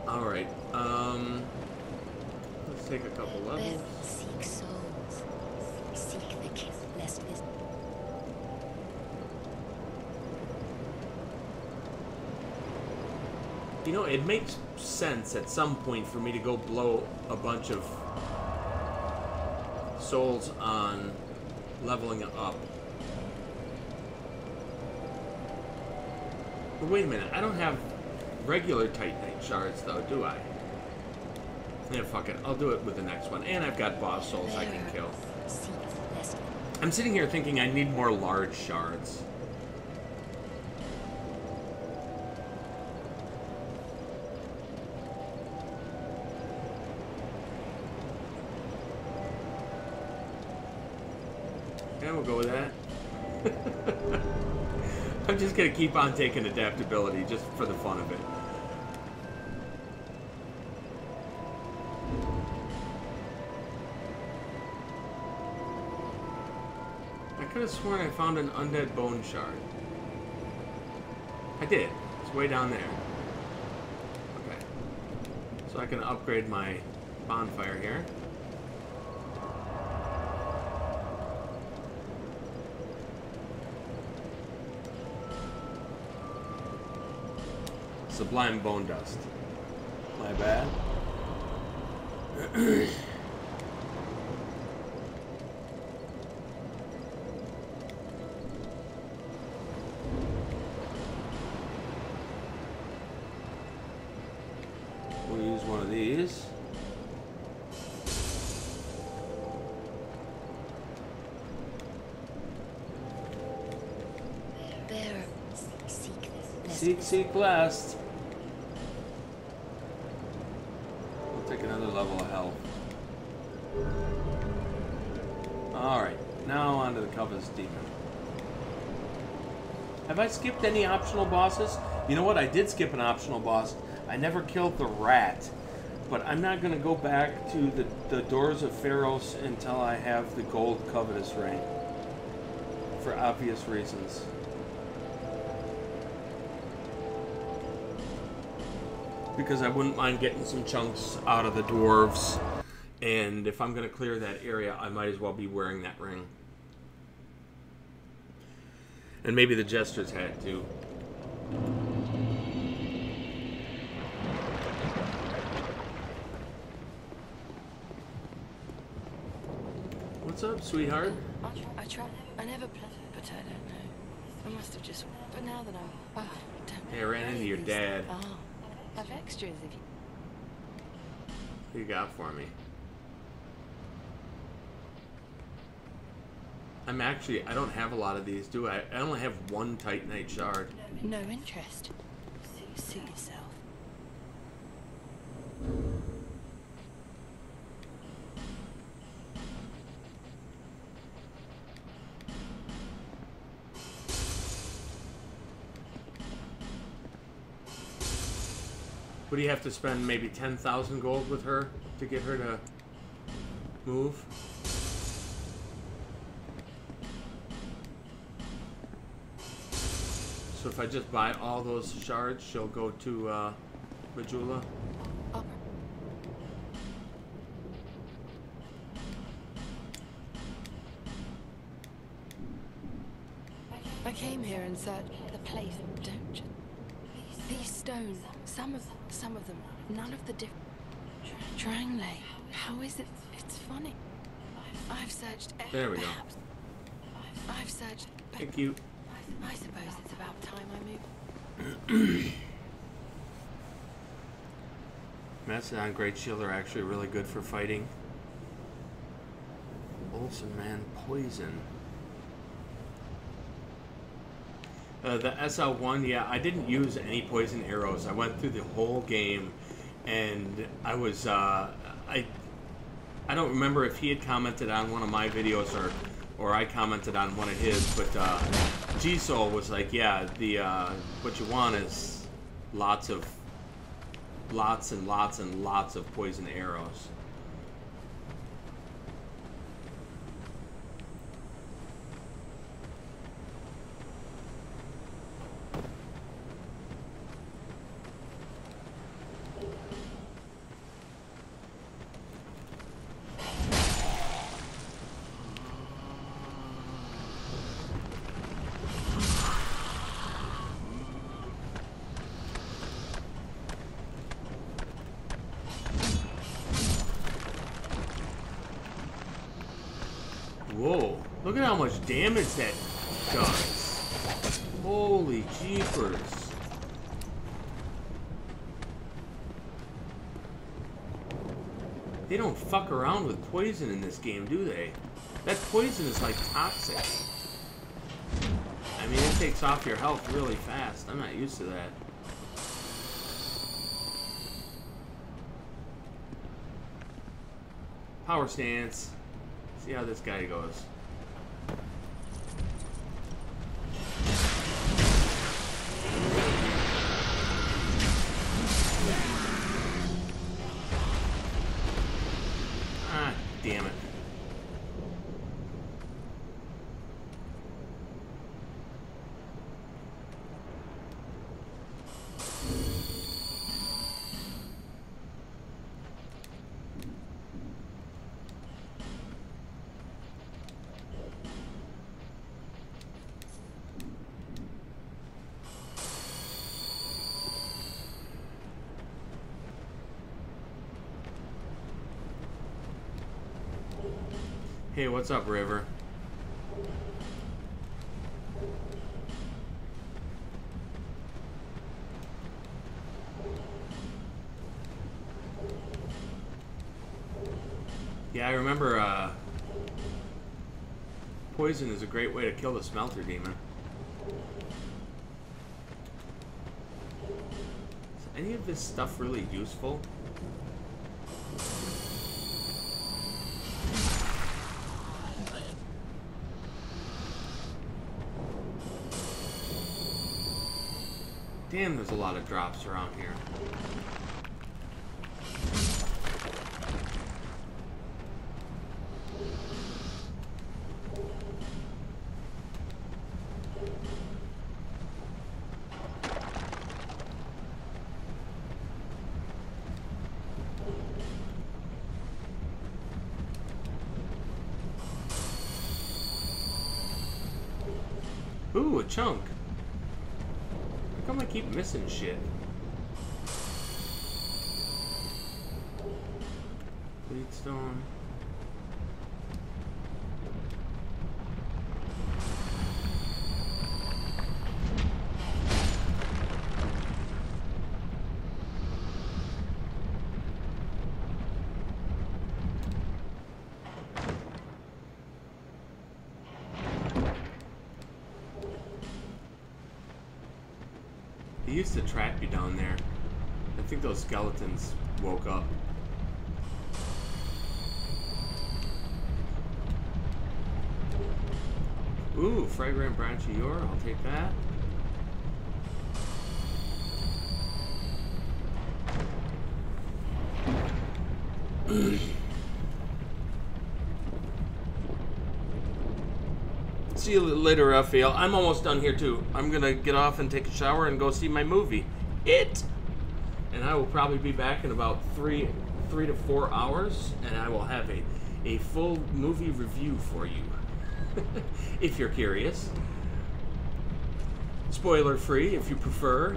All right. Let's take a couple levels. Seek souls. Seek the king, lest this. You know, it makes sense at some point for me to go blow a bunch of souls on leveling up. But wait a minute, I don't have regular Titanite shards though, do I? Yeah, fuck it, I'll do it with the next one. And I've got boss souls I can kill. I'm sitting here thinking I need more large shards. Yeah, we'll go with that. I'm just gonna keep on taking adaptability just for the fun of it. I could have sworn I found an undead bone shard. I did. It's way down there. Okay. So I can upgrade my bonfire here. Sublime bone dust. My bad. We'll use one of these. Bearer, Seek blessed. Take another level of health. Alright, now on to the Covetous Demon. Have I skipped any optional bosses? You know what? I did skip an optional boss. I never killed the rat. But I'm not going to go back to the Doors of Pharos until I have the gold Covetous ring. For obvious reasons. Because I wouldn't mind getting some chunks out of the dwarves, and if I'm going to clear that area, I might as well be wearing that ring. And maybe the Jester's hat too. What's up, sweetheart? I tried. I never played, but I don't know. I must have just. But now that I'm. Oh, don't. Hey, I ran into your dad. Oh. Have extras if you. What you got for me? I don't have a lot of these, do I? I only have one Titanite shard. No interest. Suit yourself. What do you have to spend? Maybe 10,000 gold with her to get her to move? So if I just buy all those shards, she'll go to Majula? I came here and searched the place. Don't you? These stones, some of them, none of the different. Triangle. How is it? It's funny. I've searched. There we go. I've searched. Thank you. I suppose it's about time I moved. Mastodon Great Shield are actually really good for fighting. Olsen Man Poison. The SL1, yeah, I didn't use any poison arrows. I went through the whole game, and I I don't remember if he had commented on one of my videos or I commented on one of his, but G-Soul was like, yeah, the what you want is lots and lots of poison arrows. Whoa, look at how much damage that does. Holy jeepers. They don't fuck around with poison in this game, do they? That poison is like toxic. I mean, it takes off your health really fast. I'm not used to that. Power stance. See how this guy goes. Ah, damn it. Hey, what's up, River? Yeah, I remember, poison is a great way to kill the smelter demon. Is any of this stuff really useful? Damn, there's a lot of drops around here. Ooh, a chunk. How come I keep missing shit? Bleedstone. They used to trap you down there. I think those skeletons woke up. Ooh, fragrant branch of yore. I'll take that. See you later, Raphael. I'm almost done here too. I'm gonna get off and take a shower and go see my movie, It. And I will probably be back in about three to 4 hours, and I will have a full movie review for you, if you're curious. Spoiler free, if you prefer.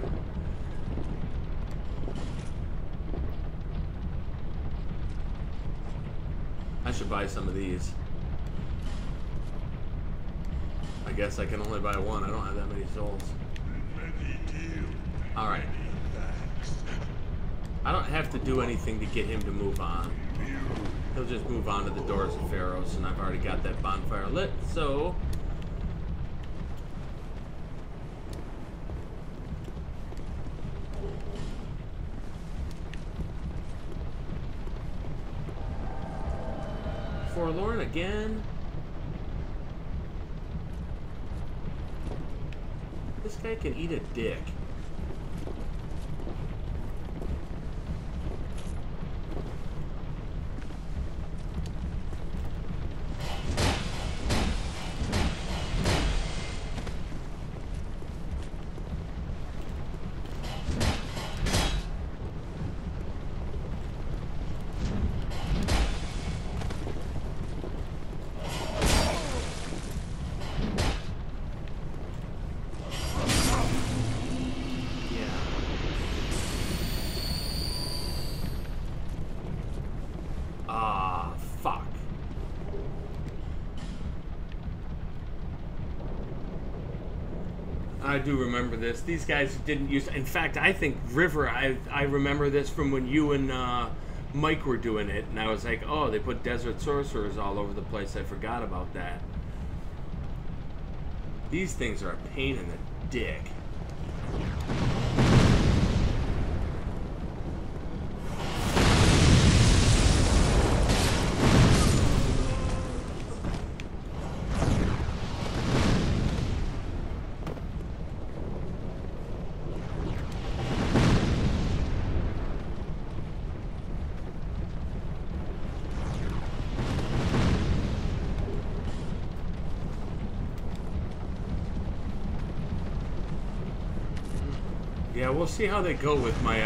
I should buy some of these. I guess I can only buy one. I don't have that many souls. Alright. I don't have to do anything to get him to move on. He'll just move on to the Doors of Pharos, and I've already got that bonfire lit, so... Forlorn again. This guy can eat a dick. I do remember this. These guys didn't use... In fact, I think River, I remember this from when you and Mike were doing it, and I was like, oh, they put desert sorcerers all over the place. I forgot about that. These things are a pain in the dick. Yeah, we'll see how they go with my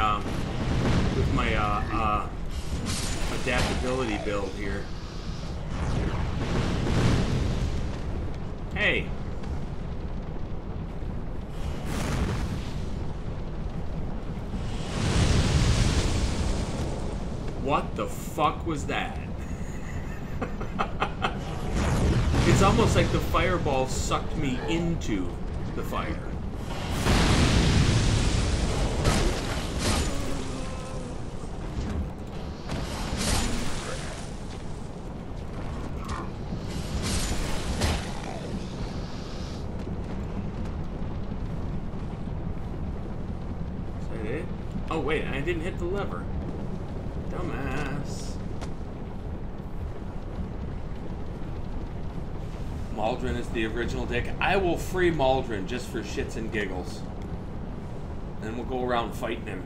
adaptability build here. Hey. What the fuck was that? It's almost like the fireball sucked me into the fire. Oh wait, I didn't hit the lever. Dumbass. Maldron is the original dick. I will free Maldron just for shits and giggles. And we'll go around fighting him.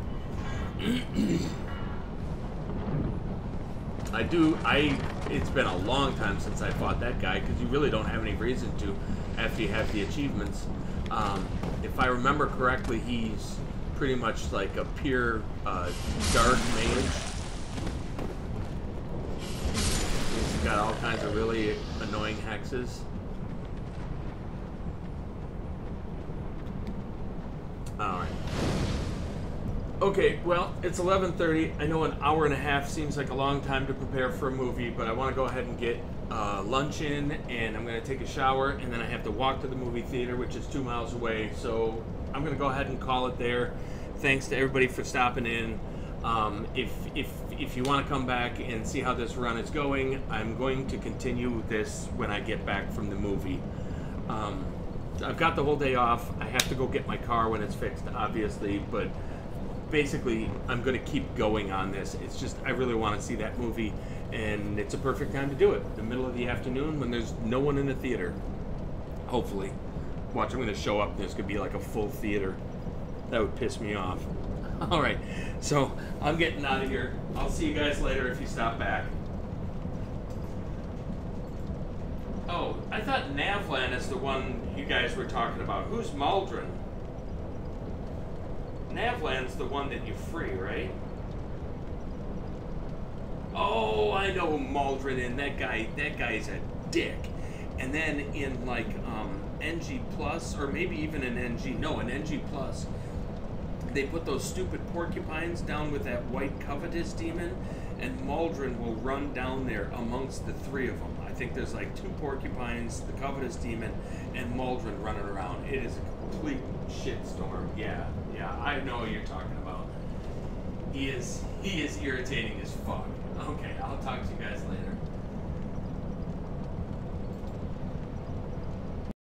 It's been a long time since I fought that guy, because you really don't have any reason to after you have the achievements. If I remember correctly, he's pretty much like a pure dark mage. He's got all kinds of really annoying hexes. Alright. Okay, well, it's 11:30. I know an hour and a half seems like a long time to prepare for a movie, but I want to go ahead and get lunch in, and I'm going to take a shower, and then I have to walk to the movie theater, which is 2 miles away, so I'm going to go ahead and call it there. Thanks to everybody for stopping in. If you want to come back and see how this run is going, I'm going to continue this when I get back from the movie. I've got the whole day off. I have to go get my car when it's fixed, obviously, but basically I'm going to keep going on this. It's just I really want to see that movie, and it's a perfect time to do it. The middle of the afternoon when there's no one in the theater. Hopefully. Watch, I'm going to show up and there's going to be like a full theater. That would piss me off. Alright, so I'm getting out of here. I'll see you guys later if you stop back. Oh, I thought Navlan is the one you guys were talking about. Who's Maldron? Navlan's the one that you free, right? Oh, I know Maldron in. That guy's a dick. And then in like NG Plus, or maybe even an NG, no, an NG Plus, they put those stupid porcupines down with that white covetous demon, and Maldron will run down there amongst the three of them. I think there's like 2 porcupines, the covetous demon, and Maldron running around. It is a complete shitstorm. Yeah, I know what you're talking about. He is irritating as fuck. Okay, I'll talk to you guys later.